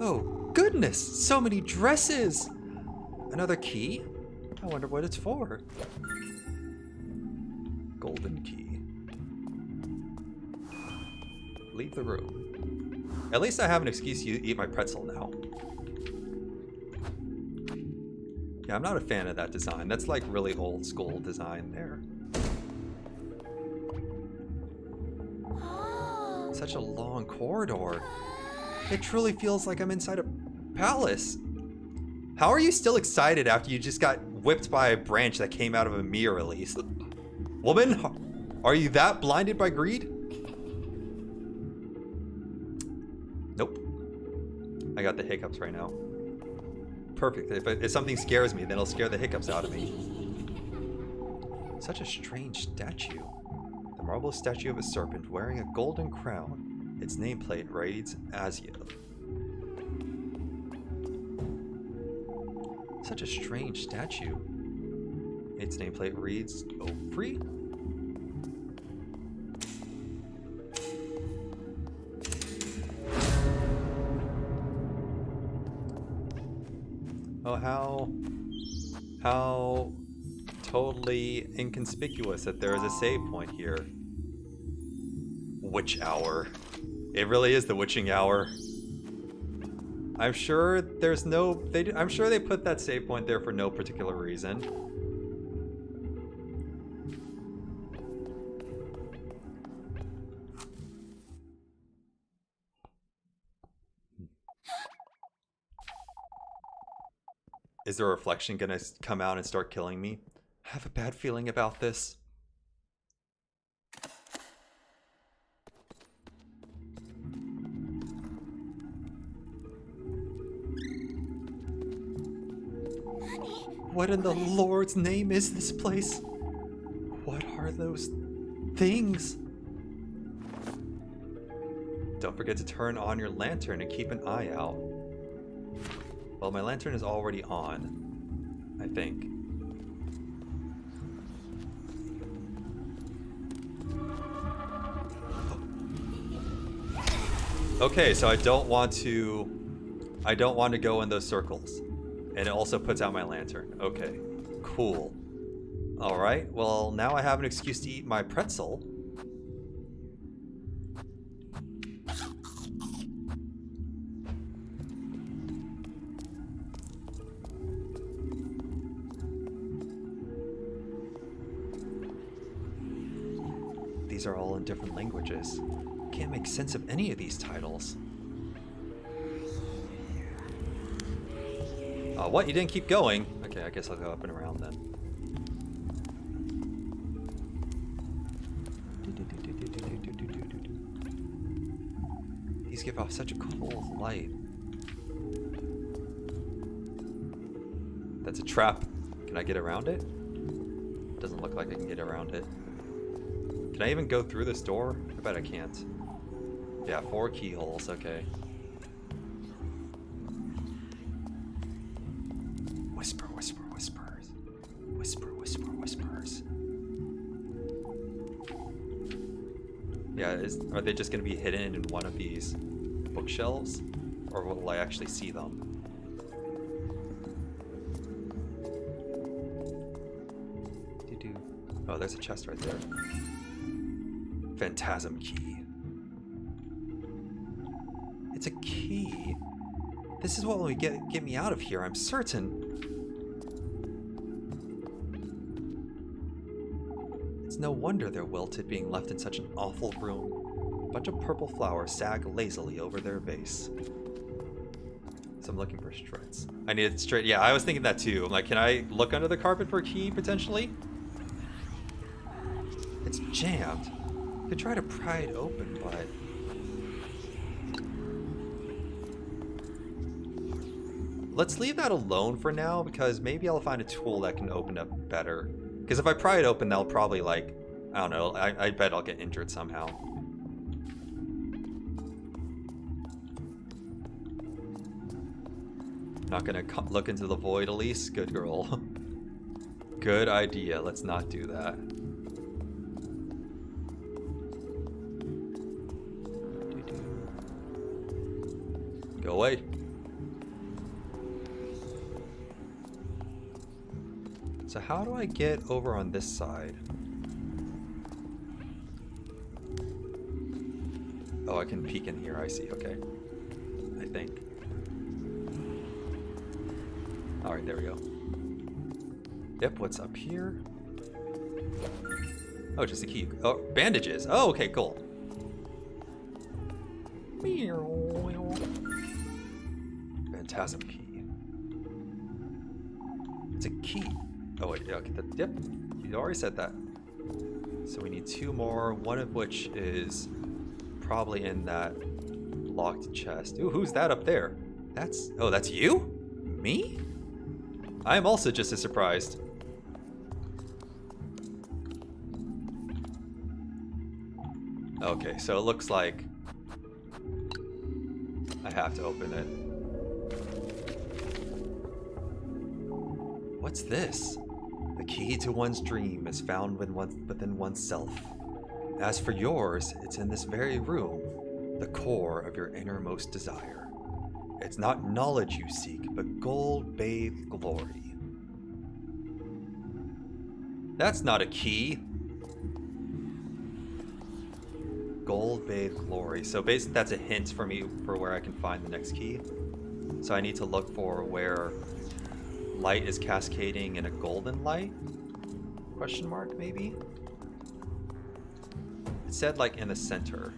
Oh goodness, so many dresses! Another key? I wonder what it's for. Golden key. Leave the room. At least I have an excuse to eat my pretzel now. Yeah, I'm not a fan of that design. That's like really old school design there. Such a long corridor. It truly feels like I'm inside a palace. How are you still excited after you just got whipped by a branch that came out of a mirror, at least? Woman, are you that blinded by greed? Nope. I got the hiccups right now. Perfect. If something scares me, then it'll scare the hiccups out of me. Such a strange statue. The marble statue of a serpent wearing a golden crown. Its nameplate reads Aziev. Such a strange statue. Its nameplate reads Ofri? Oh, how totally inconspicuous that there is a save point here. Witch hour. It really is the witching hour. I'm sure there's no... I'm sure they put that save point there for no particular reason. Is the reflection gonna come out and start killing me? I have a bad feeling about this. What in the Lord's name is this place? What are those things? Don't forget to turn on your lantern and keep an eye out. Well, my lantern is already on, I think. Okay, so I don't want to go in those circles. And it also puts out my lantern. Okay, cool. All right, well, now I have an excuse to eat my pretzel. These are all in different languages. Can't make sense of any of these titles. What? You didn't keep going? Okay, I guess I'll go up and around then. These give off such a cold light. That's a trap. Can I get around it? Doesn't look like I can get around it. Can I even go through this door? I bet I can't. Yeah, 4 keyholes, okay. Whisper, whisper, whispers. Whisper, whisper, whispers. Yeah, are they just going to be hidden in one of these bookshelves? Or will I actually see them? Oh, there's a chest right there. Phantasm key. It's a key. This is what will get me out of here, I'm certain. It's no wonder they're wilted, being left in such an awful room. A bunch of purple flowers sag lazily over their base. So I'm looking for struts. I need it straight. Yeah, I was thinking that too. I'm like, can I look under the carpet for a key potentially? It's jammed. Could try to pry it open, but let's leave that alone for now, because maybe I'll find a tool that can open up better. Because if I pry it open, they'll probably, like, I don't know, I bet I'll get injured somehow. Not gonna look into the void, Elise? Good girl. Good idea, let's not do that. Go away. So how do I get over on this side? Oh, I can peek in here, I see, okay. I think. Alright, there we go. Yep, what's up here? Oh, just a key. Oh, bandages. Oh, okay, cool. Phantasm key. It's a key. Oh wait, okay, yep, you already said that. So we need 2 more, one of which is probably in that locked chest. Ooh, who's that up there? Oh, that's you? Me? I'm also just as surprised. Okay, so it looks like I have to open it. What's this? The key to one's dream is found within oneself. As for yours, it's in this very room, the core of your innermost desire. It's not knowledge you seek, but gold-bathed glory. That's not a key. Gold-bathed glory. So basically that's a hint for me for where I can find the next key. So I need to look for where light is cascading in a golden light? Question mark, maybe? It said like in the center.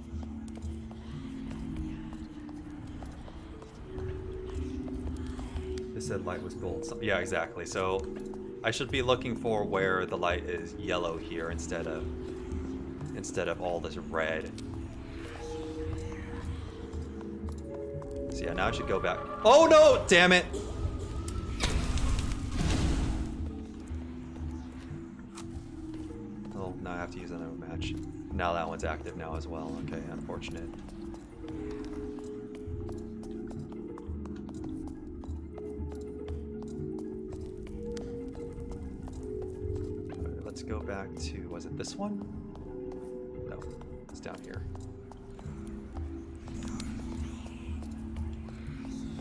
It said light was gold. So, yeah, exactly. So I should be looking for where the light is yellow here instead of all this red. So yeah, now I should go back. Oh no! Damn it! Oh, now I have to use another match. Now that one's active now as well. Okay, unfortunate. Alright, let's go back to, was it this one? No, it's down here.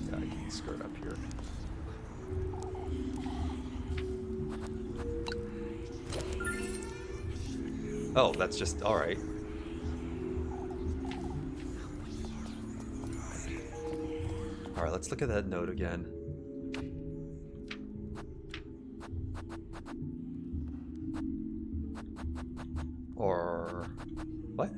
Yeah, I can skirt up here. Oh, that's just alright. Alright, let's look at that note again. Or what?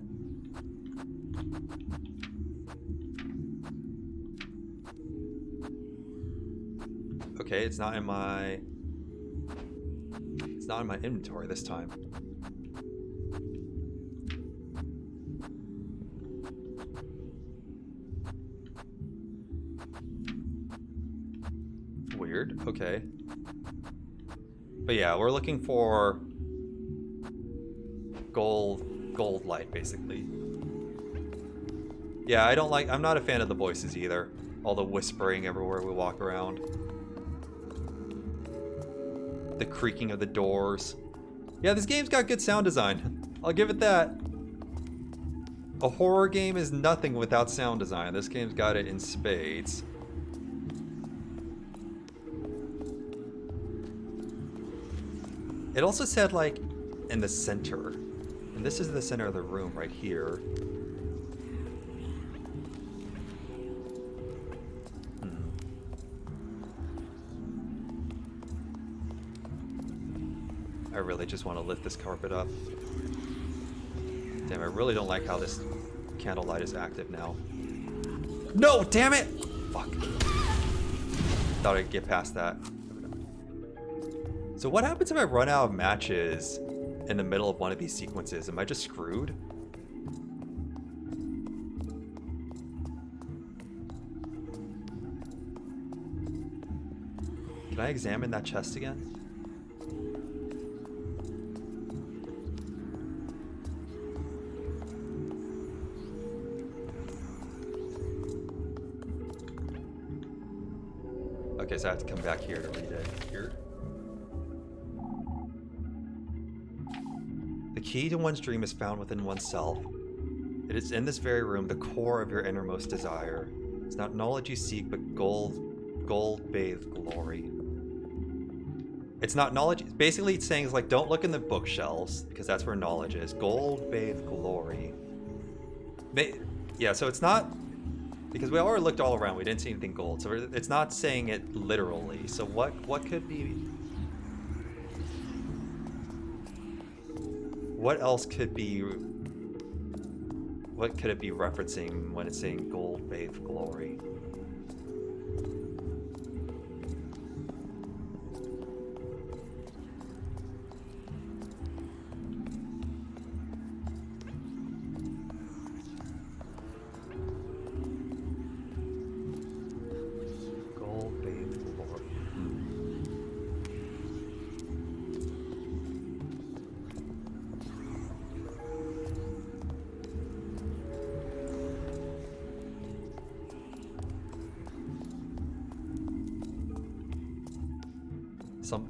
Okay, it's not in my inventory this time. Weird. Okay. But yeah, we're looking for gold light, basically. Yeah, I'm not a fan of the voices either. All the whispering everywhere we walk around. The creaking of the doors. Yeah, this game's got good sound design. I'll give it that. A horror game is nothing without sound design. This game's got it in spades. It also said, like, in the center. And this is the center of the room right here. I really just want to lift this carpet up. Damn, I really don't like how this candlelight is active now. No, damn it! Fuck. Thought I'd get past that. So what happens if I run out of matches in the middle of one of these sequences? Am I just screwed? Can I examine that chest again? Okay, so I have to come back here to read it. Here. The key to one's dream is found within oneself. It is in this very room, the core of your innermost desire. It's not knowledge you seek, but gold-bathed glory. It's not knowledge. Basically, it's saying, like, don't look in the bookshelves, because that's where knowledge is. Gold-bathed glory. Yeah, so it's not... Because we already looked all around, we didn't see anything gold, so it's not saying it literally. So what could be... What else could be... What could it be referencing when it's saying gold-bathed glory?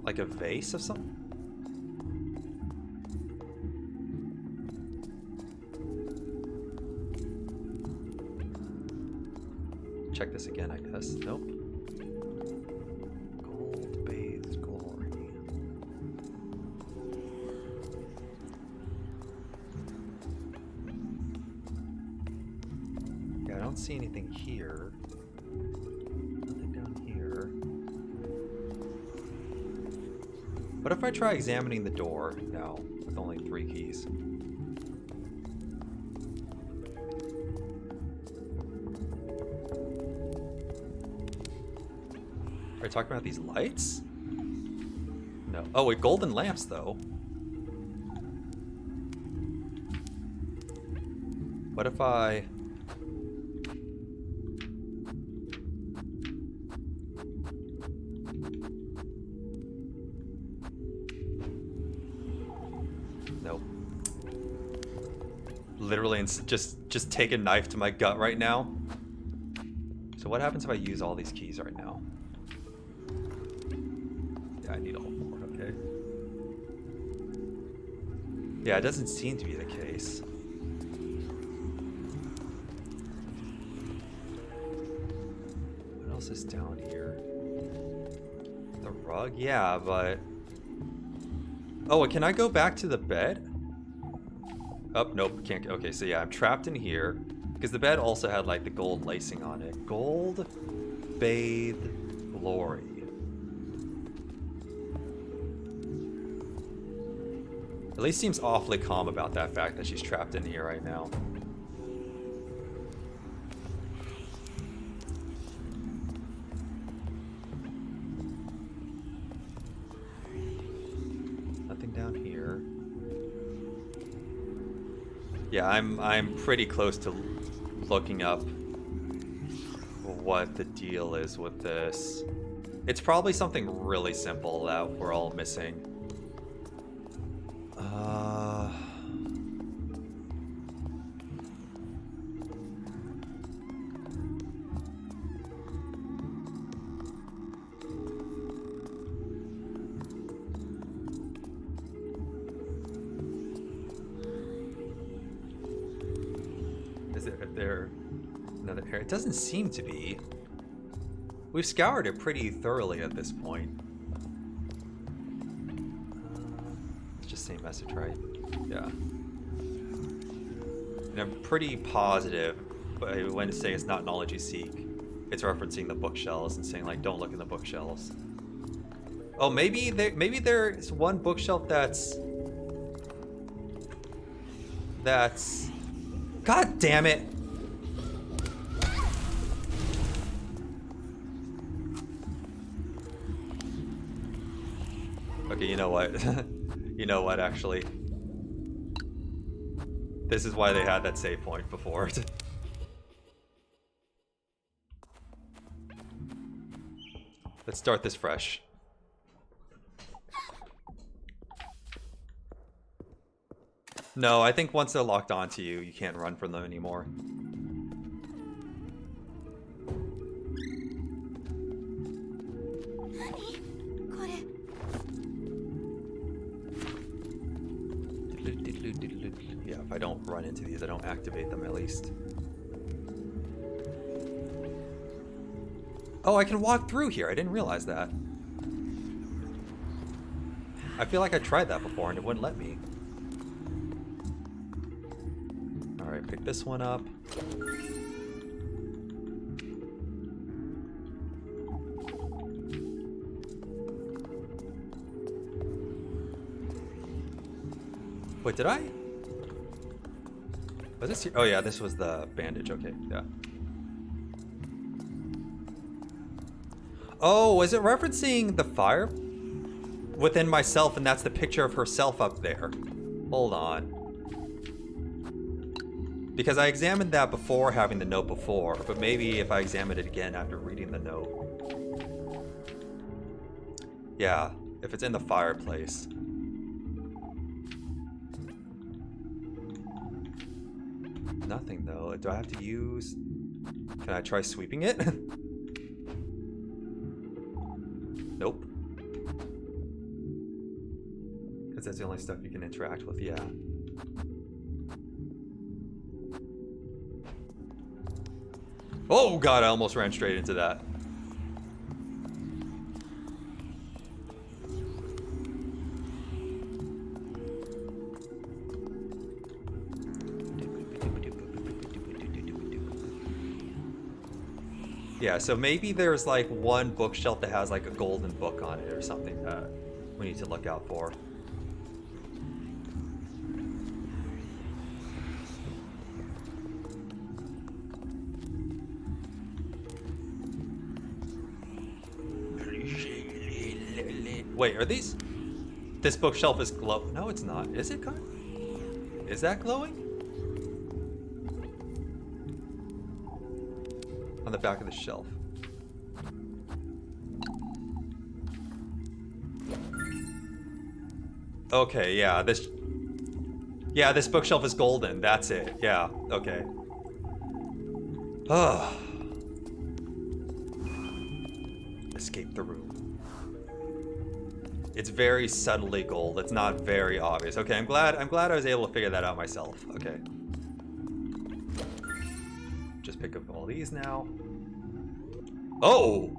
Like a vase of something? Check this again, I guess. Nope. Gold-bathed glory. Yeah, I don't see anything here. Nothing down here. What if I try examining the door? No, with only 3 keys. Are we talking about these lights? No. Oh, wait, golden lamps, though. What if I... Nope. literally just take a knife to my gut right now. So what happens if I use all these keys right now? Yeah, I need all 4, okay. Yeah, it doesn't seem to be the case. What else is down here? The rug? Yeah, but... Oh, can I go back to the bed? Oh, nope, can't. Okay, so yeah, I'm trapped in here. Because the bed also had, like, the gold lacing on it. Gold, bathed, glory. At least seems awfully calm about that fact that she's trapped in here right now. Nothing down here. Yeah, I'm pretty close to looking up what the deal is with this. It's probably something really simple that we're all missing. Is there another area? It doesn't seem to be. We've scoured it pretty thoroughly at this point. It's just same message, right? Yeah. And I'm pretty positive, but when to say it's not knowledge you seek, it's referencing the bookshelves and saying like, don't look in the bookshelves. Oh, maybe there's one bookshelf that's. God damn it! Okay, you know what? You know what, actually? This is why they had that save point before. Let's start this fresh. No, I think once they're locked onto you, you can't run from them anymore. Yeah, if I don't run into these, I don't activate them at least. Oh, I can walk through here. I didn't realize that. I feel like I tried that before and it wouldn't let me. Alright, pick this one up. Wait, did I? Was this here? Oh yeah, this was the bandage. Okay, yeah. Oh, is it referencing the fire within myself, and that's the picture of herself up there? Hold on. Because I examined that before having the note before, but maybe if I examined it again after reading the note. Yeah, if it's in the fireplace. Nothing though. Do I have to use... Can I try sweeping it? Nope. Because that's the only stuff you can interact with, yeah. Oh god, I almost ran straight into that. Yeah, so maybe there's like one bookshelf that has like a golden book on it or something that we need to look out for. Wait, are these? This bookshelf is glow. No, it's not. Is it? Is that glowing? On the back of the shelf. Okay, yeah, this... Yeah, this bookshelf is golden. That's it. Yeah, okay. Oh. Escape the room. It's very subtly gold. It's not very obvious. Okay, I'm glad I was able to figure that out myself. Okay. Just pick up all these now. Oh!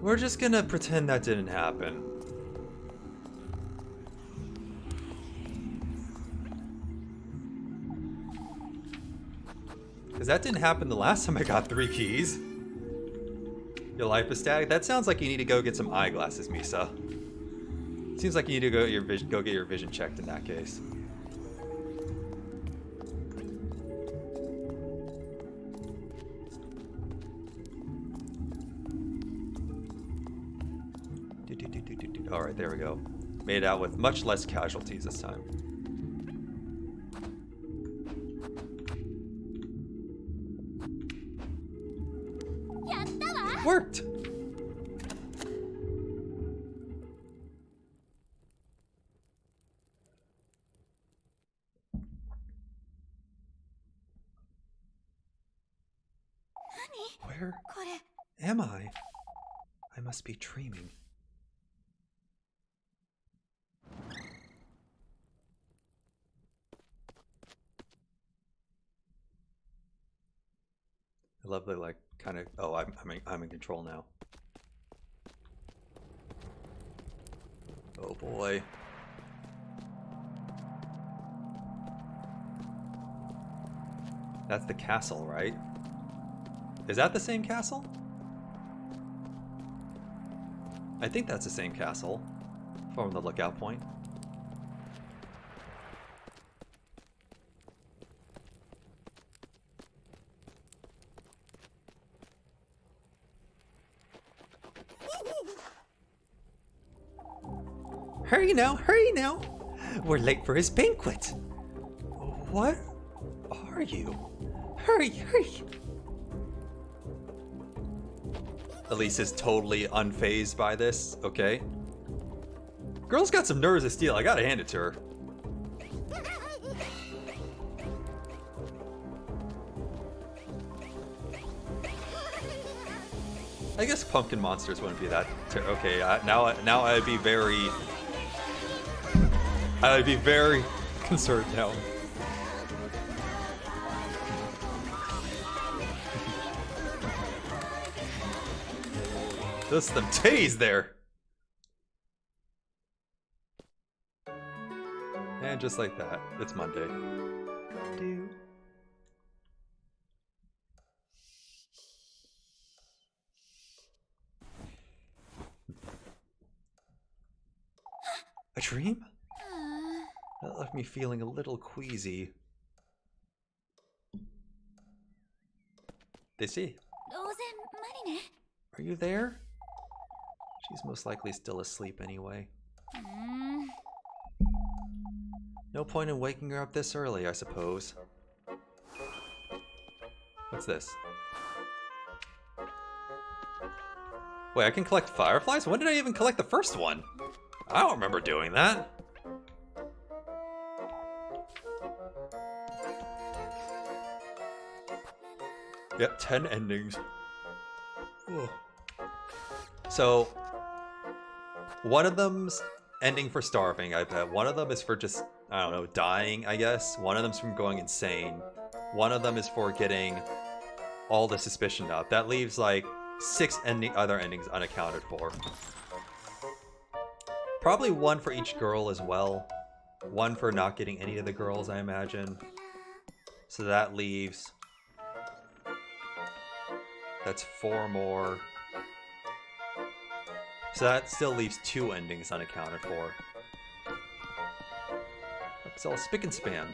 We're just gonna pretend that didn't happen. Because that didn't happen the last time I got 3 keys. Your life is static? That sounds like you need to go get some eyeglasses, Misa. Seems like you need to go get your vision checked in that case. Alright, there we go. Made it out with much less casualties this time. Worked! Where am I? I must be dreaming. I love the like kind of. Oh, I'm in control now. Oh boy. That's the castle, right? Is that the same castle? I think that's the same castle from the lookout point. Hurry now, hurry now! We're late for his banquet! What are you? Hurry, hurry! Elise is totally unfazed by this, okay? Girl's got some nerves of steel, I gotta hand it to her. I guess pumpkin monsters wouldn't be that okay, now I'd be very concerned now. Just them titties there. And just like that, it's Monday. A dream? That left me feeling a little queasy. They see. Are you there? She's most likely still asleep anyway. No point in waking her up this early, I suppose. What's this? Wait, I can collect fireflies? When did I even collect the first one? I don't remember doing that. Yep, 10 endings. Ugh. So, one of them's ending for starving, I bet. One of them is for just, I don't know, dying, I guess. One of them's from going insane. One of them is for getting all the suspicion up. That leaves like 6 other endings unaccounted for. Probably one for each girl as well. One for not getting any of the girls, I imagine. So that leaves... That's 4 more. So that still leaves 2 endings unaccounted for. It's all spick and span.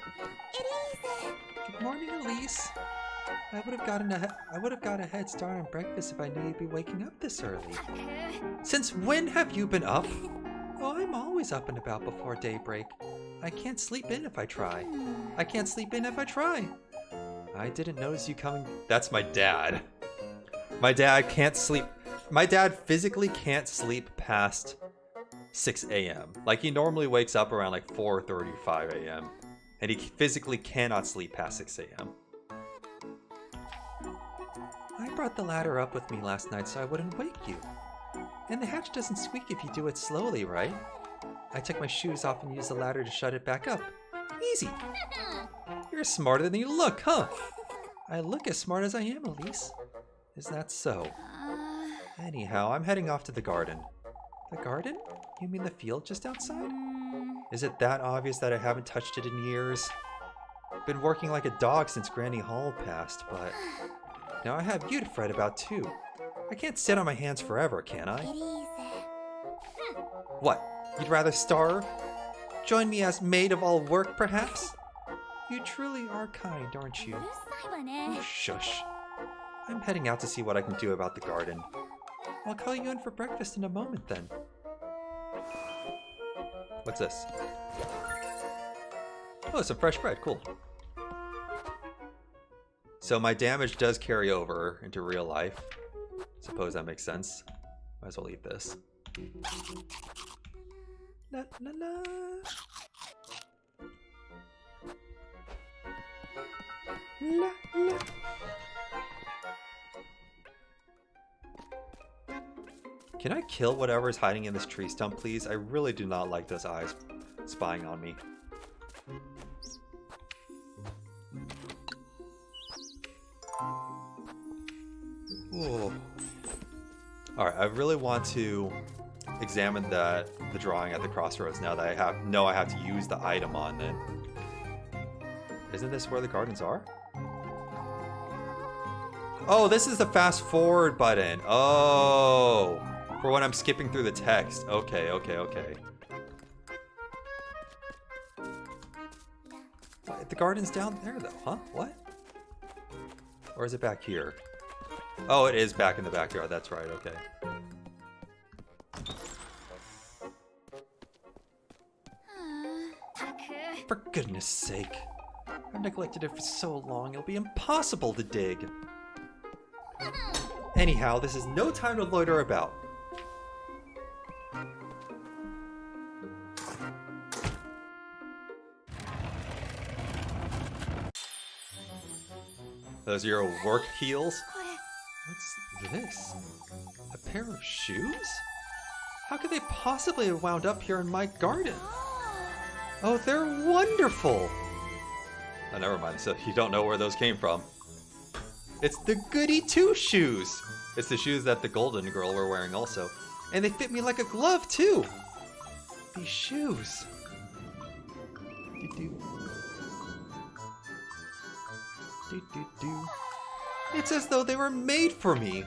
Good morning, Elise. I would have got a head start on breakfast if I knew you'd be waking up this early. Since when have you been up? Oh, I'm always up and about before daybreak. I can't sleep in if I try. I didn't notice you coming. That's my dad. My dad can't sleep. My dad physically can't sleep past 6 a.m. Like, he normally wakes up around like 4:35 a.m. And he physically cannot sleep past 6 a.m. I brought the ladder up with me last night so I wouldn't wake you. And the hatch doesn't squeak if you do it slowly, right? I took my shoes off and used the ladder to shut it back up. Easy. You're smarter than you look, huh? I look as smart as I am, Elise. Is that so? Anyhow, I'm heading off to the garden. The garden? You mean the field just outside? Is it that obvious that I haven't touched it in years? Been working like a dog since Granny Hall passed, but now I have you to fret about too. I can't sit on my hands forever, can I? What? You'd rather starve? Join me as maid of all work, perhaps? You truly are kind, aren't you? Oh, shush. I'm heading out to see what I can do about the garden. I'll call you in for breakfast in a moment then. What's this? Oh, some fresh bread. Cool. So my damage does carry over into real life. Suppose that makes sense. Might as well eat this. La, la, la. La, la. Can I kill whatever's hiding in this tree stump, please? I really do not like those eyes spying on me. Whoa. Alright, I really want to examine the drawing at the crossroads now that I have to use the item on it. Isn't this where the gardens are? Oh, this is the fast forward button. Oh, for when I'm skipping through the text. Okay, okay, okay. The garden's down there though, huh? What? Or is it back here? Oh, it is back in the backyard. That's right, okay. For goodness sake. I've neglected it for so long, it'll be impossible to dig. Anyhow, this is no time to loiter about. Those are your work heels? What's this? A pair of shoes? How could they possibly have wound up here in my garden? Oh, they're wonderful! Oh, never mind, so you don't know where those came from. It's the Goody Two Shoes! It's the shoes that the golden girl were wearing also. And they fit me like a glove, too! These shoes. It's as though they were made for me!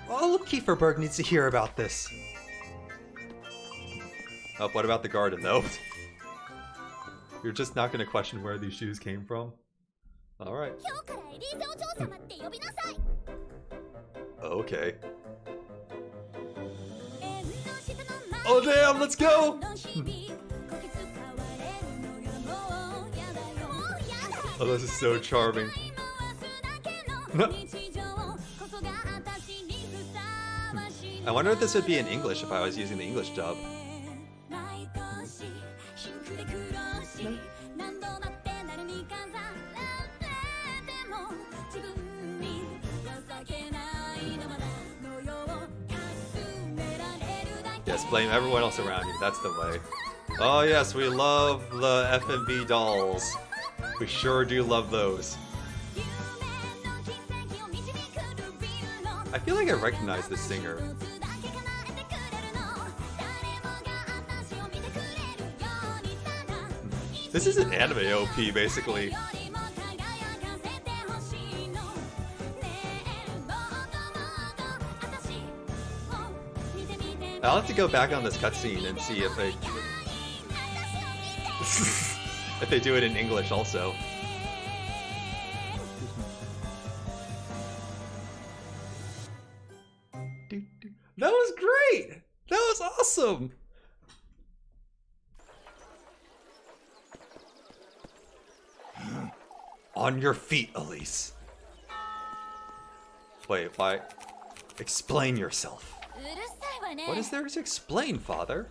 Oh, Kieferberg needs to hear about this. Oh, what about the garden, though? You're just not going to question where these shoes came from? Alright. Okay. Oh, damn, let's go! Oh, this is so charming. I wonder if this would be in English if I was using the English dub. Yes, blame everyone else around you. That's the way. Oh yes, we love the F&B dolls. We sure do love those. I feel like I recognize this singer. This is an anime OP, basically. I'll have to go back on this cutscene and see if they if they do it in English also. That was great! was awesome! On your feet, Elise. Wait, why? Explain yourself. うるさいわね。 What is there to explain, Father?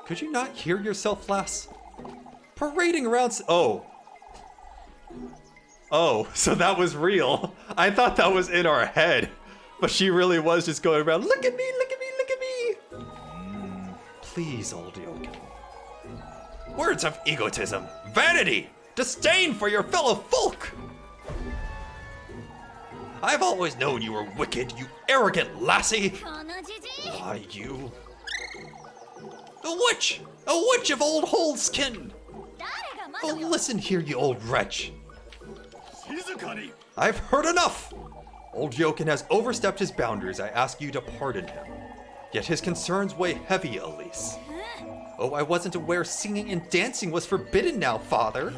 Could you not hear yourself, lass? Parading around. Oh. Oh, so that was real. I thought that was in our head. But she really was just going around, look at me, look at me, look at me! Please, old Yoken. Words of egotism, vanity, disdain for your fellow folk! I've always known you were wicked, you arrogant lassie! このじじい。 Why, you... A witch! A witch of old Holdskin! 誰がま Oh, だよ。 listen here, you old wretch. 静かに I've heard enough! Old Yoken has overstepped his boundaries. I ask you to pardon him. Yet his concerns weigh heavy, Elise. Oh, I wasn't aware singing and dancing was forbidden now, Father.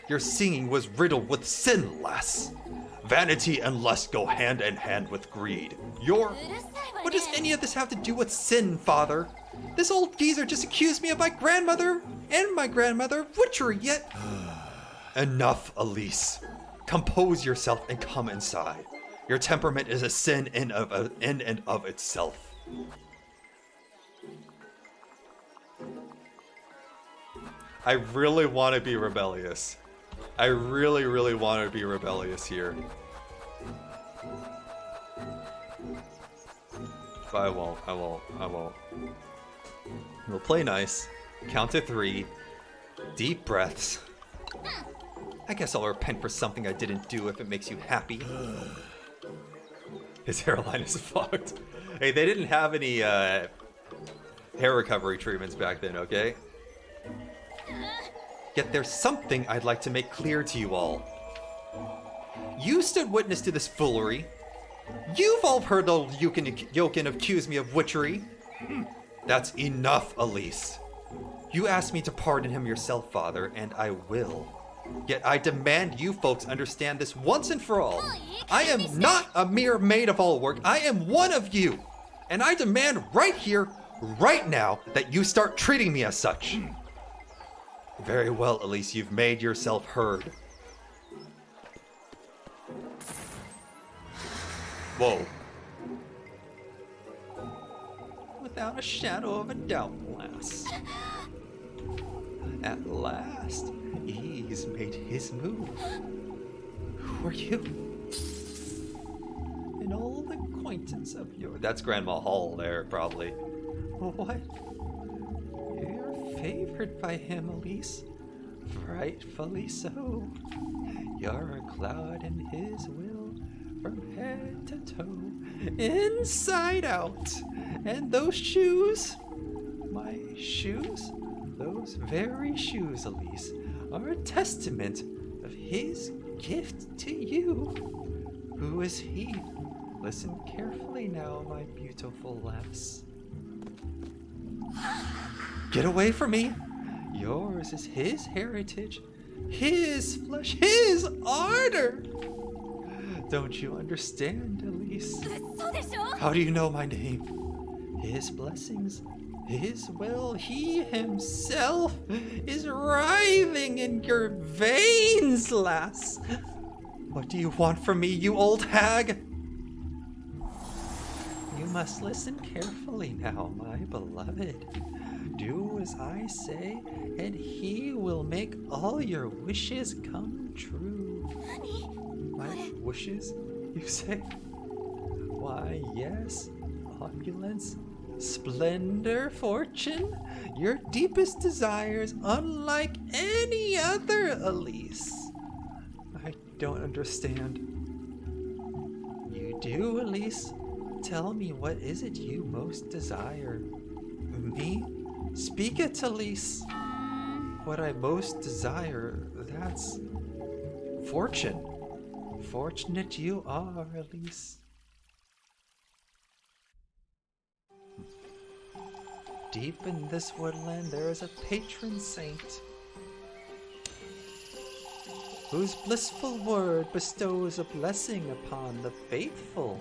Your singing was riddled with sin, lass. Vanity and lust go hand in hand with greed. Your... うるさいわね。 What does any of this have to do with sin, Father? This old geezer just accused me of my grandmother and my grandmother of witchery, yet... Enough, Elise. Compose yourself and come inside. Your temperament is a sin in and of itself. I really want to be rebellious. I really, really want to be rebellious here. But I won't, I won't, I won't. We'll play nice. Count to 3. Deep breaths. I guess I'll repent for something I didn't do if it makes you happy. His hairline is fucked. Hey, they didn't have any hair recovery treatments back then, okay? Yet there's something I'd like to make clear to you all. You stood witness to this foolery. You've all heard old Yoken accuse me of witchery. That's enough, Elise. You asked me to pardon him yourself, Father, and I will. Yet I demand you folks understand this once and for all. I am not a mere maid of all work. I am one of you. And I demand right here, right now, that you start treating me as such. Very well, Elise, you've made yourself heard. Whoa. Without a shadow of a doubt, lass. At last, he's made his move. Who are you? An old acquaintance of yours. That's Grandma Hall there, probably. What? You're favored by him, Elise. Rightfully so. You're a cloud in his will, from head to toe, inside out. And those shoes, my shoes, those very shoes, Elise, are a testament of his gift to you. Who is he? Listen carefully now, my beautiful lass. Get away from me! Yours is his heritage, his flesh, his ardor! Don't you understand, Elise? そうでしょ。 How do you know my name? His blessings, his will, he himself is writhing in your veins, lass. What do you want from me, you old hag? You must listen carefully now, my beloved. Do as I say, and he will make all your wishes come true. My wishes, you say? Why, yes, opulence, splendor, fortune, your deepest desires, unlike any other, Elise. I don't understand. You do, Elise? Tell me, what is it you most desire? Me? Speak it, Elise. What I most desire, that's fortune. Fortunate you are, Elise. Deep in this woodland there is a patron saint, whose blissful word bestows a blessing upon the faithful.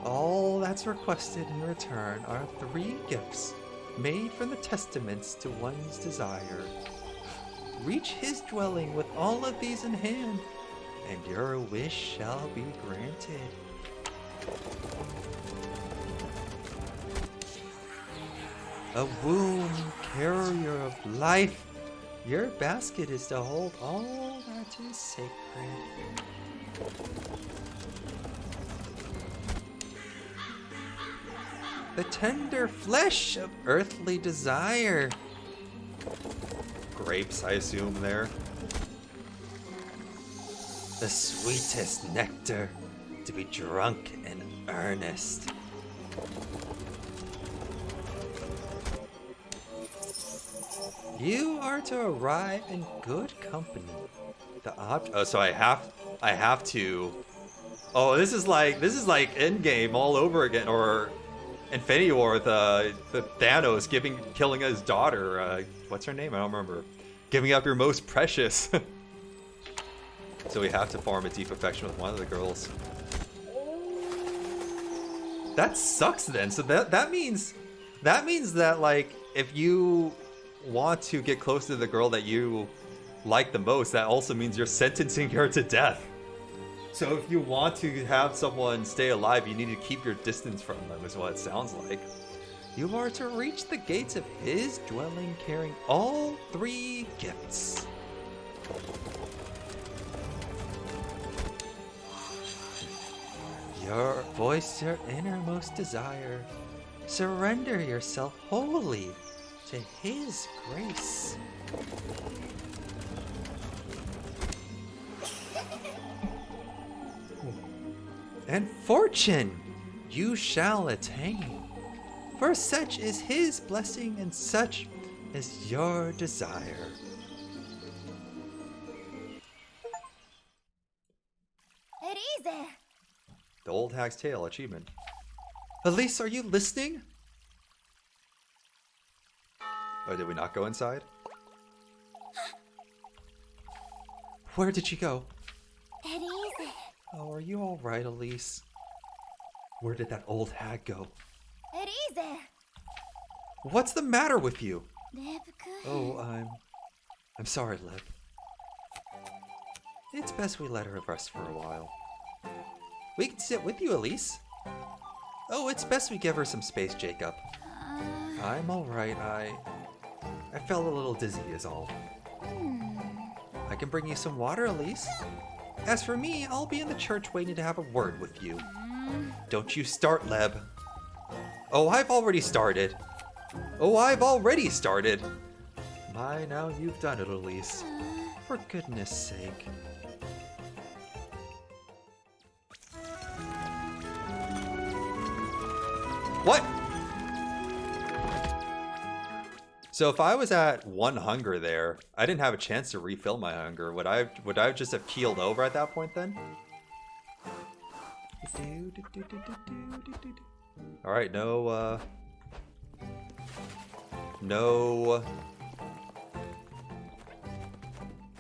All that's requested in return are 3 gifts made from the testaments to one's desire. Reach his dwelling with all of these in hand, and your wish shall be granted. A womb carrier of life, your basket is to hold all that is sacred. The tender flesh of earthly desire. Grapes, I assume, there. The sweetest nectar to be drunk in earnest. You are to arrive in good company. Oh, so I have to. Oh, this is like Endgame all over again, or Infinity War with the Thanos killing his daughter. What's her name? I don't remember. Giving up your most precious. So we have to form a deep affection with one of the girls. That sucks then. So that means that like if you want to get close to the girl that you like the most, that also means you're sentencing her to death. So if you want to have someone stay alive, you need to keep your distance from them, is what it sounds like. You are to reach the gates of his dwelling carrying all 3 gifts. Voice your innermost desire. Surrender yourself wholly to his grace. And fortune you shall attain, for such is his blessing and such is your desire. Elise! The Old Hag's Tale achievement. Elise, are you listening? Oh, did we not go inside? Where did she go? Elise! Oh, are you all right, Elise? Where did that old hag go? Elise! What's the matter with you? レブ君 Oh, I'm sorry, Lib. It's best we let her rest for a while. We can sit with you, Elise. Oh, it's best we give her some space, Jacob. I'm all right. I felt a little dizzy is all. I can bring you some water, Elise. As for me, I'll be in the church waiting to have a word with you. Don't you start, Leb. Oh, I've already started. Oh, I've already started. My, now you've done it, Elise. For goodness sake. What? So if I was at 1 hunger there, I didn't have a chance to refill my hunger. Would I just have keeled over at that point then? All right, no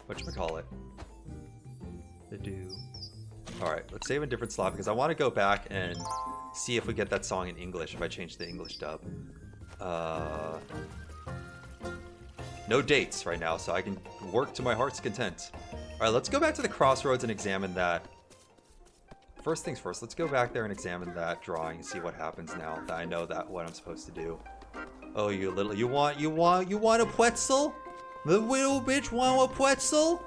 whatchamacallit? All right, let's save a different slot because I want to go back and see if we get that song in English if I change the English dub. No dates right now, so I can work to my heart's content. All right, let's go back to the crossroads and examine that. First things first, let's go back there and examine that drawing and see what happens now that I know that what I'm supposed to do. Oh, you want a pretzel? The little bitch want a pretzel?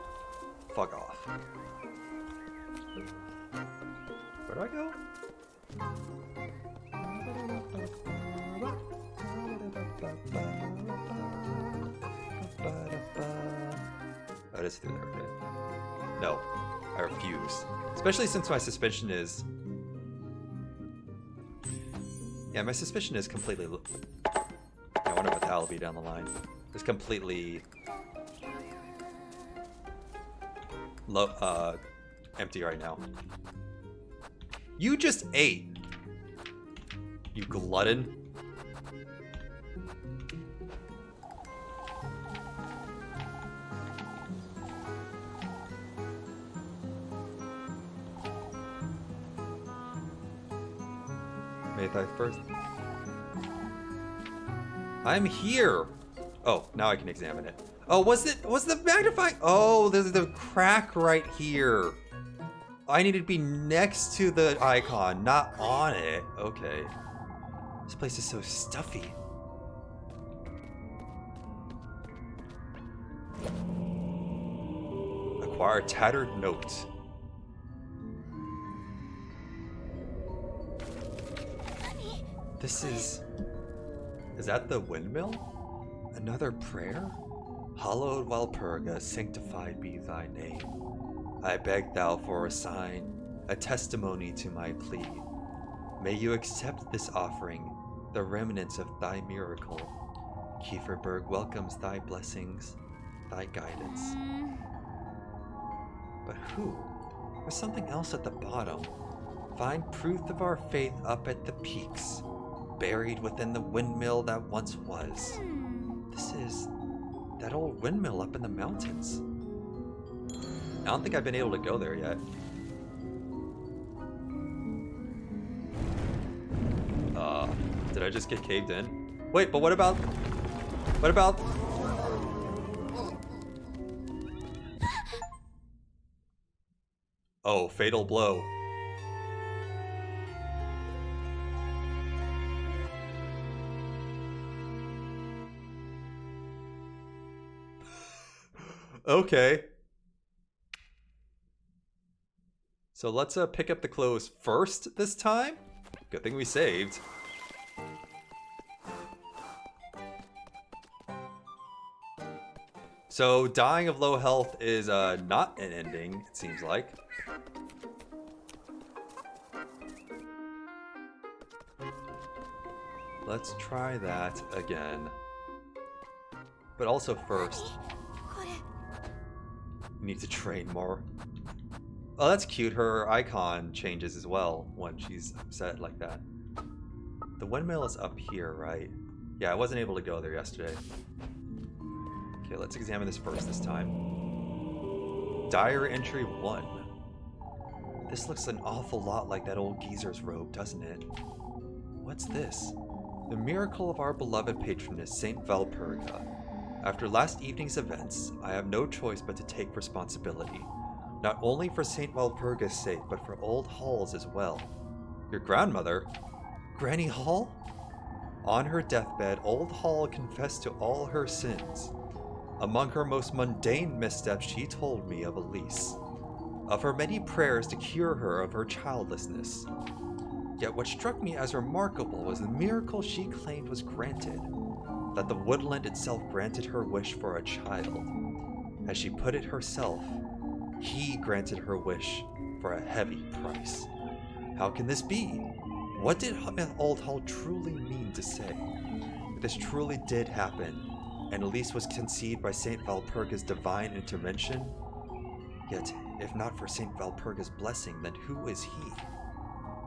Fuck off. Where do I go? Oh, it is through there, okay. No, I refuse. Especially since my suspicion is... Yeah, my suspicion is completely... I wonder what the hell will be down the line. It's completely... empty right now. You just ate! You glutton. May I first... I'm here! Oh, now I can examine it. Oh, was the magnifying... Oh, there's the crack right here. I need to be next to the icon, not on it. Okay. This place is so stuffy. Acquire tattered note. This is... Is that the windmill? Another prayer? Hallowed Walpurga, sanctified be thy name. I beg thou for a sign, a testimony to my plea. May you accept this offering, the remnants of thy miracle. Kieferberg welcomes thy blessings, thy guidance. But who? There's something else at the bottom. Find proof of our faith up at the peaks, buried within the windmill that once was. This is that old windmill up in the mountains. I don't think I've been able to go there yet. Did I just get caved in? Wait, but what about... What about... Oh, fatal blow. Okay. So let's pick up the clothes first this time. Good thing we saved. So dying of low health is not an ending, it seems like. Let's try that again. But also first, we need to train more. Oh, that's cute. Her icon changes as well when she's upset like that. The windmill is up here, right? Yeah, I wasn't able to go there yesterday. Okay, let's examine this first this time. Diary entry 1. This looks an awful lot like that old geezer's robe, doesn't it? What's this? The miracle of our beloved patroness, Saint Valpurga. After last evening's events, I have no choice but to take responsibility. Not only for Saint Walpurga's sake, but for Old Hall's as well. Your grandmother? Granny Hall? On her deathbed, Old Hall confessed to all her sins. Among her most mundane missteps, she told me of Elise, of her many prayers to cure her of her childlessness. Yet what struck me as remarkable was the miracle she claimed was granted, that the woodland itself granted her wish for a child. As she put it herself, he granted her wish for a heavy price. How can this be? What did Old Hall truly mean to say? If this truly did happen, and Elise was conceived by Saint Valpurga's divine intervention? Yet, if not for Saint Valpurga's blessing, then who is he?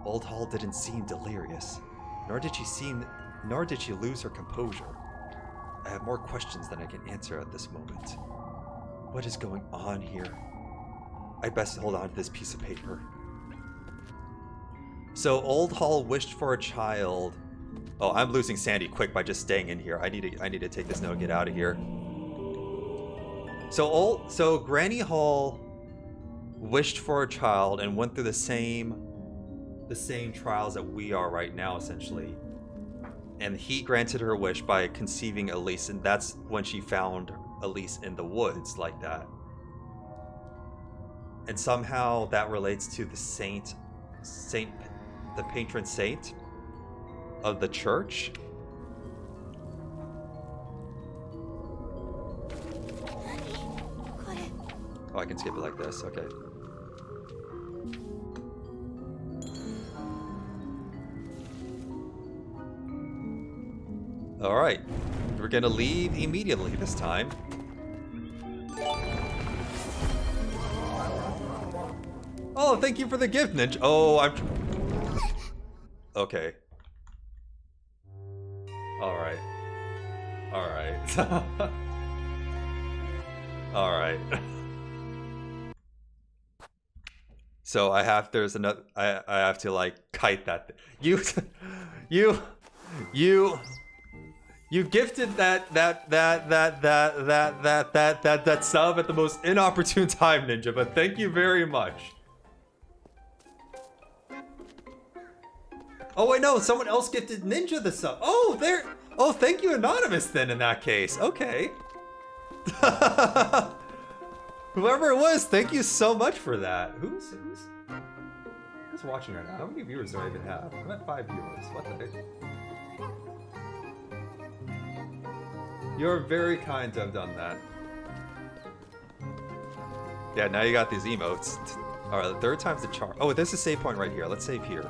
Old Hall didn't seem delirious, nor did she lose her composure. I have more questions than I can answer at this moment. What is going on here? I'd best hold on to this piece of paper. So Old Hall wished for a child. Oh, I'm losing Sandy quick by just staying in here. I need to take this note and get out of here. So Granny Hall wished for a child and went through the same trials that we are right now, essentially. And he granted her wish by conceiving Elise, and that's when she found Elise in the woods like that. And somehow that relates to the the patron saint of the church. Oh, I can skip it like this. Okay. All right. We're gonna leave immediately this time. Oh, thank you for the gift, Ninja. Oh, I'm... Okay. Alright. Alright. Alright. So I have there's another I have to like kite that you you gifted that sub at the most inopportune time, Ninja, but thank you very much. Oh wait, no, someone else gifted Ninja the sub. Oh, there. Oh, thank you, Anonymous, then, in that case. Okay. Whoever it was, thank you so much for that. Who's watching right now? How many viewers do I even have? I'm at 5 viewers. What the heck? You're very kind to have done that. Yeah, now you got these emotes. Alright, the third time's the charm. Oh, there's a save point right here. Let's save here.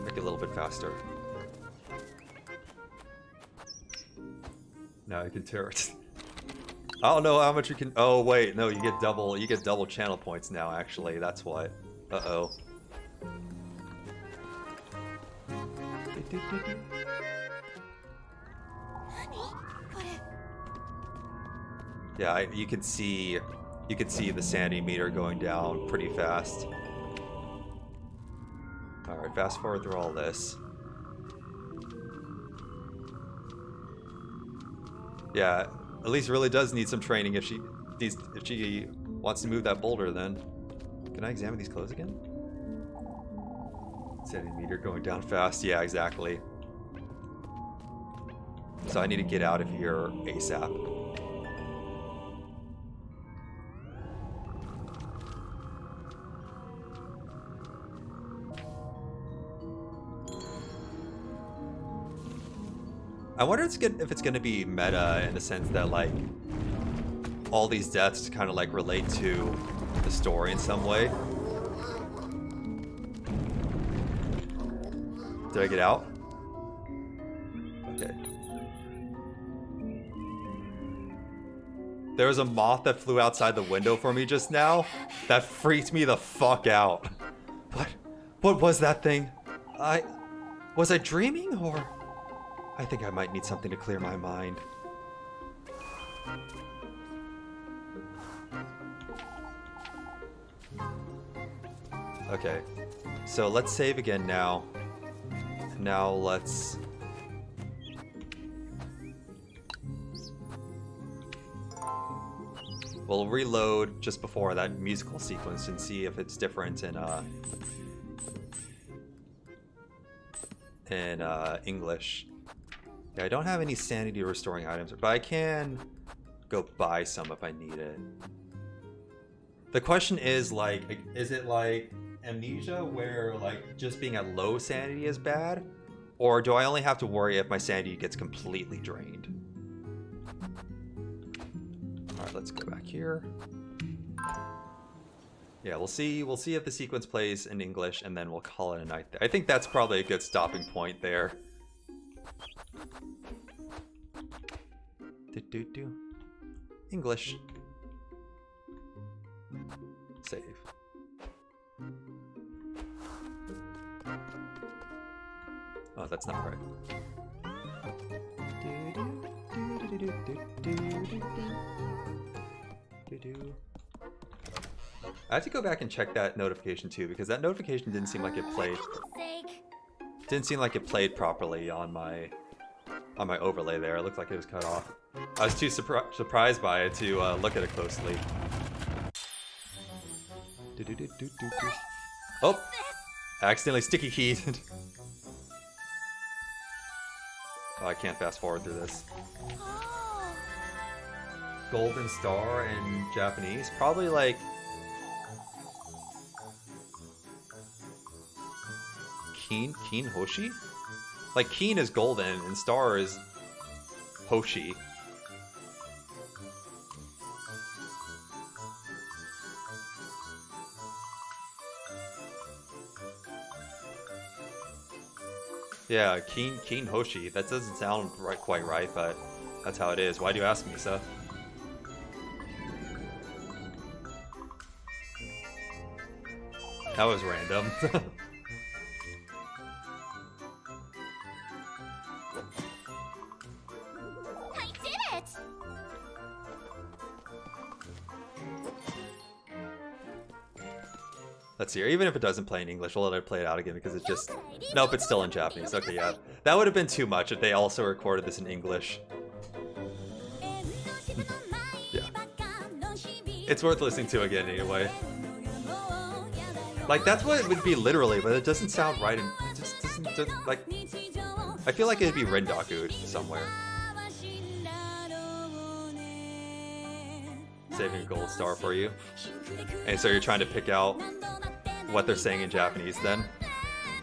Make it a little bit faster. Now I can tear it. I don't know how much you can. Oh wait, no, you get double channel points now. Actually, that's what. Uh-oh. Yeah, you can see the sanity meter going down pretty fast. All right, fast forward through all this. Yeah, Elise really does need some training if she wants to move that boulder. Then, can I examine these clothes again? Sanity meter going down fast. Yeah, exactly. So I need to get out of here ASAP. I wonder if it's gonna be meta in the sense that like all these deaths kind of like relate to the story in some way. Did I get out? Okay. There was a moth that flew outside the window for me just now. That freaked me the fuck out. What was that thing? Was I dreaming or? I think I might need something to clear my mind. Okay, so let's save again now. Now let's... We'll reload just before that musical sequence and see if it's different in English. Yeah, I don't have any sanity restoring items, but I can go buy some if I need it. The question is like, is it like Amnesia where like just being at low sanity is bad? Or do I only have to worry if my sanity gets completely drained? All right, let's go back here. Yeah, we'll see if the sequence plays in English and then we'll call it a night there. I think that's probably a good stopping point there. English. Save. Oh, that's not right. I have to go back and check that notification too, because that notification didn't seem like it played. Didn't seem like it played properly on my overlay there. It looked like it was cut off. I was too surprised by it to look at it closely. Oh! I accidentally sticky keyed. Oh, I can't fast forward through this. Golden Star in Japanese? Probably like... Keen Hoshi? Like Keen is golden and Star is Hoshi. Yeah, Keen Hoshi. That doesn't sound quite right, but that's how it is. Why do you ask me, Seth? That was random. I did it! Let's see here. Even if it doesn't play in English, we'll let it play it out again because it just... Nope, it's still in Japanese. Okay, yeah. That would have been too much if they also recorded this in English. Yeah. It's worth listening to again anyway. Like, that's what it would be literally, but it doesn't sound right. And it just doesn't, like... I feel like it'd be Rendaku somewhere. Saving a gold star for you. And so you're trying to pick out what they're saying in Japanese then.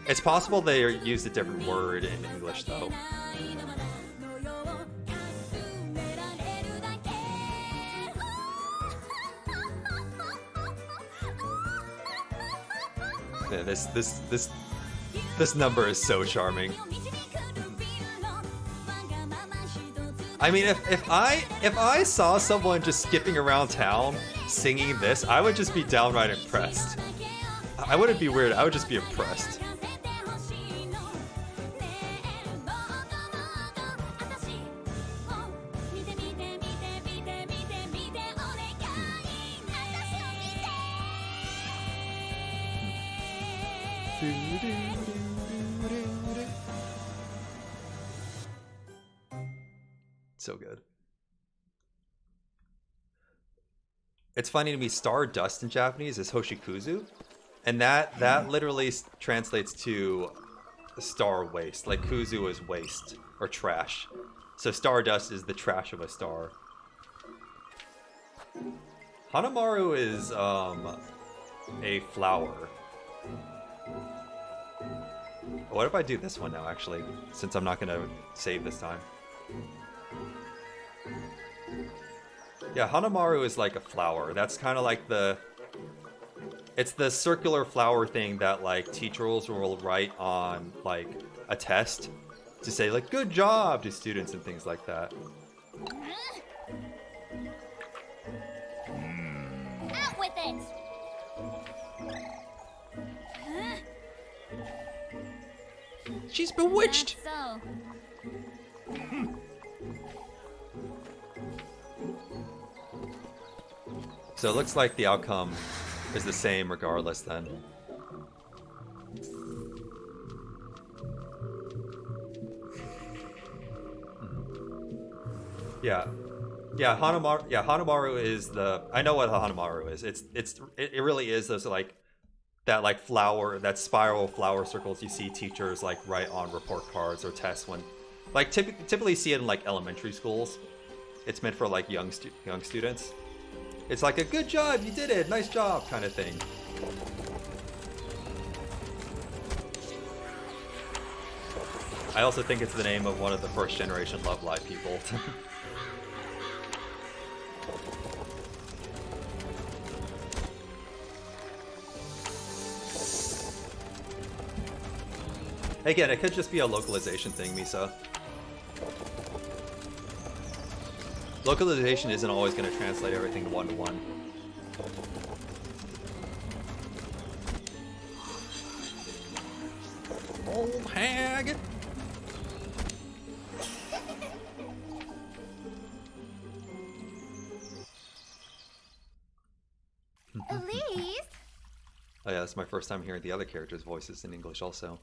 It's possible they used a different word in English though. Man, this number is so charming. I mean, if I saw someone just skipping around town singing this, I would just be downright impressed. I wouldn't be weird, I would just be impressed. So good. It's funny to me, Stardust in Japanese is Hoshikuzu, and that literally translates to star waste. Like kuzu is waste or trash, so Stardust is the trash of a star. Hanamaru is a flower. What if I do this one now, actually, since I'm not gonna save this time? Yeah, Hanamaru is like a flower. That's kind of like it's the circular flower thing that like teachers will write on like a test to say like good job to students and things like that. Out with it. She's bewitched! So. So it looks like the outcome is the same regardless then. Yeah. Yeah, Hanamaru is I know what a Hanamaru is. It really is those like that like flower, that spiral flower circles you see teachers like write on report cards or tests when like typically see it in like elementary schools. It's meant for like young students. It's like a good job, you did it, nice job kind of thing. I also think it's the name of one of the first generation Love Live people. Again, it could just be a localization thing, Misa. Localization isn't always going to translate everything one-to-one. Old hag! Elise? Oh yeah, that's my first time hearing the other characters' voices in English also.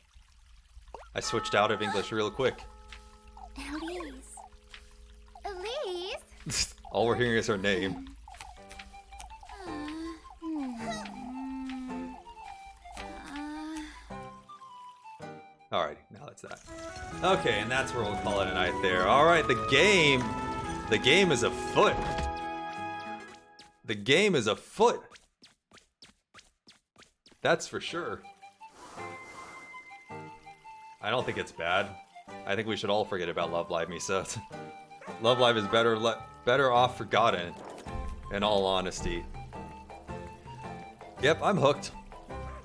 I switched out of English real quick. Elise? Elise? All we're hearing is her name. Alright, now that's that. Okay, and that's where we'll call it a night there. Alright, the game is afoot. The game is afoot. That's for sure. I don't think it's bad. I think we should all forget about Love Live, Misa. Love Live is better off forgotten, in all honesty. Yep, I'm hooked.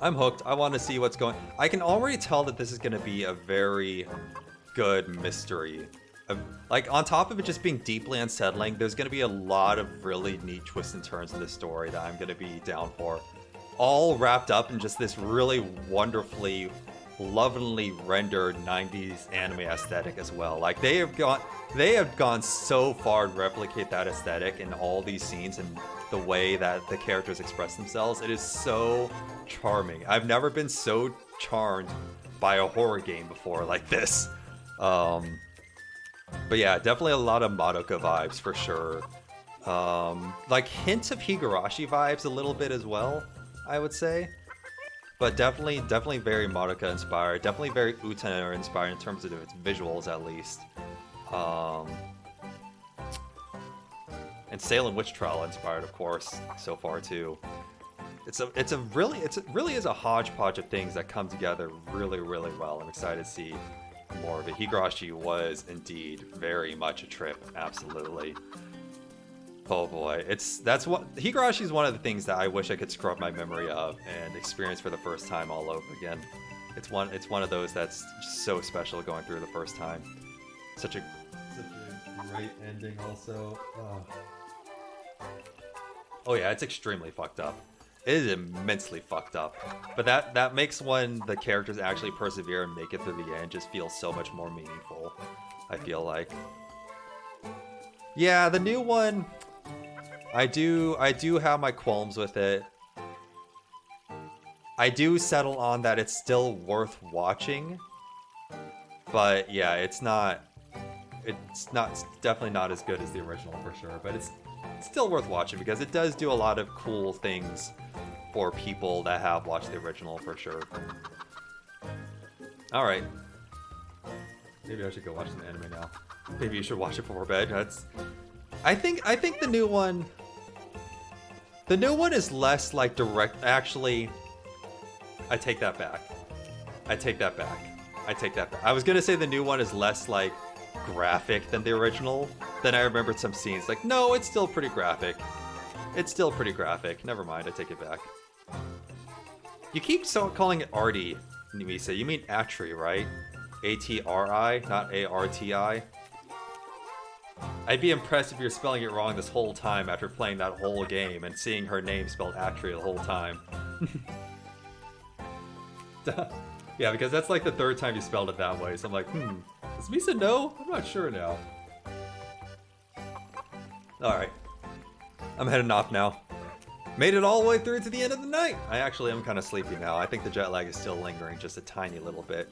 I'm hooked. I want to see what's going... I can already tell that this is going to be a very good mystery. Like, on top of it just being deeply unsettling, there's going to be a lot of really neat twists and turns in this story that I'm going to be down for. All wrapped up in just this really wonderfully lovingly rendered 90s anime aesthetic as well. Like they have gone so far to replicate that aesthetic in all these scenes and the way that the characters express themselves. It is so charming. I've never been so charmed by a horror game before like this. But yeah, definitely a lot of Madoka vibes for sure. Like hints of Higurashi vibes a little bit as well, I would say. But definitely very Madoka inspired. Definitely very Utena inspired in terms of its visuals, at least. And Salem Witch Trial inspired, of course, so far too. It really is a hodgepodge of things that come together really, really well. I'm excited to see more of it. Higurashi was indeed very much a trip, absolutely. Oh boy, Higurashi is one of the things that I wish I could scrub my memory of and experience for the first time all over again. It's one of those that's just so special going through the first time. Such a great ending also. Oh yeah, it's extremely fucked up. It is immensely fucked up. But that makes when the characters actually persevere and make it through the end just feel so much more meaningful, I feel like. Yeah, the new one, I do have my qualms with it. I do settle on that it's still worth watching. But yeah, it's definitely not as good as the original for sure, but it's still worth watching because it does do a lot of cool things for people that have watched the original for sure. Alright. Maybe I should go watch some anime now. Maybe you should watch it before bed. I think the new one is less like direct. Actually, I take that back. I was gonna say the new one is less like graphic than the original. Then I remembered some scenes like, no, it's still pretty graphic. Never mind, I take it back. You keep calling it Artie, Nimisa. You mean Atri, right? A-T-R-I, not A-R-T-I. I'd be impressed if you're spelling it wrong this whole time after playing that whole game and seeing her name spelled Atri the whole time. Yeah, because that's like the third time you spelled it that way, so I'm like, does Misa know? I'm not sure now. Alright. I'm heading off now. Made it all the way through to the end of the night! I actually am kind of sleepy now. I think the jet lag is still lingering just a tiny little bit.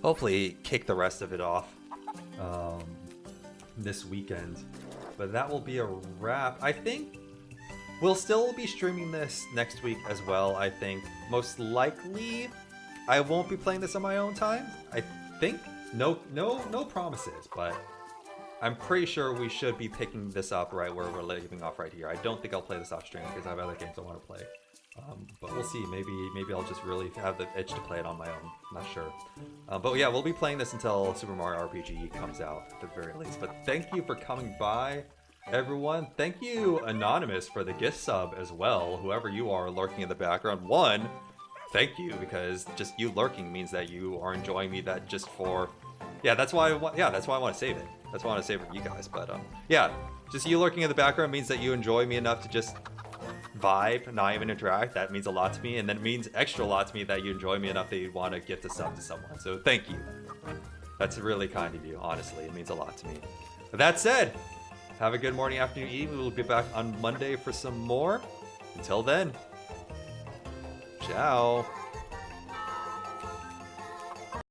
Hopefully kick the rest of it off this weekend. But that will be a wrap. I think we'll still be streaming this next week as well, I think. Most likely, I won't be playing this on my own time. I think. No promises, but I'm pretty sure we should be picking this up right where we're leaving off right here. I don't think I'll play this off stream because I have other games I want to play. But we'll see. Maybe I'll just really have the itch to play it on my own. Not sure. But yeah, we'll be playing this until Super Mario RPG comes out at the very least. But thank you for coming by, everyone. Thank you, Anonymous, for the gift sub as well. Whoever you are lurking in the background. One, thank you, because just you lurking means that you are enjoying me. That just for, yeah, that's why I want to save it. That's why I want to save it for you guys. But yeah, just you lurking in the background means that you enjoy me enough to just vibe, not even interact. That means a lot to me, and then it means extra lot to me that you enjoy me enough that you'd want to gift a sub to someone. So thank you. That's really kind of you, honestly. It means a lot to me. With that said, have a good morning, afternoon, evening. We'll be back on Monday for some more. Until then, ciao.